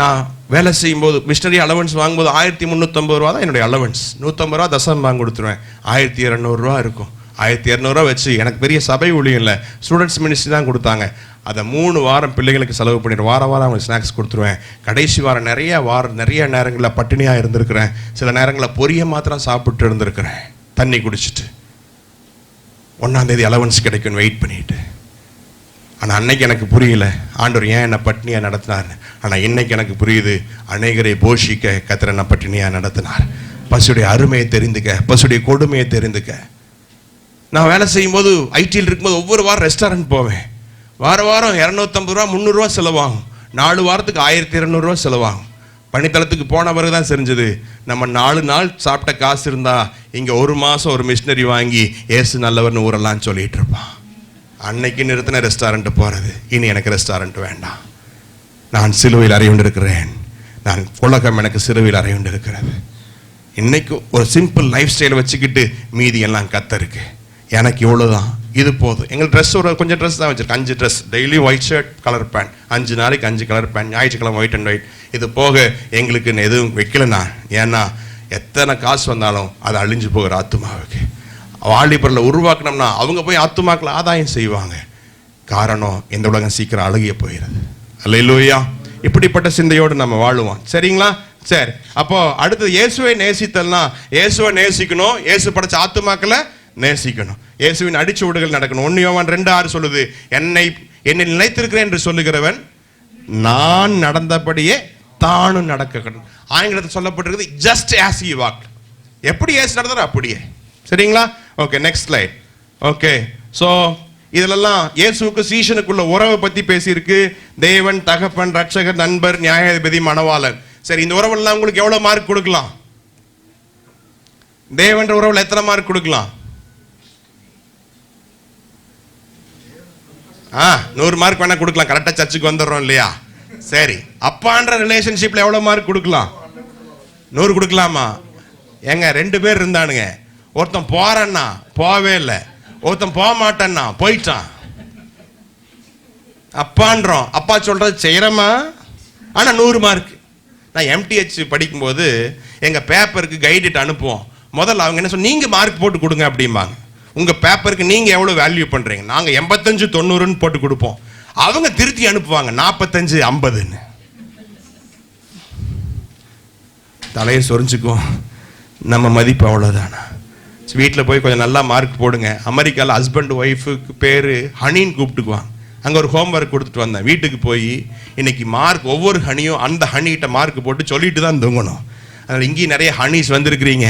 நான் வேலை செய்யும்போது மிஷனரி அலவன்ஸ் வாங்கும்போது 1350 ரூபா தான் என்னுடைய அலவன்ஸ். 150 ரூபா தசம் வாங்கி கொடுத்துருவேன். 1200 ரூபா இருக்கும். 1200 ரூபா வச்சு எனக்கு பெரிய சபை ஊழியம் இல்லை, ஸ்டூடெண்ட்ஸ் மினிஸ்ட்ரி தான் கொடுத்தாங்க. அதை 3 வாரம் பிள்ளைகளுக்கு செலவு பண்ணிடுவேன். வாரம் அவங்களுக்கு ஸ்நாக்ஸ் கொடுத்துருவேன். கடைசி வாரம் நிறைய நேரங்களில் பட்டினியாக இருந்திருக்கிறேன். சில நேரங்களில் பொரிய மாத்திரம் சாப்பிட்டு இருந்திருக்கிறேன், தண்ணி குடிச்சிட்டு. 1ஆம் தேதி அலவன்ஸ் கிடைக்கும்னு வெயிட் பண்ணிட்டு. ஆனால் அன்னைக்கு எனக்கு புரியல ஆண்டவர் ஏன் என்னை பட்டினியாக நடத்தினார். ஆனால் இன்னைக்கு எனக்கு புரியுது, அநேகரை போஷிக்க கர்த்தர் என்னை பட்டினியாக நடத்தினார். பசுடைய அருமையை தெரிந்துக்க, பசுடைய கொடுமையை தெரிந்துக்க. நான் வேலை செய்யும்போது ஐடியில் இருக்கும்போது ஒவ்வொரு வாரம் ரெஸ்டாரண்ட் போவேன். வாரம் 250 ரூபா 300 ரூபா செலவாகும். 4 வாரத்துக்கு 1200 ரூபா செலவாகும். பணித்தளத்துக்கு போன பிறகு தான் தெரிஞ்சது, நம்ம 4 நாள் சாப்பிட்ட காசு இருந்தா இங்கே 1 மாதம் ஒரு மிஷினரி வாங்கி ஏசு நல்லவர்னு ஊரெல்லாம் சொல்லிட்டு இருப்பான். அன்னைக்கு நிறுத்தின ரெஸ்டாரண்ட் போகிறது. இனி எனக்கு ரெஸ்டாரண்ட் வேண்டாம். நான் சிலுவையில் அறையுண்டிருக்கிறேன். நான் உலகம் எனக்கு சிலுவையில் அறையுண்டிருக்கிறது. இன்னைக்கு ஒரு சிம்பிள் லைஃப் ஸ்டைலை வச்சுக்கிட்டு மீதி எல்லாம் கத்தருக்கு. எனக்கு இவ்வளோதான், இது போதும். எங்கள் ட்ரெஸ் கொஞ்சம் ட்ரெஸ் தான் வச்சுருக்கேன். 5 dress, daily white shirt, colour pant, 5 நாளைக்கு 5 கலர் பேண்ட், ஞாயிற்றுக்கிழமை ஒயிட் அண்ட் ஒயிட். இது போக எங்களுக்கு எதுவும் வைக்கலண்ணா. ஏன்னா எத்தனை காசு வந்தாலும் அது அழிஞ்சு போகிற ஆத்துமாவுக்கு. வாலிபரில் உருவாக்கணும்னா அவங்க போய் ஆத்துமாக்களை ஆதாயம் செய்வாங்க. காரணம், இந்த உலகம் சீக்கிரம் அழுகிய போயிடுது. அல்லேலூயா. இப்படிப்பட்ட சிந்தையோடு நம்ம வாழுவோம். சரிங்களா? சரி. அப்போ அடுத்தது இயேசுவை நேசித்தல்னா, இயேசுவை நேசிக்கணும், இயேசு படைச்ச ஆத்துமாக்களை நேசிக்கணும், இயேசுவின் அடிச்சுவடுகள் நடக்கணும். 1 யோவான் 2:6 சொல்லுது, என்னை நிலைத்திருக்கிறேன் என்று சொல்லுகிறவன் நான் நடந்தபடியே தானும் நடக்கணும். ஆங்கிலத்தில் சொல்லப்பட்டிருக்குது just as he walked. எப்படி இயேசு நடந்தாரோ அப்படியே. சரிங்களா? Okay, next slide. Okay, so இதிலெல்லாம் இயேசுவுக்கு சீஷனுக்குள்ள உறவை பற்றி பேசியிருக்கு. தேவன், தகப்பன், ரட்சகர், நண்பர், நியாயாதிபதி, மணவாளன். சரி, இந்த உறவெல்லாம் உங்களுக்கு எவ்வளோ மார்க் கொடுக்கலாம்? தேவன்ற உறவில் எத்தனை மார்க் கொடுக்கலாம்? 100 மார்க் வேணா கொடுக்கலாம். கரெக்டாக சர்ச்சுக்கு வந்துடுறோம் இல்லையா? சரி, அப்பான்ற ரிலேஷன்ஷிப்ல எவ்வளோ மார்க் கொடுக்கலாம்? 100 கொடுக்கலாமா? ஏங்க 2 பேர் இருந்தானுங்க, ஒருத்தன் போறேன்னா போவே இல்லை, ஒருத்தன் போக மாட்டேன்னா போயிட்டான். அப்பான்றோம், அப்பா சொல்றது செய்யறமா, ஆனா 100 மார்க். நான் MTH படிக்கும்போது எங்க பேப்பருக்கு கைடிட்டு அனுப்புவோம். முதல்ல அவங்க என்ன சொன்ன, நீங்க மார்க் போட்டு கொடுங்க அப்படிம்பாங்க. உங்க பேப்பருக்கு நீங்க எவ்வளவு வேல்யூ பண்றீங்க, நாங்க 85 90ன்னு போட்டு கொடுப்போம். அவங்க திருத்தி அனுப்புவாங்க 45 50ன்னு. தலையை சொரிஞ்சுக்கும், நம்ம மதிப்பு அவ்வளோதானா. வீட்டில் போய் கொஞ்சம் நல்லா மார்க் போடுங்க. அமெரிக்காவில் ஹஸ்பண்ட் ஒய்ஃபுக்கு பேர் ஹனின்னு கூப்பிட்டுக்குவாங்க. அங்கே ஒரு ஹோம்ஒர்க் கொடுத்துட்டு வந்தேன். வீட்டுக்கு போய் இன்னைக்கு மார்க், ஒவ்வொரு ஹனியும் அந்த ஹனிகிட்ட மார்க் போட்டு சொல்லிட்டு தான் தூங்கணும். அதனால் இங்கேயும் நிறைய ஹனிஸ் வந்திருக்கிறீங்க.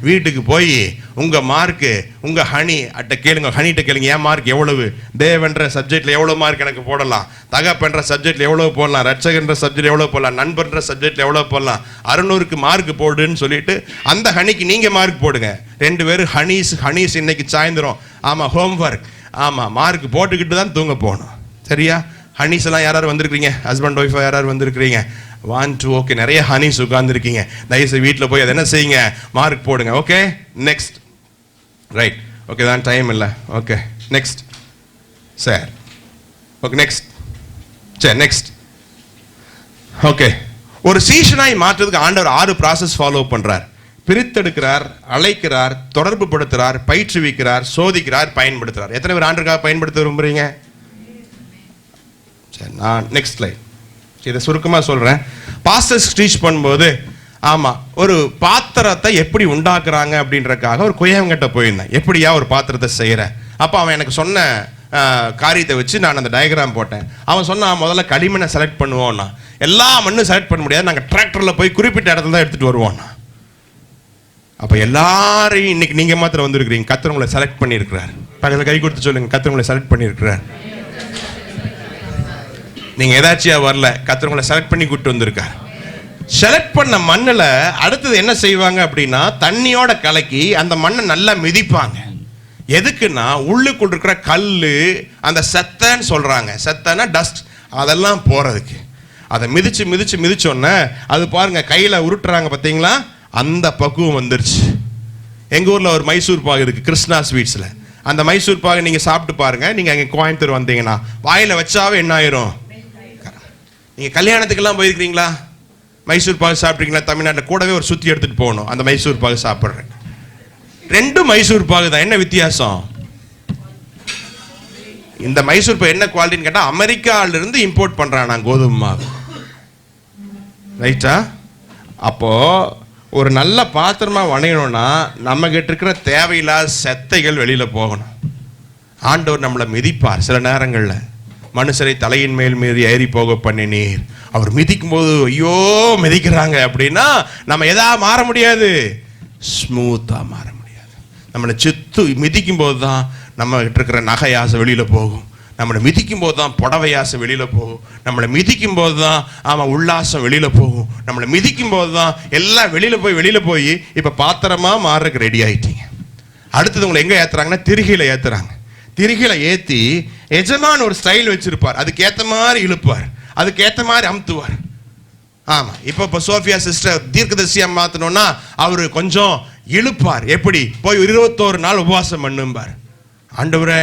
வீட்டுக்கு போய் உங்கள் மார்க்கு, உங்கள் ஹனி அட்ட கேளுங்க, ஹனிகிட்ட கேளுங்க, என் மார்க் எவ்வளவு, தேவன்ற சப்ஜெக்டில் எவ்வளோ மார்க் எனக்கு போடலாம், தகப்பன்ற சப்ஜெக்டில் எவ்வளோ போடலாம், ரட்சகன்ற சப்ஜெக்ட் எவ்வளோ போடலாம், நண்பன்ற சப்ஜெக்டில் எவ்வளோ போடலாம், 600க்கு மார்க் போடுன்னு சொல்லிட்டு அந்த ஹனிக்கு நீங்கள் மார்க் போடுங்க. 2 பேரும் ஹனீஸ் இன்னைக்கு சாயந்தரம் ஆமாம் ஹோம்ஒர்க், ஆமாம் மார்க் போட்டுக்கிட்டு தான் தூங்க போகணும். சரியா? ஹனீஸ் எல்லாம் யாராவது வந்திருக்கிறீங்க, ஹஸ்பண்ட் ஒய்ஃபா யாராவது வந்திருக்கிறீங்க? 1 2 ஓகே, நிறைய ஹனீஸ் உட்கார்ந்துருக்கீங்க. தயவுசெய்து வீட்டில் போய் அதை என்ன செய்யுங்க, மார்க் போடுங்க. Okay, next. ரைட், ஓகே தான், டைம் இல்லை. Okay next sir. Okay next. சரி நெக்ஸ்ட். ஓகே, ஒரு சீஷனாய் மாற்றதுக்கு ஆண்டவர் 6 ப்ராசஸ் ஃபாலோ பண்றார். பிரித்தெடுக்கிறார், அழைக்கிறார், தொடர்பு படுத்துறார், பயிற்றுவிக்கிறார், சோதிக்கிறார், பயன்படுத்துறார். எத்தனை பேர் ஆண்டவருக்காக பயன்படுத்த விரும்புறீங்க? சரி, நான் நெக்ஸ்ட் லைன் இதை சுருக்கமாக சொல்கிறேன். பாஸ்டர்ஸ் டீச் பண்ணும்போது ஆமாம் ஒரு பாத்திரத்தை எப்படி உண்டாக்குறாங்க அப்படின்றக்காக ஒரு குயவங்கிட்ட போயிருந்தேன். எப்படியா ஒரு பாத்திரத்தை செய்கிறேன். அப்போ அவன் எனக்கு சொன்ன காரியத்தை வச்சு நான் அந்த டயக்ராம் போட்டேன். அவன் சொன்னான், முதல்ல களிமண்ணை செலக்ட் பண்ணுவோம்னா. எல்லா மண்ணும் செலக்ட் பண்ண முடியாது, நாங்கள் டிராக்டரில் போய் குறிப்பிட்ட இடத்துல தான் எடுத்துகிட்டு வருவோம்னா. அப்போ எல்லாரையும் இன்னைக்கு நீங்கள் மாத்திரம் வந்திருக்கிறீங்க, கர்த்தர் உங்களை செலக்ட் பண்ணியிருக்கிறார். பக்கத்தில் கை கொடுத்து சொல்லுங்க, கர்த்தர் உங்களை செலக்ட் பண்ணியிருக்கிறார். நீங்க ஏதாச்சியா வரல, கர்த்தர் உங்களை செலக்ட் பண்ணி கூட்டு வந்திருக்கார். செலக்ட் பண்ண மண்ணில் அடுத்தது என்ன செய்வாங்க அப்படின்னா, தண்ணியோட கலக்கி அந்த மண்ணை நல்லா மிதிப்பாங்க. எதுக்குன்னா உள்ளுக்குள் இருக்கிற கல், அந்த செத்தன்னு சொல்றாங்க, செத்தனா டஸ்ட், அதெல்லாம் போறதுக்கு. அதை மிதிச்சு மிதிச்சு மிதிச்சோன்னே அது பாருங்க கையில உருட்டுறாங்க பார்த்தீங்களா, அந்த பக்குவம் வந்துருச்சு. எங்க ஊர்ல ஒரு மைசூர் பாகு இருக்கு, கிருஷ்ணா ஸ்வீட்ஸ்ல. அந்த மைசூர் பாகு நீங்க சாப்பிட்டு பாருங்க. நீங்க அங்க கோயம்புத்தூர் வந்தீங்கன்னா வாயில வச்சாவே என்ன ஆயிரும். நீங்க கல்யாணத்துக்கெல்லாம் போயிருக்கீங்களா, மைசூர் பாகு சாப்பிட்றீங்களா? தமிழ்நாட்டில் கூடவே ஒரு சுத்தி எடுத்துட்டு போகணும். அந்த மைசூர் பாகு சாப்பிட்றேன். 2 மைசூர் பாகு தான், என்ன வித்தியாசம்? இந்த மைசூர் பாகு என்ன குவாலிட்டின்னு கேட்டால் அமெரிக்கால இருந்து இம்போர்ட் பண்றான் கோதுமை மாவு. ரைட்டா? அப்போ ஒரு நல்ல பாத்திரமா வணையணும்னா நம்ம கிட்ட இருக்கிற தேவையில்லாத செத்தைகள் வெளியில போகணும். ஆண்டவர் நம்மளை மிதிப்பார். சில நேரங்களில் மனுஷரை தலையின் மேல் மீறி ஏறி போக பண்ணினீர். அவர் மிதிக்கும் போது ஐயோ மிதிக்கிறாங்க அப்படின்னா நம்ம எதா மாற முடியாது, ஸ்மூத்தா மாற முடியாது. நம்மளை சித்து மிதிக்கும் போது தான் நம்ம கிட்ட இருக்கிற நகையாசை வெளியில போகும். நம்மளை மிதிக்கும் போது தான் புடவையாசை வெளியில போகும். நம்மளை மிதிக்கும் போது தான் ஆமா உல்லாசம் வெளியில போகும். நம்மளை மிதிக்கும் போது தான் எல்லாம் வெளியில போய் இப்ப பாத்திரமா மாறுறதுக்கு ரெடி ஆயிட்டீங்க. அடுத்தது உங்களை எங்க ஏத்துறாங்கன்னா திரிகையில ஏத்துறாங்க. திரிகையில ஏத்தி எஜமான் ஒரு ஸ்டைல் வச்சிருப்பார், அதுக்கு ஏத்த மாதிரி இழுப்பார், அதுக்கு ஏத்த மாதிரி அமுத்துவார். ஆமா, இப்ப சோஃபியா சிஸ்டர் தீர்க்கதரிசியா மாத்தணும்னா அவரு கொஞ்சம் இழுப்பார். எப்படி? போய் 21 நாள் உபவாசம் பண்ணும்பார். ஆண்டவரே,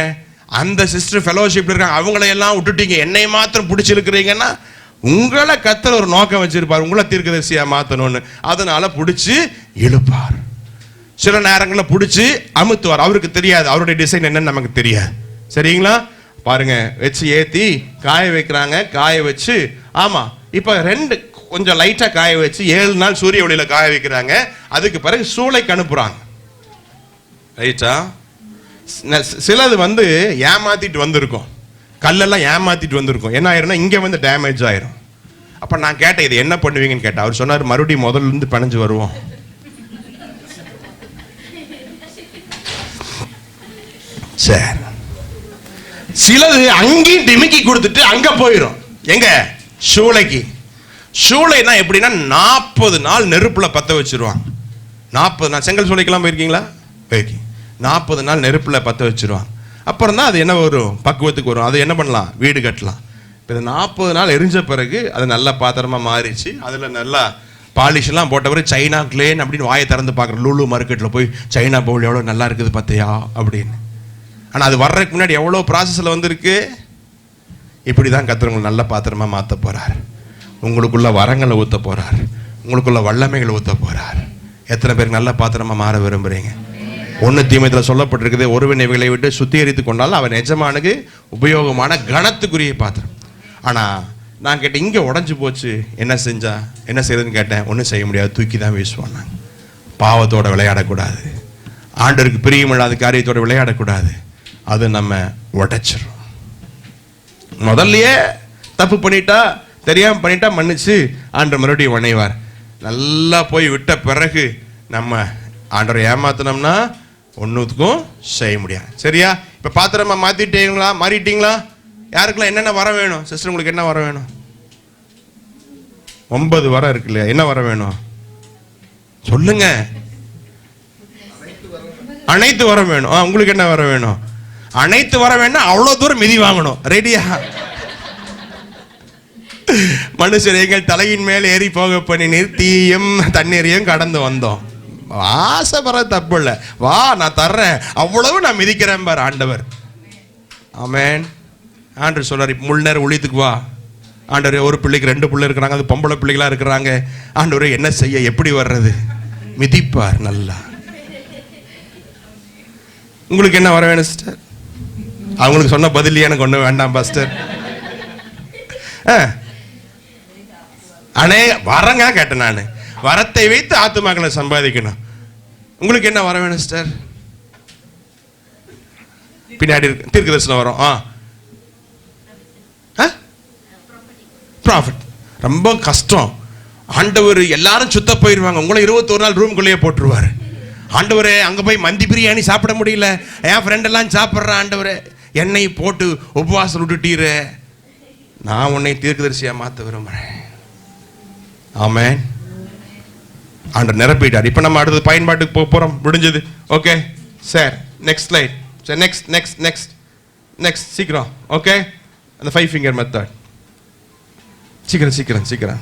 அந்த சிஸ்டர் ஃபெலோஷிப்ல இருக்காங்க, அவங்களை எல்லாம் விட்டுட்டீங்க, என்னை மாத்திரம் பிடிச்சிருக்கிறீங்கன்னா உங்களை கர்த்தர் ஒரு நோக்கம் வச்சிருப்பார், உங்களை தீர்க்கதரிசியா மாத்தணும்னு. அதனால பிடிச்சு இழுப்பார். சில நேரங்களில் பிடிச்சி அமுத்துவார். அவருக்கு தெரியாது, அவருடைய டிசைன் என்னன்னு நமக்கு தெரியாது. சரிங்களா? பாருங்க, வச்சு ஏத்தி காய வைக்கிறாங்க. காய வச்சு ஆமா இப்ப 2 கொஞ்சம் லைட்டா காய வச்சு 7 நாள் சூரிய ஒளியில காய வைக்கிறாங்க. அதுக்கு பிறகு சூளைக்கு அனுப்புறாங்க. ரைட்டா? சிலது ஏமாத்திட்டு வந்திருக்கும், கல்லெல்லாம் ஏமாத்திட்டு வந்திருக்கும். என்ன ஆயிரும்னா இங்க டேமேஜ் ஆயிரும். அப்ப நான் கேட்டேன், இது என்ன பண்ணுவீங்கன்னு கேட்டேன். அவர் சொன்னார், மறுபடியும் முதல்ல இருந்து பிணைஞ்சு வருவோம். சரி, சிலது அங்கேயும் டிமிக்கி கொடுத்துட்டு அங்க போயிடும். எங்க? சூளைக்கு. சூளைனா எப்படின்னா 40 நாள் நெருப்புல பத்த வச்சிருவாங்க. 40 நாள். செங்கல் சூளைக்கெல்லாம் போயிருக்கீங்களா? 40 நாள் நெருப்புல பத்த வச்சிருவாங்க. அப்புறம் தான் அது என்ன வரும், பக்குவத்துக்கு வரும். அது என்ன பண்ணலாம், வீடு கட்டலாம். இப்போ 40 நாள் எரிஞ்ச பிறகு அது நல்ல பாத்திரமா மாறிச்சு. அதுல நல்லா பாலிஷ்லாம் போட்டவர் சைனா கிளேன் அப்படின்னு வாயை திறந்து பார்க்குற லூலு மார்க்கெட்டில் போய் சைனா பவுல் எவ்வளோ நல்லா இருக்குது பார்த்தியா அப்படின்னு. ஆனால் அது வர்றதுக்கு முன்னாடி எவ்வளோ ப்ராசஸில் வந்திருக்கு. இப்படி தான் கர்த்தர் உங்களை நல்ல பாத்திரமாக மாற்ற போகிறார். உங்களுக்குள்ள வரங்களை ஊற்ற போகிறார். உங்களுக்குள்ள வல்லமைகளை ஊற்ற போகிறார். எத்தனை பேருக்கு நல்ல பாத்திரமாக மாற விரும்புகிறீங்க? 1 தீமோத்தேயுல சொல்லப்பட்டிருக்குது, ஒருவன் இவைகளை விட்டு சுத்திகரித்து கொண்டால் அவன் எஜமானுக்கு உபயோகமான கனத்துக்குரிய பாத்திரம். ஆனால் நான் கேட்டேன், இங்கே உடஞ்சி போச்சு என்ன செஞ்சா என்ன செய்யறதுன்னு கேட்டேன். ஒன்றும் செய்ய முடியாது, தூக்கி தான் வீசுவாங்க. பாவத்தோட விளையாடக்கூடாது, ஆண்டவருக்கு பிரியமில்லாத காரியத்தோடு விளையாடக்கூடாது. அது நம்ம உடைச்சிடும். முதல்லயே தப்பு பண்ணிட்டா, தெரியாம பண்ணிட்டா மன்னிச்சு ஆண்டவர் மறுபடியும் வணைவார். நல்லா போய் விட்ட பிறகு நம்ம ஆண்டவரை ஏமாத்தினோம்னா ஒன்றுத்துக்கும் செய்ய முடியாது. சரியா? இப்போ பாத்திரமா மாறிட்டீங்களா? யாருக்கெல்லாம் என்னென்ன வர வேணும்? சிஸ்டர் உங்களுக்கு என்ன வர வேணும்? 9 வரம் இருக்கு இல்லையா? என்ன வர வேணும் சொல்லுங்க. அனைத்து வர வேணும். உங்களுக்கு என்ன வர வேணும்? அனைத்து வர வேணும். அவ்வளோ தூரம் மிதி வாங்கணும். ரெடியா? மனுஷர் எங்கள் தலையின் மேல் ஏறி போக பண்ணினீர், தீயும் தண்ணீரையும் கடந்து வந்தோம். ஆசைப்படுற தப்பு இல்லை, வா நான் தர்றேன், அவ்வளவு நான் மிதிக்கிறேன் பார் ஆண்டவர். ஆமென். ஆண்டவர் சொல்றாரு, முழு நேரம் ஊழியத்துக்கு வா. ஆண்டவர், ஒரு பிள்ளைக்கு 2 பிள்ளை இருக்கிறாங்க, அது பொம்பளை பிள்ளைகளா இருக்கிறாங்க. ஆண்டவர் என்ன செய்ய, எப்படி வர்றது? மிதிப்பார் நல்லா. உங்களுக்கு என்ன வர வேணும் சிஸ்டர்? அவங்களுக்கு சொன்ன பதில் எனக்கு ஒண்ணு வேண்டாம் பாஸ்டர். அனே வரங்க கேட்டேன் நான். வரத்தை வைத்து ஆத்துமாக்களை சம்பாதிக்கணும். உங்களுக்கு என்ன வர வேணும் சிஸ்டர்? பின்னாடி தீர்க்கதரிசனம் வரும். ப்ராஃபிட் ரொம்ப கஷ்டம். ஆண்டவர் எல்லாரும் சுத்த போயிடுவாங்க, உங்களை 21 நாள் ரூம்குள்ளேயே போட்டுருவாரு. ஆண்டவரே, அங்கே போய் மந்தி பிரியாணி சாப்பிட முடியல, என் ஃப்ரெண்ட் எல்லாம் சாப்பிட்றேன், ஆண்டவரே என்னை போட்டு உபவாசம் விட்டுட்டீரு. நான் உன்னை தீர்க்கதரிசியாக மாற்ற விரும்புகிறேன். ஆமென். ஆண்டவர் நிரப்பிட்டார். இப்போ நம்ம அடுத்தது பயன்பாட்டுக்கு போக போகிறோம். முடிஞ்சது. Okay sir, next slide. Sir next next next next சீக்கிரம். ஓகே, அந்த 5 ஃபிங்கர் மெத்தட். சீக்கிரம் சீக்கிரம் சீக்கிரம்.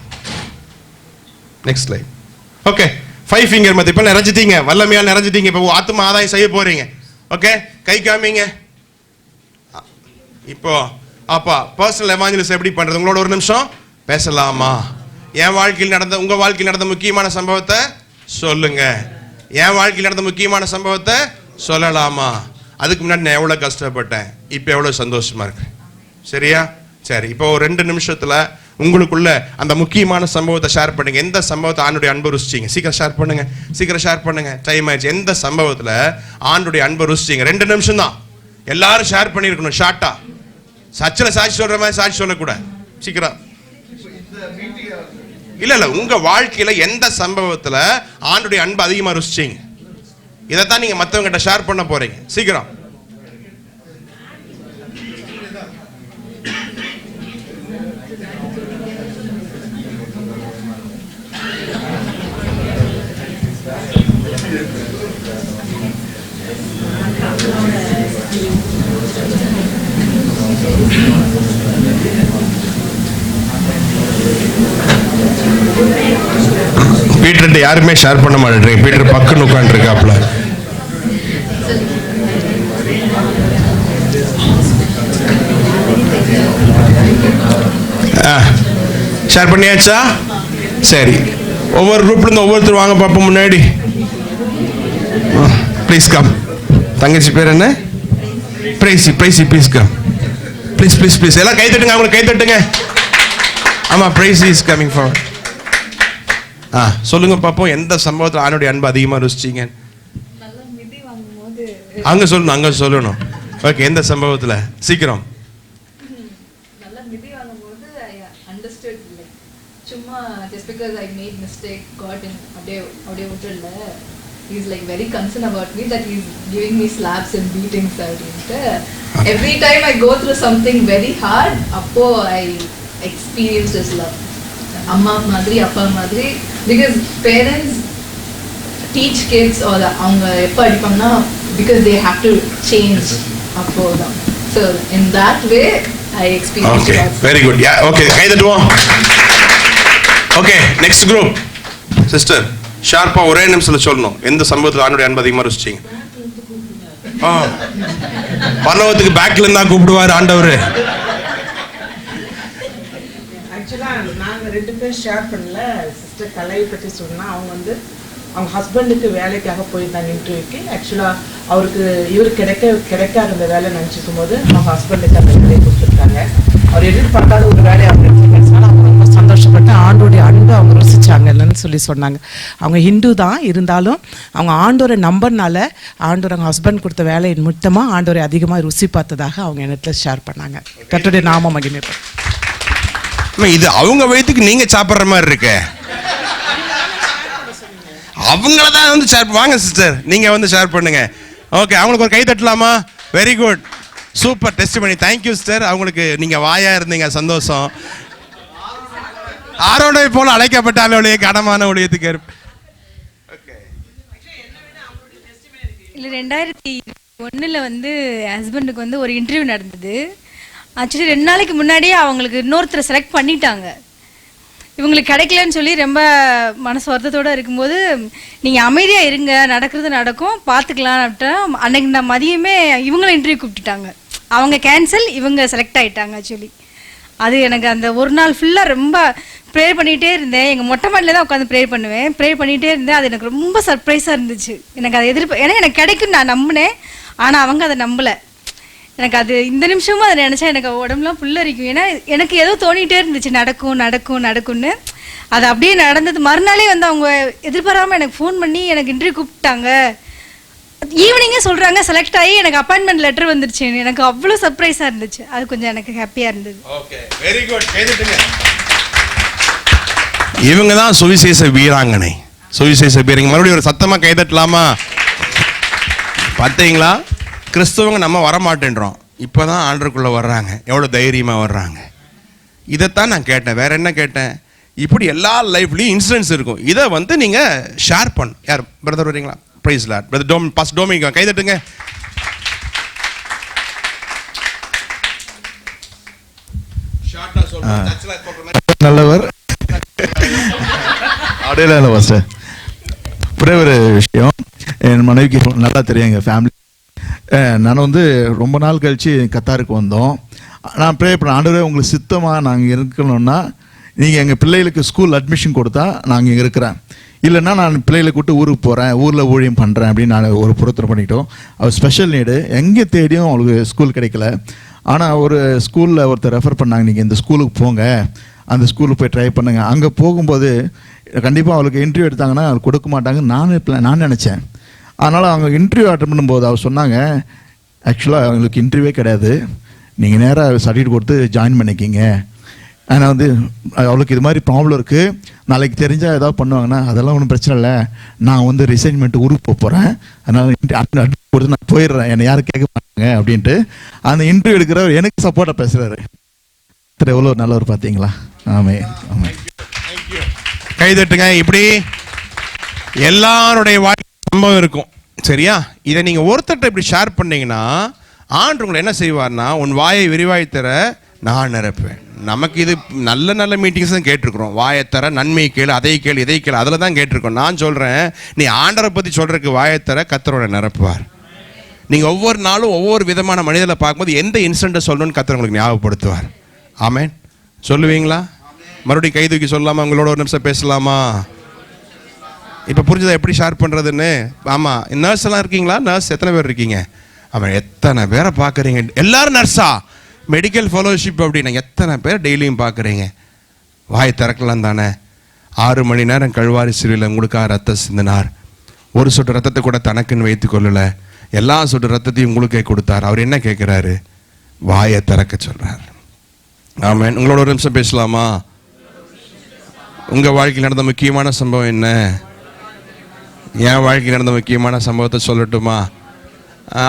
Next slide. Okay, 5 finger method. இப்போ நிறைஞ்சிட்டீங்க, வல்லமையால் நிறைஞ்சிட்டீங்க. இப்போ ஆத்ம ஆதாயம் செய்ய போறீங்க. ஓகே, கை காமிங்க. இப்போ அப்பா பர்சனல் எவாஞ்சலிசம் எப்படி பண்றது? உங்களோட ஒரு நிமிஷம் பேசலாமா? என் வாழ்க்கையில் நடந்த, உங்க வாழ்க்கையில் நடந்த முக்கியமான சம்பவத்தை சொல்லுங்க. என் வாழ்க்கையில் நடந்த முக்கியமான சம்பவத்தை சொல்லலாமா? அதுக்கு முன்னாடி நான் எவ்வளவு கஷ்டப்பட்டேன், இப்போ எவ்வளவு சந்தோஷமா இருக்கேன். சரியா? சரி, இப்போ ஒரு 2 நிமிஷத்துல உங்களுக்குள்ள அந்த முக்கியமான சம்பவத்தை ஷேர் பண்ணுங்க. எந்த சம்பவத்தை ஆண்டுடைய அன்பை ருசிச்சிங்க? சீக்கிரம் ஷேர் பண்ணுங்க, சீக்கிரம் ஷேர் பண்ணுங்க. டைம் ஆயிடுச்சு. எந்த சம்பவத்துல ஆண்டுடைய அன்பை ருசிச்சிங்க? 2 நிமிஷம் தான், எல்லாரும் ஷேர் பண்ணிருக்கணும். ஷார்ட்டா, சச்சில சாட்சி சொல்ற மாதிரி சாட்சி சொல்லக்கூடாது. சீக்கிரம். இல்ல இல்ல, உங்க வாழ்க்கையில எந்த சம்பவத்துல ஆண்டுடைய அன்பு அதிகமா ருசிச்சிங்க? இதைத்தான் நீங்க மத்தவங்க கிட்ட ஷேர் பண்ண போறீங்க. சீக்கிரம். பீட்டர் யாருமே ஷேர் பண்ண மாட்டேங்க. பீட்டர் பக்கன்னு உட்காந்து இருக்காப்ல. ஷேர் பண்ணியாச்சா? சரி, ஒவ்வொரு குரூப்ல இருந்து ஒவ்வொருத்தர் வாங்க பாப்போம் முன்னாடி. Please come. தங்கச்சி பேர் என்ன? Praisy. Praisy please come. Please please please எல்லாம் கை தட்டுங்க, அவங்களுக்கு கை தட்டுங்க. ஆமா, பிரைசி இஸ் கமிங் ஃபார்வர்ட். சொல்லுங்க பாப்போம், எந்த சம்பவத்தில் ஆணுடைய அன்பு அதிகமா ருசிச்சிங்க? அங்க சொல்லணும், அங்க சொல்லணும். ஓகே, எந்த சம்பவத்துல? சீக்கிரம். சும்மா just because I made mistake got in அப்படியே விட்டுல. He's like very concerned about me, that he's giving me slaps and beatings அப்படின்ட்டு. Every time I go through something very hard, அப்போ I experienced his love. அம்மா மாதிரி அப்பா மாதிரி. Because parents teach kids or அவங்க எப்போ அடிப்பாங்கன்னா because they have to change அப்போதான். So in that way I experienced. Okay, very good. Yeah, okay, கை தட்டுவோம். Okay, next group. சிஸ்டர் ஷார்ப்பா ஒரே நிமிஷத்துல சொல்லணும், எந்த சம்பவத்தில் ஆண்டோடைய அன்பு அதிகமா ருசிச்சீங்க? பரலோகத்துக்கு பேக்ல இருந்தா கூப்பிடுவாரு ஆண்டவர். ஆக்சுவலா நாங்க 2 பேர் ஷேர் பண்ணல. சிஸ்டர் கலையை பற்றி சொன்னா, அவங்க ஹஸ்பண்டுக்கு வேலைக்காக போயிருந்தாங்க இன்டர்வியூக்கு. ஆக்சுவலா அவருக்கு கிடைக்காத அந்த வேலை நினைச்சிருக்கும் போது அவங்க ஹஸ்பண்டுக்கு அந்த வேலையை கொடுத்துருக்காங்க. அவர் எதிர்பார்க்காத ஒரு வேலையை அவங்க எடுத்துக்கிறதுனால அவங்க ரொம்ப சந்தோஷப்பட்டு ஆண்டோடைய அன்பு அவங்க ருசிச்சாங்கன்னு சொல்லி சொன்னாங்க. அவங்க ஹிந்து தான் இருந்தாலும் அவங்க ஆண்டோரை நம்பர்னால ஆண்டோர் அவங்க ஹஸ்பண்ட் கொடுத்த வேலையை மொத்தமாக ஆண்டோரை அதிகமாக ருசி பார்த்ததாக அவங்க இடத்துல ஷேர் பண்ணாங்க. கர்த்தருடைய நாம மகிமை. இது அவங்க வயிற்றுக்கு நீங்க சாப்பிட்ற மாதிரி இருக்கு. அவங்கள தான் வந்து ஷேர் வாங்க சிஸ்டர், நீங்க வந்து ஷேர் பண்ணுங்க. ஓகே, அவங்களுக்கு ஒரு கை தட்டலாமா? Very good, super testimony. Thank you sister. அவங்களுக்கு நீங்க வாயா இருந்தீங்க, சந்தோஷம். ஆரோனை போல அழைக்கப்பட்ட ஒழிய கனமான ஒழியத்துக்கு இல்லை 2001 வந்து ஹஸ்பண்டுக்கு வந்து ஒரு இன்டர்வியூ நடந்தது. ஆக்சுவலி 2 நாளைக்கு முன்னாடியே அவங்களுக்கு இன்னொருத்தரை செலக்ட் பண்ணிட்டாங்க. இவங்களுக்கு கிடைக்கலன்னு சொல்லி ரொம்ப மனசு வருத்தத்தோடு இருக்கும்போது, நீங்கள் அமைதியாக இருங்க, நடக்கிறது நடக்கும், பார்த்துக்கலாம் அப்படின்ட்டு அன்னைக்கு நான் மதியமே இவங்களை இன்டர்வியூ கூப்பிட்டுட்டாங்க. அவங்க கேன்சல், இவங்க செலக்ட் ஆகிட்டாங்க. ஆக்சுவலி அது எனக்கு அந்த ஒரு நாள் ஃபுல்லாக ரொம்ப ப்ரேயர் பண்ணிகிட்டே இருந்தேன். எங்கள் மொட்டை மாடியில் தான் உட்காந்து ப்ரேயர் பண்ணுவேன். ப்ரேயர் பண்ணிகிட்டே இருந்தேன். அது எனக்கு ரொம்ப சர்ப்ரைஸாக இருந்துச்சு. எனக்கு அதை ஏன்னா எனக்கு கிடைக்குன்னு நான் நம்பினேன், ஆனால் அவங்க அதை நம்பலை. எனக்கு அது இந்த நிமிஷமும் அதை நினச்சா எனக்கு உடம்புலாம் புல்லரிக்கும். ஏன்னா எனக்கு ஏதோ தோணிகிட்டே இருந்துச்சு, நடக்கும் நடக்கும் நடக்கும்னு. அது அப்படியே நடந்தது. மறுநாளே வந்து அவங்க எதிர்பாராமல் எனக்கு ஃபோன் பண்ணி எனக்கு இன்டர்வியூ கூப்பிட்டாங்க. ஈவினிங்கே சொல்கிறாங்க செலக்ட் ஆகி எனக்கு அப்பாயின்மெண்ட் லெட்டர் வந்துருச்சு. எனக்கு அவ்வளோ சர்ப்ரைஸாக இருந்துச்சு. அது கொஞ்சம் எனக்கு ஹாப்பியாக இருந்தது. Okay, very good. இவங்க தான் சுவிசேஷ வீராங்கனை. சுவிசேஷ வீராங்கனை மறுபடியும் ஒரு சத்தமா கைதட்டலாமா? பார்த்தீங்களா, கிறிஸ்தவங்க நம்ம வரமாட்டேன்றோம், இப்போதான் ஆண்டருக்குள்ள வர்றாங்க. எவ்வளோ தைரியமா வர்றாங்க. இதைத்தான் நான் கேட்டேன், வேற என்ன கேட்டேன்? இப்படி எல்லா லைஃப்லையும் இன்சிடென்ட்ஸ் இருக்கும். இதை வந்து நீங்க ஷேர் பண்ணு. யார் பிரதர் வரீங்களா? Praise Lord. Brother boss Dominic கைதட்டுங்க. நல்லவர் அப்படியே இல்லை பாஸ்டர். ஒரே ஒரு விஷயம், என் மனைவிக்கு நல்லா தெரியும். எங்கள் ஃபேமிலி நான் வந்து ரொம்ப நாள் கழித்து கத்தாருக்கு வந்தோம். நான் ப்ரே பண்ண, ஆண்டவரே உங்களுக்கு சித்தமாக நாங்கள் இருக்கணும்னா நீங்கள் எங்கள் பிள்ளைகளுக்கு ஸ்கூல் அட்மிஷன் கொடுத்தா நாங்கள் இங்கே இருக்கிறேன், இல்லைன்னா நான் பிள்ளைகளை கூப்பிட்டு ஊருக்கு போகிறேன், ஊரில் ஊழியம் பண்ணுறேன் அப்படின்னு நான் ஒரு பொருத்தனை பண்ணிக்கிட்டோம். அவர் ஸ்பெஷல் நீடு, எங்கே தேடியும் அவளுக்கு ஸ்கூல் கிடைக்கல. ஆனால் ஒரு ஸ்கூலில் ஒருத்தர் ரெஃபர் பண்ணாங்க, நீங்கள் இந்த ஸ்கூலுக்கு போங்க, அந்த ஸ்கூலுக்கு போய் ட்ரை பண்ணுங்கள். அங்கே போகும்போது கண்டிப்பாக அவளுக்கு இன்டர்வியூ எடுத்தாங்கன்னா அவளுக்கு கொடுக்க மாட்டாங்கன்னு நான் நினச்சேன். அதனால் அவங்க இன்டர்வியூ அட்டன் பண்ணும்போது அவர் சொன்னாங்க, ஆக்சுவலாக அவங்களுக்கு இன்டர்வியூவே கிடையாது, நீங்கள் நேராக சர்டிஃபிகேட் கொடுத்து ஜாயின் பண்ணிக்கிங்க. ஆனால் வந்து அவளுக்கு இது மாதிரி ப்ராப்ளம் இருக்குது, நாளைக்கு தெரிஞ்சால் ஏதாவது பண்ணுவாங்கன்னா அதெல்லாம் ஒன்றும் பிரச்சனை இல்லை, நான் வந்து ரிசைன்மெண்ட் ஊருக்கு போகிறேன், அதனால் கொடுத்து நான் போயிடுறேன், என்னை யாரும் கேட்க மாட்டாங்க அப்படின்ட்டு அந்த இன்டர்வியூ எடுக்கிறவர் எனக்கு சப்போர்ட்டாக பேசுகிறாரு. எவ்வளோ நல்லவர் பார்த்தீங்களா? ஆமே ஆமாம், கைதட்டுங்க. இப்படி எல்லாருடைய வாழ்க்கை சம்பவம் இருக்கும், சரியா? இதை நீங்கள் ஒருத்தர்கிட்ட இப்படி ஷேர் பண்ணீங்கன்னா ஆண்டு உங்களை என்ன செய்வார்னா, உன் வாயை விரிவாய் தர நான் நிரப்பேன். நமக்கு இது நல்ல நல்ல மீட்டிங்ஸ் தான் கேட்டிருக்கிறோம். வாயை தர, நன்மை கேளு, அதை கேளு, இதை கேளு, அதில் தான் கேட்டிருக்கோம். நான் சொல்கிறேன், நீ ஆண்டரை பற்றி சொல்கிறதுக்கு வாயை தர கர்த்தரோட நிரப்புவார். நீங்கள் ஒவ்வொரு நாளும் ஒவ்வொரு விதமான மனிதரை பார்க்கும்போது எந்த இன்சிடென்ட்டை சொல்லணும்னு கர்த்தர் உங்களுக்கு ஞாபகப்படுத்துவார். ஆமேன், சொல்லுவீங்களா? மறுபடியும் கை தூக்கி சொல்லலாமா? உங்களோட ஒரு நிமிஷம் பேசலாமா? இப்போ புரிஞ்சதை எப்படி ஷேர் பண்ணுறதுன்னு? ஆமாம், நர்ஸ் எல்லாம் இருக்கீங்களா? நர்ஸ் எத்தனை பேர் இருக்கீங்க? ஆமாம், எத்தனை பேரை பார்க்குறீங்க? எல்லாரும் நர்ஸா? மெடிக்கல் ஃபெலோஷிப் அப்படின்னா எத்தனை பேர் டெய்லியும் பார்க்குறீங்க? வாய் திறக்கலாம் தானே? 6 மணி நேரம் கல்வாரி சிலுவையில் உங்களுக்காக ரத்தம் சிந்தினார். ஒரு சொட்டு ரத்தத்தை கூட தனக்குன்னு வைத்து கொள்ளலை, எல்லா சொட்டு ரத்தத்தையும் உங்களுக்கே கொடுத்தார். அவர் என்ன கேட்குறாரு? வாயை திறக்க சொல்கிறார். ஆமாம், உங்களோட ஒரு நிமிஷம் பேசலாமா? உங்கள் வாழ்க்கையில் நடந்த முக்கியமான சம்பவம் என்ன? என் வாழ்க்கையில் நடந்த முக்கியமான சம்பவத்தை சொல்லட்டுமா?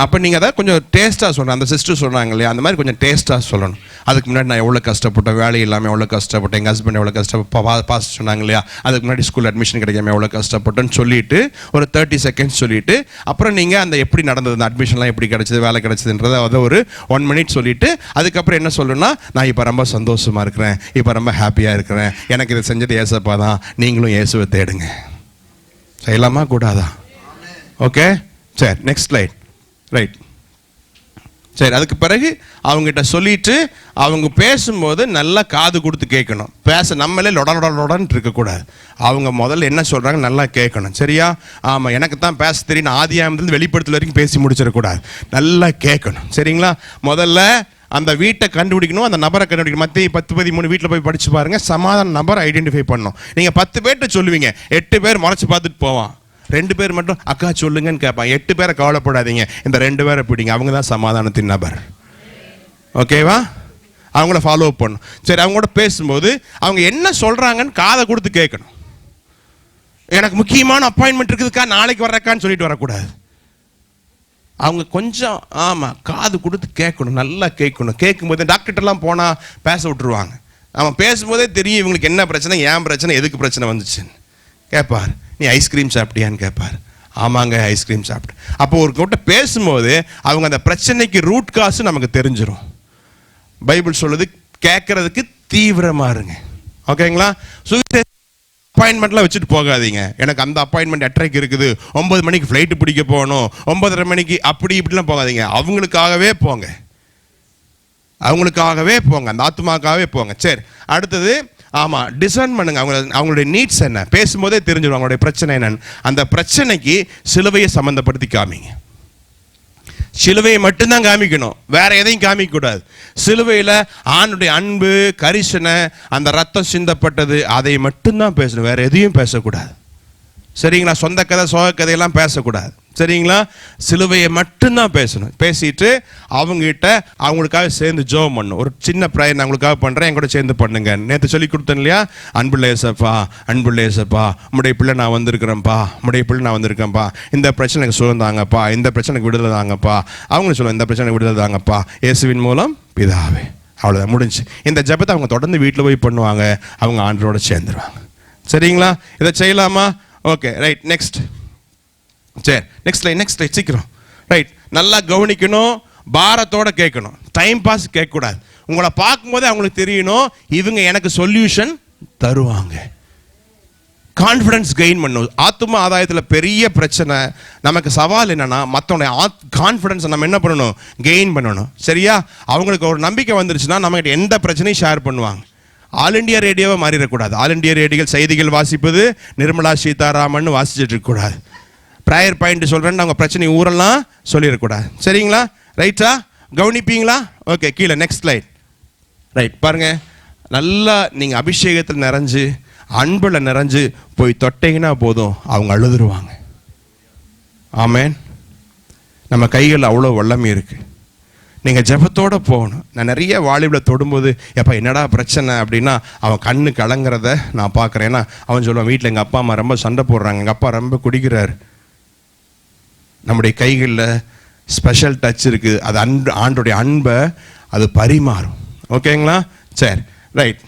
அப்போ நீங்கள் அதை கொஞ்சம் டேஸ்ட்டாக சொல்லணும். அந்த சிஸ்டர் சொல்கிறாங்க இல்லையா, அந்த மாதிரி கொஞ்சம் டேஸ்ட்டாக சொல்லணும். அதுக்கு முன்னாடி நான் எவ்வளோ கஷ்டப்பட்டேன், வேலை இல்லாமல் எவ்வளோ கஷ்டப்பட்டேன், எங்கள் ஹஸ்பண்ட் எவ்வளோ பாஸ் சொன்னாங்க இல்லையா, அதுக்கு முன்னாடி ஸ்கூல் அட்மிஷன் கிடைக்காம எவ்வளோ கஷ்டப்பட்டேன்னு சொல்லிவிட்டு ஒரு 30 செகண்ட்ஸ் சொல்லிவிட்டு அப்புறம் நீங்கள் அந்த எப்படி நடந்தது, அந்த அட்மிஷன்லாம் எப்படி கிடச்சிது, வேலை கிடச்சிதுன்றதை அதை ஒரு 1 மினிட் சொல்லிவிட்டு அதுக்கப்புறம் என்ன சொல்லணும்னா, நான் இப்போ ரொம்ப சந்தோஷமாக இருக்கிறேன், இப்போ ரொம்ப ஹாப்பியாக இருக்கிறேன், எனக்கு இதை செஞ்சது ஏசப்பா தான், நீங்களும் இயேசுவை தேடுங்க. செய்யலாமா கூடாதா? ஓகே, சரி, நெக்ஸ்ட் ஸ்லைட். ரைட், சரி. அதுக்கு பிறகு அவங்ககிட்ட சொல்லிட்டு அவங்க பேசும்போது நல்லா காது கொடுத்து கேட்கணும். நம்மளே லொடன்னு இருக்கக்கூடாது. அவங்க முதல்ல என்ன சொல்கிறாங்க நல்லா கேட்கணும். சரியா? ஆமாம், எனக்கு தான் பேச தெரியும், ஆதியாகமத்திலிருந்து வெளிப்படுத்தல் வரைக்கும் பேசி முடிச்சிடக்கூடாது, நல்லா கேட்கணும். சரிங்களா? முதல்ல அந்த வீட்டை கண்டுபிடிக்கணும், அந்த நபரை கண்டுபிடிக்கணும். மத்திய 10-13 வீட்டில் போய் படித்து பாருங்கள், சமாதான நபரை ஐடென்டிஃபை பண்ணணும். நீங்கள் 10 பேர்கிட்ட சொல்லுவீங்க, 8 பேர் முறைச்சி பார்த்துட்டு போவான், 2 பேர் மட்டும் அக்கா சொல்லுங்கன்னு கேட்பான். 8 பேரை கவலைப்படாதீங்க, இந்த 2 பேரை பிடிங்க, அவங்க தான் சமாதானத்தின் நபர். ஓகேவா? அவங்கள ஃபாலோ பண்ணணும். சரி, அவங்களோட பேசும்போது அவங்க என்ன சொல்கிறாங்கன்னு காதை கொடுத்து கேட்கணும். எனக்கு முக்கியமான அப்பாயின்மெண்ட் இருக்குதுக்கா, நாளைக்கு வர்றக்கான்னு சொல்லிட்டு வரக்கூடாது. அவங்க கொஞ்சம் ஆமாம் காது கொடுத்து கேட்கணும், நல்லா கேட்கணும். கேட்கும்போது டாக்டர்கிட்டலாம் போனால் பேச விட்டுருவாங்க. அவன் பேசும்போதே தெரியும் இவங்களுக்கு என்ன பிரச்சனை, ஏன் பிரச்சனை, எதுக்கு பிரச்சனை வந்துச்சுன்னு கேட்பார். நீ ஐஸ்கிரீம் சாப்பிட்டியான்னு கேட்பார். ஆமாங்க ஐஸ்கிரீம் சாப்பிட்டு. அப்போ ஒரு கிட்ட பேசும்போது அவங்க அந்த பிரச்சனைக்கு ரூட் காசு நமக்கு தெரிஞ்சிடும். பைபிள் சொல்லுது கேட்கறதுக்கு தீவிரமா இருங்க. ஓகேங்களா? அப்பாயின்மெண்ட்லாம் வச்சுட்டு போகாதீங்க. எனக்கு அந்த அப்பாயின்மெண்ட் 8:30 இருக்குது, 9 மணிக்கு ஃப்ளைட்டு பிடிக்க போகணும், 9:30 மணிக்கு அப்படி இப்படிலாம் போகாதீங்க. அவங்களுக்காகவே போங்க, அவங்களுக்காகவே போங்க, அந்த ஆத்மாக்காகவே போங்க. சரி, அடுத்தது ஆமாம் டிசைன் பண்ணுங்க. அவங்களுடைய நீட்ஸ் என்ன பேசும்போதே தெரிஞ்சிடும், அவங்களுடைய பிரச்சனை என்னன்னு. அந்த பிரச்சனைக்கு சிலுவையை சம்மந்தப்படுத்தி காமிங்க. சிலுவையை மட்டும்தான் காமிக்கணும், வேற எதையும் காமிக்க கூடாது. சிலுவையில் ஆணுடைய அன்பு, கரிசனை, அந்த ரத்தம் சிந்தப்பட்டது, அதை மட்டும்தான் பேசணும், வேற எதையும் பேசக்கூடாது. சரிங்களா? சொந்த கதை சோக கதையெல்லாம் பேசக்கூடாது. சரிங்களா? சிலுவையை மட்டும்தான் பேசணும். பேசிட்டு அவங்ககிட்ட அவங்களுக்காக சேர்ந்து ஜெபம் பண்ணணும். ஒரு சின்ன ப்ரேயர் நான் உங்களுக்காக பண்ணுறேன், என் கூட சேர்ந்து பண்ணுங்க. நேற்று சொல்லி கொடுத்தேன் இல்லையா, அன்புள்ள ஏசப்பா, அன்புள்ள ஏசப்பா, உம்முடைய பிள்ளை நான் வந்திருக்கிறேன்ப்பா, உம்முடைய பிள்ளை நான் வந்திருக்கேன்ப்பா, இந்த பிரச்சனைக்கு சுகம் தாங்கப்பா, இந்த பிரச்சனைக்கு விடுதலை தாங்கப்பா. அவங்களும் சொல்லுவாங்க இந்த பிரச்சனைக்கு விடுதலை தாங்கப்பா, இயேசுவின் மூலம் பிதாவே. அவ்வளோதான், முடிஞ்சு. இந்த ஜெபத்தை அவங்க தொடர்ந்து வீட்டில் போய் பண்ணுவாங்க, அவங்க ஆண்டரோட சேர்ந்துருவாங்க. சரிங்களா? இதை செய்யலாமா? Okay, right, next. சரி, நெக்ஸ்ட் லைட் சீக்கிரம். ரைட், நல்லா கவனிக்கணும், பாரத்தோட கேட்கணும், டைம் பாஸ் கேட்கக்கூடாது. உங்களை பார்க்கும்போதே அவங்களுக்கு தெரியணும் இவங்க எனக்கு சொல்யூஷன் தருவாங்க. கான்ஃபிடன்ஸ் கெயின் பண்ணும். ஆத்ம ஆதாயத்தில் பெரிய பிரச்சனை நமக்கு சவால் என்னன்னா, மற்றவங்க கான்ஃபிடன்ஸை நம்ம என்ன பண்ணணும், கெயின் பண்ணணும். சரியா? அவங்களுக்கு ஒரு நம்பிக்கை வந்துருச்சுன்னா நம்மகிட்ட எந்த பிரச்சனையும் ஷேர் பண்ணுவாங்க. ஆல் இண்டியா ரேடியோவை மாறிடக்கூடாது. ஆல் இண்டியா ரேடியோவில் செய்திகள் வாசிப்பது நிர்மலா சீதாராமன் வாசிச்சுட்டு இருக்கக்கூடாது. ப்ரேயர் பாயிண்ட் சொல்கிறேன்னு அவங்க பிரச்சனை ஊரெல்லாம் சொல்லிடக்கூடாது. சரிங்களா? ரைட்டா? கவனிப்பீங்களா? ஓகே, கீழே நெக்ஸ்ட் ஸ்லைட். ரைட், பாருங்க, நல்லா நீங்கள் அபிஷேகத்தில் நிறைஞ்சு அன்பில் நிறைஞ்சு போய் தொட்டீங்கன்னா போதும், அவங்க அழுதுருவாங்க. ஆமேன். நம்ம கைகளில் அவ்வளோ வல்லமை இருக்குது. நீங்கள் ஜெபத்தோடு போகணும். நான் நிறைய வாலிபில் தொடும்போது எப்போ என்னடா பிரச்சனை அப்படின்னா அவன் கண்ணு கலங்கிறத நான் பார்க்குறேன். ஏன்னா அவன் சொல்லுவான், வீட்டில் எங்கள் அப்பா அம்மா ரொம்ப சண்டை போடுறாங்க, எங்கள் அப்பா ரொம்ப குடிக்கிறார். நம்முடைய கைகளில் ஸ்பெஷல் டச் இருக்குது, அது ஆண்டுடைய அன்பை அது பரிமாறும். ஓகேங்களா? சரி, ரைட்.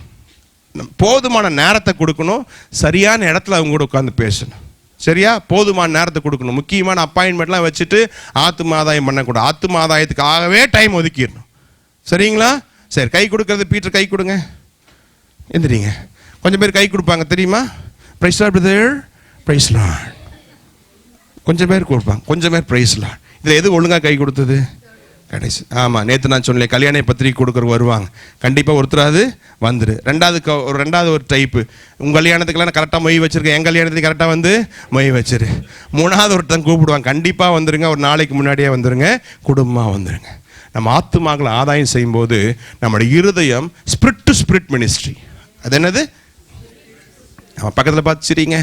போதுமான நேரத்தை கொடுக்கணும், சரியான இடத்துல அவங்க கூட உட்காந்து பேசணும். சரியா? போதுமான நேரத்தை கொடுக்கணும். முக்கியமான அப்பாயின்மெண்ட்லாம் வச்சுட்டு ஆத்ம ஆதாயம் பண்ணக்கூடாது. ஆத்ம ஆதாயத்துக்காகவே டைம் ஒதுக்கிடணும். சரிங்களா? சரி, கை கொடுக்கறது பீட்டர் கை கொடுங்க, எந்திரிங்க. கொஞ்சம் பேர் கை கொடுப்பாங்க தெரியுமா? Praise Lord brother, praise Lord. கொஞ்சம் பேர் கொடுப்பாங்க, கொஞ்சம் பேர் பிரைஸ் லார்ட். இதில் எது ஒழுங்காக கை கொடுத்தது? கடைசி. ஆமாம், நேற்று நான் சொன்னேன், கல்யாண பத்திரிக்கை கொடுக்குற வருவாங்க, கண்டிப்பாக ஒருத்தராது வந்துடு. ரெண்டாவது ஒரு டைப்பு, உங்கள் கல்யாணத்துக்கெல்லாம் நான் கரெக்டாக மொய் வச்சுருக்கேன், என் கல்யாணத்துக்கு கரெக்டாக வந்து மொய் வச்சிரு. 3வது ஒருத்தன் கூப்பிடுவாங்க, கண்டிப்பாக வந்துடுங்க, ஒரு நாளைக்கு முன்னாடியே வந்துடுங்க, குடும்பமாக வந்துடுங்க. நம்ம ஆத்துமாக்களை ஆதாயம் செய்யும்போது நம்மளுடைய இருதயம் ஸ்பிரிட் டு ஸ்பிரிட் மினிஸ்ட்ரி. அது என்னது? நம்ம பக்கத்தில் பார்த்து சரிங்க,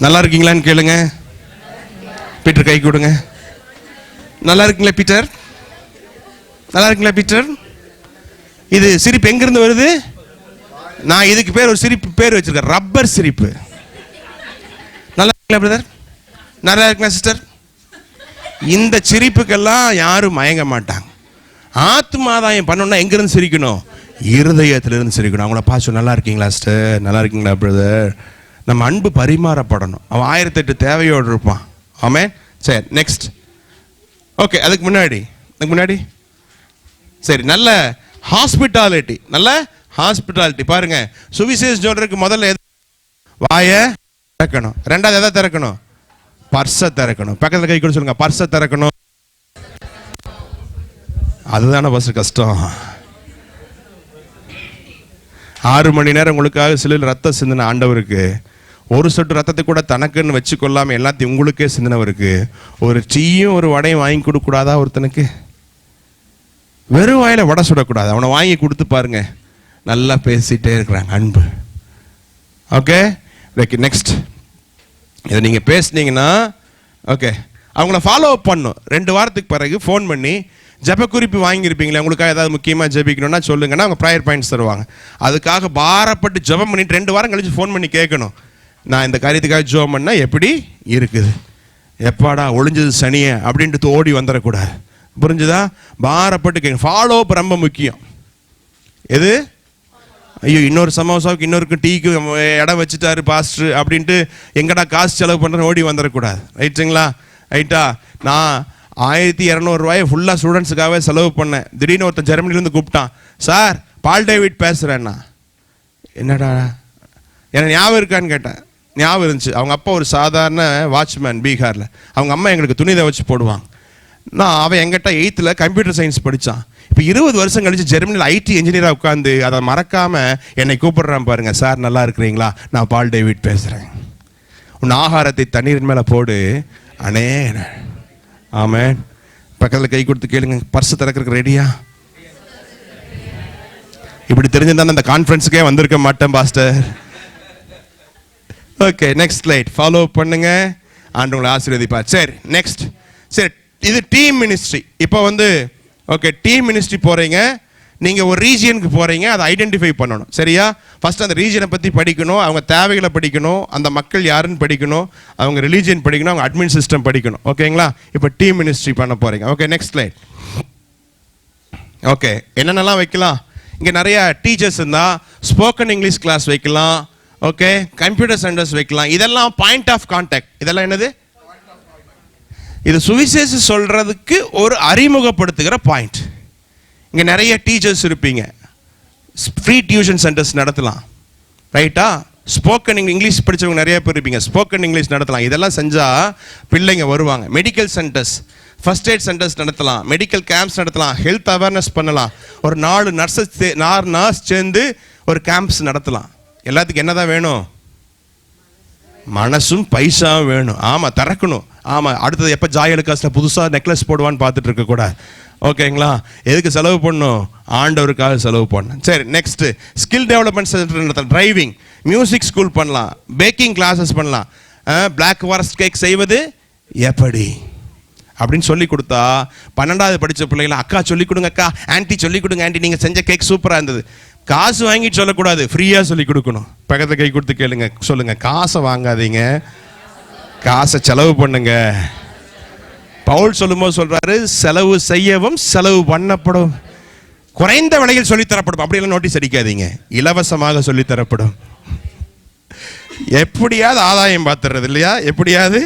நல்லா இருக்கீங்களான்னு கேளுங்க. பீட்டர் கை கொடுங்க. நல்லா இருக்குங்களா பீட்டர்? நல்லா இருக்குங்களா பீட்டர்? இது சிரிப்பு எங்கிருந்து வருது? நான் இதுக்கு பேர் ஒரு சிரிப்பு பேர் வச்சிருக்கேன், ரப்பர் சிரிப்பு. நல்லா இருக்குங்களா பிரதர்? நல்லா இருக்குங்களா சிஸ்டர்? இந்த சிரிப்புக்கெல்லாம் யாரும் மயங்க மாட்டாங்க. ஆத்மாதாயம் பண்ணணும்னா எங்கிருந்து சிரிக்கணும்? இருதயத்திலிருந்து சிரிக்கணும். அவங்கள பார்த்து நல்லா இருக்கீங்களா சிஸ்டர், நல்லா இருக்கீங்களா பிரதர், நம்ம அன்பு பரிமாறப்படணும். அவன் 1008 தேவையோடு இருப்பான். ஆமென். சரி, நெக்ஸ்ட். ஓகே, அதுக்கு முன்னாடி சரி, நல்ல ஹாஸ்பிட்டாலிட்டி. நல்ல ஹாஸ்பிட்டாலிட்டி பாருங்க. சுவிசேஷம் சொல்றதுக்கு முதல்ல வாயை திறக்கணும். ரெண்டாவது எதை திறக்கணும்? பர்ஸை திறக்கணும். பக்கத்தில் கை கூட சொல்லுங்க, பர்ஸை திறக்கணும். அதுதானே பஸ் கஷ்டம். 6 மணி நேரம் உங்களுக்காக சிலையில் ரத்தம் சிந்தின ஆண்டவருக்கு ஒரு சொட்டு ரத்தத்தை கூட தனக்குன்னு வச்சு கொள்ளாம எல்லாத்தையும் உங்களுக்கே சிந்தினவருக்கு ஒரு டீயும் ஒரு வடையும் வாங்கி கொடுக்கூடாதா? ஒருத்தனுக்கு வெறும் வாயில வடை சுடக்கூடாது. அவனை வாங்கி கொடுத்து பாருங்க, நல்லா பேசிட்டே இருக்கிறாங்க அன்பு. Okay, next. இதை நீங்க பேசுனீங்கன்னா ஓகே, அவங்கள ஃபாலோ அப் பண்ணும். 2 வாரத்துக்கு பிறகு ஃபோன் பண்ணி ஜெப குறிப்பு வாங்கியிருப்பீங்களே, உங்களுக்காக ஏதாவது முக்கியமாக ஜெபிக்கணும்னா சொல்லுங்கன்னா அவங்க ப்ரேயர் பாயிண்ட்ஸ் தருவாங்க. அதுக்காக பாரப்பட்டு ஜெபம் பண்ணிட்டு 2 வாரம் கழிச்சு ஃபோன் பண்ணி கேட்கணும், நான் இந்த காரியத்துக்காக ஜெபம் பண்ணா எப்படி இருக்குது, எப்பாடா ஒளிஞ்சது சனியே அப்படின்ட்டு ஓடி வந்துடக்கூடாது. புரிஞ்சுதா? பாரப்பட்டு கேட்க. ஃபாலோ அப் ரொம்ப முக்கியம். எது? ஐயோ, இன்னொரு சமோசாவுக்கு இன்னொருக்கு டீக்கு இடம் வச்சுட்டாரு பாஸ்டர் அப்படின்ட்டு எங்கடா காசு செலவு பண்ணுறேன்னு ஓடி வந்துடக்கூடாது. ரைட்டுங்களா? ரைட்டா? நான் 1200 ரூபாயை ஃபுல்லாக ஸ்டூடெண்ட்ஸுக்காகவே செலவு பண்ணேன். திடீர்னு ஒருத்தன் ஜெர்மனிலேருந்து கூப்பிட்டான், சார் பால் டேவிட் பேசுகிறேன்னா. என்னடா எனக்கு ஞாபகம் இருக்கான்னு கேட்டேன். ஞாபகம் இருந்துச்சு. அவங்க அப்பா ஒரு சாதாரண வாட்ச்மேன் பீகாரில். அவங்க அம்மா எங்களுக்கு துணி துவைச்சு போடுவாங்க. அவன் எங்கிட்ட 8th கம்ப்யூட்டர் சயின்ஸ் படித்தான். இப்போ 20 வருஷம் கழிச்சு ஜெர்மனியில் ஐடி இன்ஜினியராக உட்காந்து அதை மறக்காமல் என்னை கூப்பிடுறான் பாருங்க, சார் நல்லா இருக்கிறீங்களா, நான் பால் டேவிட் பேசுகிறேன், உன் ஆகாரத்தை தண்ணீரின் மேலே போடு அனே. ஆமென். பக்கத்தில் கை கொடுத்து கேளுங்க, பர்ஸ் திறக்கிறதுக்கு ரெடியா? இப்படி தெரிஞ்சிருந்தா அந்த கான்ஃபரன்ஸுக்கே வந்திருக்க மாட்டேன் pastor. Okay, next slide. Follow பண்ணுங்க, ஆண்டவங்களை ஆசீர்வதிப்பார். சரி, நெக்ஸ்ட். சரி, இது டீம் மினிஸ்ட்ரி. இப்போ ஓகே, டீம் மினிஸ்ட்ரி போறீங்க, நீங்க ஒரு ரீஜியனுக்கு போறீங்க, அதை ஐடென்டிஃபை பண்ணணும். சரியா? ஃபர்ஸ்ட் அந்த ரீஜனை பத்தி படிக்கணும், அவங்க தேவைகளை படிக்கணும், அந்த மக்கள் யாருன்னு படிக்கணும், அவங்க ரிலீஜியன் படிக்கணும், அவங்க அட்மின் சிஸ்டம் படிக்கணும். ஓகேங்களா? இப்போ டீம் மினிஸ்ட்ரி பண்ண போறீங்க. Okay, next slide. ஓகே, என்னென்னலாம் வைக்கலாம்? இங்கே நிறைய டீச்சர்ஸ் இருந்தால் ஸ்போக்கன் இங்கிலீஷ் கிளாஸ் வைக்கலாம். ஓகே, கம்ப்யூட்டர் சென்டர்ஸ் வைக்கலாம். இதெல்லாம் பாயிண்ட் ஆஃப் கான்டாக்ட். இதெல்லாம் என்னது? இது சுவிசேஷம் சொல்றதுக்கு ஒரு அறிமுகப்படுத்துகிற பாயிண்ட். இங்கே நிறைய டீச்சர்ஸ் இருப்பீங்க, ஃப்ரீ டியூஷன் சென்டர்ஸ் நடத்தலாம். ரைட்டா? ஸ்போக்கன் இங்கிலீஷ் படித்தவங்க நிறைய பேர் இருப்பீங்க, ஸ்போக்கன் இங்கிலீஷ் நடத்தலாம். இதெல்லாம் செஞ்சால் பிள்ளைங்க வருவாங்க. Medical centres, first eight centres நடத்தலாம், மெடிக்கல் கேம்ப்ஸ் நடத்தலாம், ஹெல்த் அவேர்னஸ் பண்ணலாம். ஒரு 4 நர்ஸ் சேர்ந்து ஒரு கேம்ப்ஸ் நடத்தலாம். எல்லாத்துக்கும் என்னதான் வேணும்? மனசும் பைசாவும் வேணும். ஆமாம், திறக்கணும். ஆமாம், அடுத்தது எப்போ ஜாயலுக்காசில் புதுசாக நெக்லஸ் போடுவான்னு பார்த்துட்டு இருக்கக்கூடாது. ஓகேங்களா? எதுக்கு செலவு பண்ணணும்? ஆண்டவருக்காக செலவு பண்ணணும். சரி, நெக்ஸ்ட்டு ஸ்கில் டெவலப்மெண்ட் சென்டர் நடத்தலாம், டிரைவிங், மியூசிக் ஸ்கூல் பண்ணலாம், பேக்கிங் கிளாஸஸ் பண்ணலாம். பிளாக் ஃபாரஸ்ட் கேக் செய்வது எப்படி அப்படின்னு சொல்லி கொடுத்தா 12வது படித்த பிள்ளைங்கள அக்கா சொல்லிக் கொடுங்க, அக்கா ஆன்ட்டி சொல்லிக் கொடுங்க, ஆன்ட்டி நீங்கள் செஞ்ச கேக் சூப்பராக இருந்தது. காசு வாங்கிட்டு சொல்லக்கூடாது, ஃப்ரீயாக சொல்லி கொடுக்கணும். பக்கத்தில் கை கொடுத்து கேளுங்க, சொல்லுங்க, காசை வாங்காதீங்க, காசை செலவு பண்ணுங்க. பவுல் சொல்லும்போது சொல்றாரு, செலவு செய்யவும் செலவு பண்ணப்படும், குறைந்த விலையில் சொல்லித்தரப்படும். அப்படியெல்லாம் நோட்டீஸ் அடிக்காதீங்க, இலவசமாக சொல்லித்தரப்படும். எப்படியாவது ஆதாயம் பார்த்துறது இல்லையா? எப்படியாவது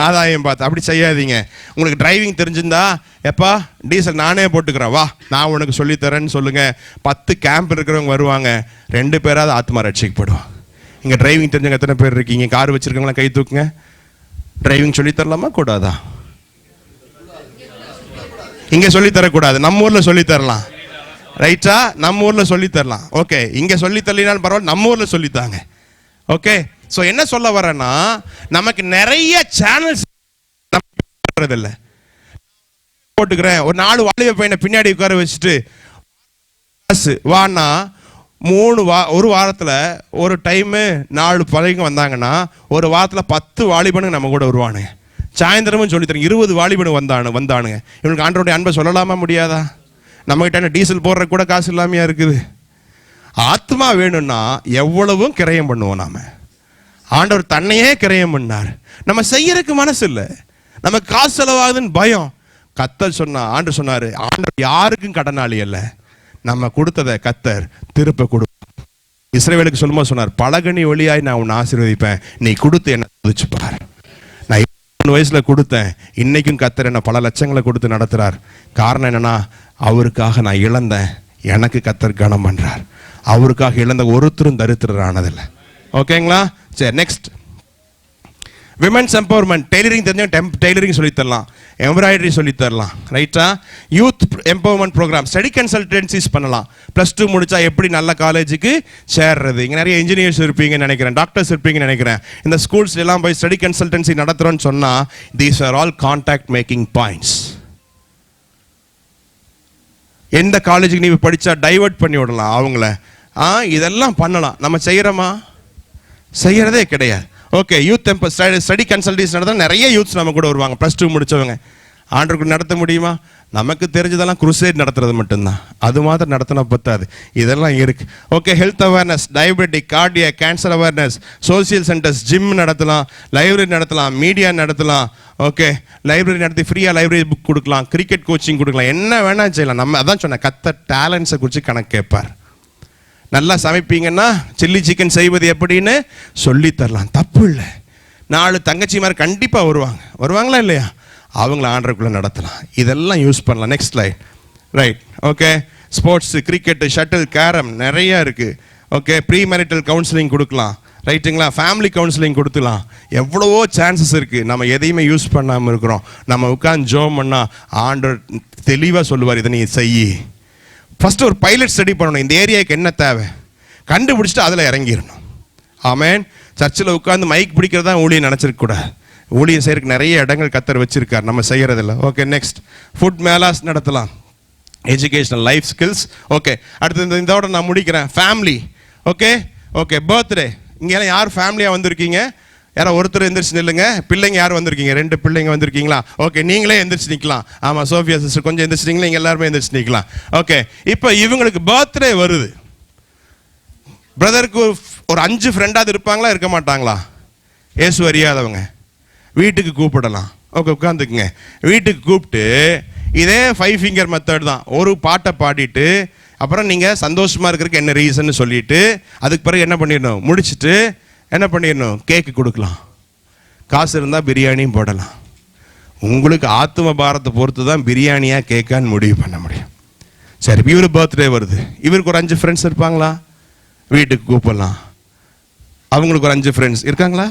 ஆதாயம் பார்த்து அப்படி செய்யாதீங்க. உங்களுக்கு டிரைவிங் தெரிஞ்சிருந்தா, எப்பா டீசல் நானே போட்டுக்கிறேன், வா நான் உனக்கு சொல்லித்தரேன்னு சொல்லுங்க. 10 கேம்ப் இருக்கிறவங்க வருவாங்க, 2 பேராவது ஆத்மா ரட்சிக்கப்படுவோம். இங்கே டிரைவிங் தெரிஞ்சவங்க எத்தனை பேர் இருக்கீங்க? கார் வச்சிருக்கவங்களாம் கை தூக்குங்க. டிரைவிங் சொல்லி தரலாமா கூடாதா? இங்க சொல்லி தரக்கூடாது, நம்ம ஊர்ல சொல்லி தரலாம். ரைட்டா? நம்ம ஊர்ல சொல்லி தரலாம். ஓகே, இங்க சொல்லி தரலினாலும் பரவாயில்ல, நம்ம ஊர்ல சொல்லித்தாங்க. ஓகே, ஸோ என்ன சொல்ல வரேன்னா, நமக்கு நிறைய சேனல்ஸ் இல்லை. போட்டுக்கிறேன், ஒரு 4 வாலிப பையனை பின்னாடி உட்கார வச்சுட்டு வானா 1 வாரத்தில் ஒரு டைமு 4 பையங்க வந்தாங்கன்னா, ஒரு வாரத்தில் 10 வாலிபனுங்க நம்ம கூட வருவானுங்க. சாயந்தரமும் சொல்லித்தரேன், 20 வாலிபனு வந்தானுங்க. இவனுக்கு ஆண்டவருடைய அன்பை சொல்லலாமா முடியாதா? நம்மகிட்ட டீசல் போடுற கூட காசு இல்லாமையா இருக்குது. ஆத்மா வேணும்னா எவ்வளவும் கிரயம் பண்ணுவோம் நாம. ஆண்டவர் தன்னையே கிரயம் பண்ணார். நம்ம செய்யறதுக்கு மனசு இல்லை, நம்ம காசு செலவாகுதுன்னு பயம். கர்த்தர் சொன்னா, ஆண்டு சொன்னாரு, ஆண்டவர் யாருக்கும் கடனாளி அல்ல, நம்ம கொடுத்ததை கர்த்தர் திருப்ப கொடுப்பார். இஸ்ரவேலுக்கு சொல்லும்போது சொன்னார், பலகனி ஒளியாய் நான் உன்னை ஆசீர்வதிப்பேன், நீ கொடுத்து என்ன துதிச்சு பாரு. நான் 23 வயசுல கொடுத்தேன், இன்னைக்கும் கர்த்தர் என்ன பல லட்சங்களை கொடுத்து நடத்துறார். காரணம் என்னன்னா, அவருக்காக நான் இழந்தேன், எனக்கு கர்த்தர் கனம் பண்றார். அவருக்காக இழந்த ஒருத்தரும் தரித்திரர் ஆனதில்லை. ஓகேங்களா? சரி, நெக்ஸ்ட் விமென்ஸ் எம்பவர்மெண்ட். டெய்லரிங் தெரிஞ்சவங்க டெய்லரிங் சொல்லி தரலாம், எம்ப்ராய்டரி சொல்லி தரலாம், ரைட்டா? Youth empowerment programme, study consultancies பண்ணலாம். +2 முடிச்சா எப்படி நல்ல காலேஜுக்கு சேர்றது. இங்கே நிறைய இன்ஜினியர்ஸ் இருப்பீங்கன்னு நினைக்கிறேன், டாக்டர்ஸ் இருப்பீங்கன்னு நினைக்கிறேன். இந்த ஸ்கூல்ஸ் எல்லாம் போய் ஸ்டடி கன்சல்டன்சி நடத்துகிறோன்னு சொன்னால், these are all contact making points. எந்த காலேஜுக்கு நீ படித்தா டைவர்ட் பண்ணி விடலாம் அவங்கள. இதெல்லாம் பண்ணலாம். நம்ம செய்கிறோமா? செய்கிறதே கிடையாது. ஓகே, யூத் ஸ்டடி கன்சல்டன்சி நடத்த நிறைய யூத்ஸ் நம்ம கூட வருவாங்க, +2 முடித்தவங்க. ஆண்டவருக்கு நடத்த முடியுமா? நமக்கு தெரிஞ்சதெல்லாம் குருசேட் நடத்துறது மட்டும்தான், அது மாத்திரம் நடத்தினா பத்தாது, இதெல்லாம் இருக்கு. Okay, health awareness, diabetic, cardiac, cancer awareness, social centres, gym நடத்தலாம், லைப்ரரி நடத்தலாம், மீடியா நடத்தலாம். ஓகே, லைப்ரரி நடத்தி ஃப்ரீயாக லைப்ரரி புக் கொடுக்கலாம், கிரிக்கெட் கோச்சிங் கொடுக்கலாம், என்ன வேணால் செய்யலாம். நம்ம அதான் சொன்னேன், கர்த்தர் டேலண்ட்ஸை குறித்து கணக்கு கேட்பார். நல்லா சமைப்பீங்கன்னா சில்லி சிக்கன் செய்வது எப்படின்னு சொல்லி தரலாம், தப்பு இல்லை. 4 தங்கச்சிமார் கண்டிப்பாக வருவாங்களா இல்லையா? அவங்கள ஆண்டருக்குள்ளே நடத்தலாம். இதெல்லாம் யூஸ் பண்ணலாம். Next slide. Right, okay. Sports, cricket, shuttle, carrom நிறையா இருக்குது. ஓகே, ப்ரீ மேரிட்டல் கவுன்சிலிங் கொடுக்கலாம், ரைட்டுங்களா? ஃபேமிலி கவுன்சிலிங் கொடுத்துலாம். எவ்வளவோ சான்சஸ் இருக்குது, நம்ம எதையுமே யூஸ் பண்ணாமல் இருக்கிறோம். நம்ம உட்காந்து ஜோம் பண்ணால் ஆண்டவர் தெளிவாக சொல்லுவார், இதை நீ செய். ஃபஸ்ட்டு ஒரு பைலட் ஸ்டடி பண்ணணும், இந்த ஏரியாவுக்கு என்ன தேவை கண்டுபிடிச்சிட்டு அதில் இறங்கிடணும். ஆமேன். சர்ச்சில் உட்காந்து மைக் பிடிக்கிறதா ஊழியம் நினச்சிருக்கக்கூடாது. ஊழியம் செய்யறதுக்கு நிறைய இடங்கள் கர்த்தர் வச்சிருக்கார், நம்ம செய்கிறதில்ல. ஓகே, நெக்ஸ்ட் ஃபுட் மேலாஸ் நடத்தலாம், எஜுகேஷனல், லைஃப் ஸ்கில்ஸ். ஓகே, அடுத்து இதோட நான் முடிக்கிறேன். ஃபேமிலி. Okay okay, birthday. இங்கெல்லாம் யார் ஃபேமிலியாக வந்திருக்கீங்க? யாரோ ஒருத்தர் எந்திரிச்சு நில்லுங்க. பிள்ளைங்க யார் வந்திருக்கீங்க? 2 பிள்ளைங்க வந்திருக்கீங்களா? ஓகே, நீங்களே எந்திரிச்சு நிற்கலாம். ஆமாம், சோஃபியா சிஸ்டர் கொஞ்சம் எந்திரிச்சிட்டிங்களா? இங்கே எல்லாருமே எந்திரிச்சு நிற்கலாம். ஓகே, இப்போ இவங்களுக்கு பர்த்டே வருது. பிரதருக்கு ஒரு 5 ஃப்ரெண்டாவது இருப்பாங்களா, இருக்க மாட்டாங்களா? ஏசு அறியாதவங்க வீட்டுக்கு கூப்பிடலாம். ஓகே, உட்காந்துக்குங்க. வீட்டுக்கு கூப்பிட்டு இதே 5 ஃபிங்கர் மெத்தட் தான். ஒரு பாட்டை பாடிட்டு அப்புறம் நீங்கள் சந்தோஷமாக இருக்கிறதுக்கு என்ன ரீசன்னு சொல்லிட்டு அதுக்கு பிறகு என்ன பண்ணிடணும், முடிச்சுட்டு என்ன பண்ணிடணும், கேக்கு கொடுக்கலாம். காசு இருந்தால் பிரியாணியும் போடலாம். உங்களுக்கு ஆத்ம பாரத்தை பொறுத்து தான் பிரியாணியாக கேக்கான்னு முடிவு பண்ண முடியும். சரி, இவர் பர்த்டே வருது, இவருக்கு ஒரு 5 ஃப்ரெண்ட்ஸ் இருப்பாங்களா? வீட்டுக்கு கூப்பிடலாம். அவங்களுக்கு ஒரு 5 ஃப்ரெண்ட்ஸ் இருக்காங்களா?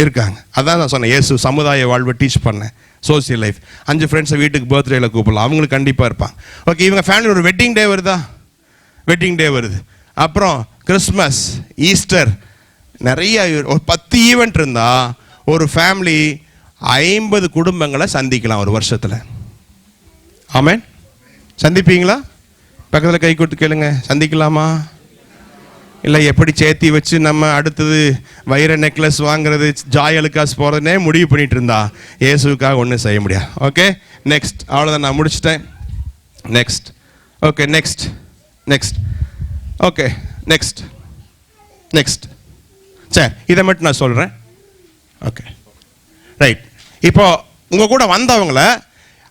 இருக்காங்க. அதான் நான் சொன்னேன், இயேசு சமுதாய வாழ்வை டீச் பண்ணேன், சோசியல் லைஃப். 5 ஃப்ரெண்ட்ஸை வீட்டுக்கு பர்த்டேயில் கூப்பிடலாம், அவங்களுக்கு கண்டிப்பாக இருப்பாங்க. ஓகே, இவங்க ஃபேமிலி ஒரு வெட்டிங் டே வருதா? வெட்டிங் டே வருது. அப்புறம் கிறிஸ்மஸ், ஈஸ்டர், நிறைய ஒரு 10 ஈவெண்ட் இருந்தால் ஒரு ஃபேமிலி 50 குடும்பங்களை சந்திக்கலாம் ஒரு வருஷத்தில். ஆமேன். சந்திப்பீங்களா? பக்கத்தில் கை கொடுத்து கேளுங்க, சந்திக்கலாமா? இல்லை எப்படி சேர்த்தி வச்சு நம்ம அடுத்தது வைர நெக்லஸ் வாங்குறது, ஜாயலுக்காஸ் போகிறதுனே முடிவு பண்ணிட்டு இருந்தா இயேசுக்காக ஒன்றும் செய்ய முடியாது. Okay, next. அவ்வளோதான், நான் முடிச்சிட்டேன். Next. Okay, next. Next. Okay, next. Next. சரி, இதை மட்டும் நான் சொல்கிறேன். Okay, right. இப்போ உங்கள் கூட வந்தவங்கள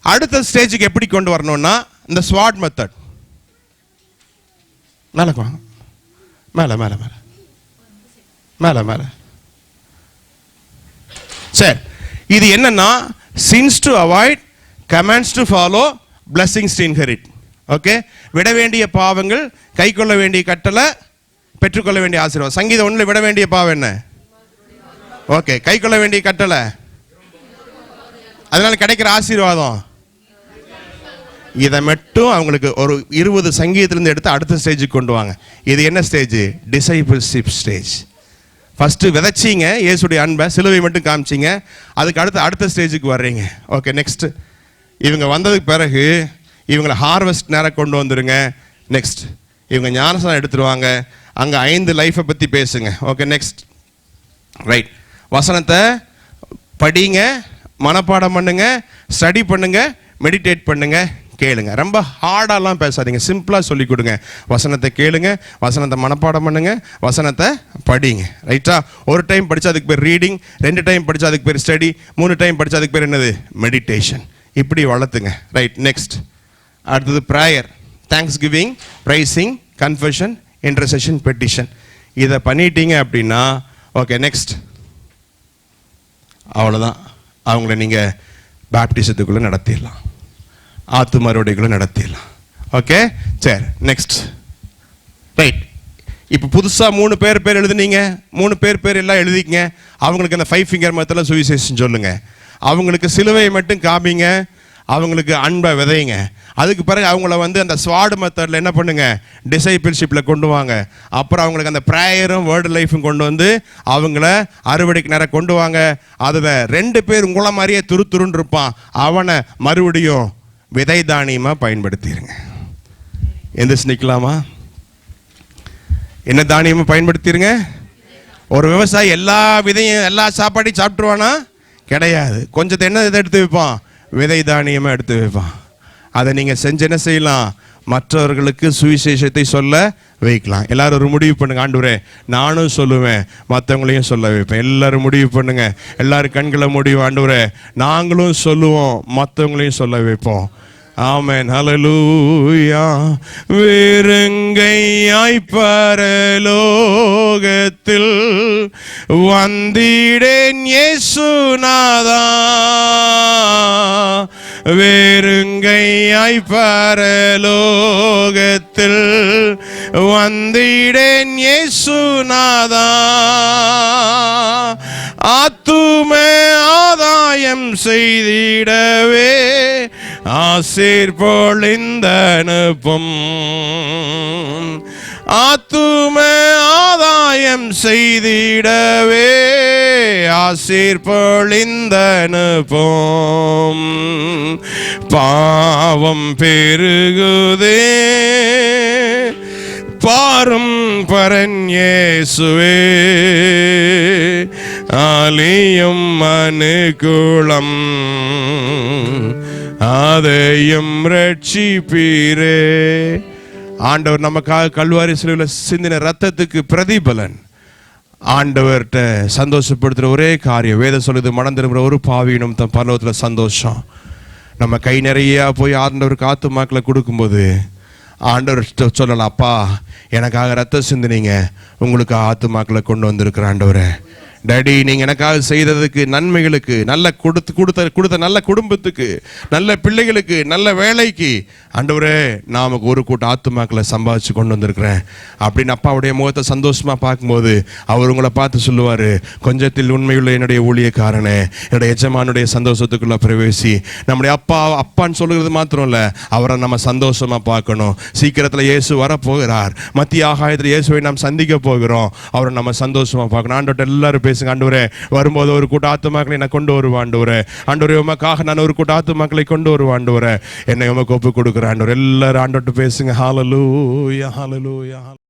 அடுத்த ஸ்டேஜுக்கு எப்படி கொண்டு வரணும்னா, இந்த ஸ்வாட் மெத்தட். மேலே வாங்க, மேலே மேலே மேலே மேலே மேலே. சரி, இது என்னன்னா, since to avoid, commands to follow, blessings to inherit. Okay, விட வேண்டிய பாவங்கள், கை கொள்ள வேண்டிய கட்டளை, பெற்றுக்கொள்ள வேண்டிய ஆசீர்வாதம். சங்கீதம் 1 விட வேண்டிய பாவம் என்ன? ஓகே, கை கொள்ள வேண்டிய கட்டளை, அதனால கிடைக்கிற ஆசீர்வாதம். இதை மட்டும் அவங்களுக்கு ஒரு 20 சங்கீதத்திலிருந்து எடுத்து அடுத்த ஸ்டேஜுக்கு கொண்டு வாங்க. இது என்ன ஸ்டேஜ்? Discipleship stage. ஃபஸ்ட்டு விதைச்சிங்க இயேசுடைய அன்பை, சிலுவை மட்டும் காமிச்சிங்க, அதுக்கு அடுத்த ஸ்டேஜுக்கு வர்றீங்க. Okay, next. இவங்க வந்ததுக்கு பிறகு இவங்களை ஹார்வெஸ்ட் நேரம் கொண்டு வந்துடுங்க. நெக்ஸ்ட், இவங்க ஞானஸ்நானம் எடுத்துருவாங்க. அங்கே 5 லைஃப்பை பற்றி பேசுங்க. Okay, next. ரைட், வசனத்தை படிங்க, மனப்பாடம் பண்ணுங்க, ஸ்டடி பண்ணுங்க, மெடிடேட் பண்ணுங்க, கேளுங்க. ரொம்ப ஹார்டாலாம் பேசாதீங்க, சிம்பிளாக சொல்லி கொடுங்க. வசனத்தை கேளுங்க, வசனத்தை மனப்பாடம் பண்ணுங்க, வசனத்தை படிங்க. ரைட்டா? ஒரு டைம் படித்தா அதுக்கு பேர் ரீடிங், 2 டைம் படித்தா அதுக்கு பேர் ஸ்டடி, 3 டைம் படித்தா அதுக்கு பேர் என்னது? மெடிடேஷன். இப்படி வளர்த்துங்க. Right, next. அடுத்தது prayer, thanksgiving, praising, confession, intercession, petition. இதை பண்ணிட்டீங்க அப்படின்னா ஓகே, நெக்ஸ்ட். அவ்வளோதான். அவங்கள நீங்கள் பேப்டிசத்துக்குள்ளே நடத்திடலாம், ஆத்து மறுபடிக்குள்ளே நடத்திடலாம். ஓகே, சரி, நெக்ஸ்ட். ரைட், இப்போ புதுசாக 3 பேர் எழுதுனீங்க, 3 பேர் எல்லாம் எழுதிக்கங்க. அவங்களுக்கு அந்த 5 ஃபிங்கர் மெத்தடில் சுவிசேஷன் சொல்லுங்க. அவங்களுக்கு சிலுவையை மட்டும் காமிங்க, அவங்களுக்கு அன்பை விதைங்க. அதுக்கு பிறகு அவங்கள வந்து அந்த ஸ்வாடு மெத்தடில் என்ன பண்ணுங்க? டிசைபிள்ஷிப்பில் கொண்டு வாங்க. அப்புறம் அவங்களுக்கு அந்த ப்ரேயரும் வேர்டு லைஃபும் கொண்டு வந்து அவங்கள அறுவடைக்கு நேரம் கொண்டு வாங்க. அதில் 2 பேர் உங்களை மாதிரியே துருன்னு இருப்பான், அவனை மறுபடியும் விதை தானியமாக பயன்படுத்திடுங்க. எந்திரிச்சு நிற்கலாமா? என்ன தானியமாக பயன்படுத்திடுங்க? ஒரு விவசாயி எல்லா விதையும் எல்லா சாப்பாடையும் சாப்பிட்ருவானா? கிடையாது. கொஞ்சத்தை என்ன இதை எடுத்து வைப்பான்? விதை தானியமாக எடுத்து வைப்பான். அதை நீங்கள் செஞ்சு என்ன செய்யலாம்? மற்றவர்களுக்கு சுவிசேஷத்தை சொல்ல வைக்கலாம். எல்லாரும் ஒரு முடிவு பண்ணுங்க. ஆண்டவரே, நானும் சொல்லுவேன், மற்றவங்களையும் சொல்ல வைப்பேன். எல்லாரும் முடிவு பண்ணுங்க. எல்லாரும் கண்களை முடிவு. ஆண்டவரே, நாங்களும் சொல்லுவோம், மற்றவங்களையும் சொல்ல வைப்போம். ஆமென், ஹல்லேலூயா. வெறுங்கையாய் பரலோகத்தில் வந்திடேன் இயேசுநாதா, வெறுங்கையாய் பரலோகத்தில் வந்திடேன் இயேசுநாதா, ஆத்துமே ஆதாயம் செய்திடவே ஆசீர் பொழிந்தனுப்பும், ஆத்துமே ஆதாயம் செய்திடவே ஆசீர் பொழிந்தனுப்பும். பாவம் பெருகுதே பாரும் பரன் இயேசுவே, ஆலியும் அனுகூலம் அதையும் ரட்சிப்பீரே. ஆண்டவர் நமக்காக கல்வாரி சிலுவையில் சிந்தின ரத்தத்துக்கு பிரதிபலன். ஆண்டவர்கிட்ட சந்தோஷப்படுத்துகிற ஒரே காரியம், வேதம் சொல்லுது, மனம் திரும்புகிற ஒரு பாவியினும் தன் பரலோகத்தில் சந்தோஷம். நம்ம கை நிறையா போய் ஆண்டவருக்கு ஆத்துமாக்களை கொடுக்கும்போது ஆண்டவர் சொல்லலாம், அப்பா எனக்காக ரத்தம் சிந்தினீங்க, உங்களுக்கு ஆத்துமாக்களை கொண்டு வந்திருக்கிற ஆண்டவரே, டாடி நீங்கள் எனக்காக செய்ததுக்கு, நன்மைகளுக்கு, நல்ல கொடுத்த நல்ல குடும்பத்துக்கு, நல்ல பிள்ளைகளுக்கு, நல்ல வேலைக்கு ஆண்டவரே நமக்கு ஒரு கூட்ட ஆத்துமாக்களை சம்பாதிச்சு கொண்டு வந்திருக்கிறேன் அப்படின்னு அப்பாவுடைய முகத்தை சந்தோஷமாக பார்க்கும்போது அவர் உங்களை பார்த்து சொல்லுவார், கொஞ்சத்தில் உண்மையுள்ள என்னுடைய ஊழியக்காரனே, என்னுடைய எஜமானுடைய சந்தோஷத்துக்குள்ள பிரவேசி. நம்முடைய அப்பான்னு சொல்லுறது மாத்திரம் இல்லை, அவரை நம்ம சந்தோஷமாக பார்க்கணும். சீக்கிரத்தில் இயேசு வரப்போகிறார், மத்திய ஆகாயத்தில் இயேசுவை நாம் சந்திக்க போகிறோம். அவரை நம்ம சந்தோஷமாக பார்க்கணும். ஆண்டவர்கிட்ட எல்லாரும் பேசுங்க, ஆண்டவரே வரும்போது ஒரு கூட்ட ஆத்துமாக்களை நான் கொண்டு வருவேன் ஆண்டவரே, ஆண்டவரே உமக்காக நான் ஒரு கூட்ட ஆத்துமாக்களை கொண்டு வருவேன் ஆண்டவரே, என்னை உமக்கு ஒப்பு கொடுக்குறேன் ஆண்டவரே. எல்லாரும் ஆண்டவர்கிட்ட பேசுங்க. ஹல்லேலூயா, ஹல்லேலூயா.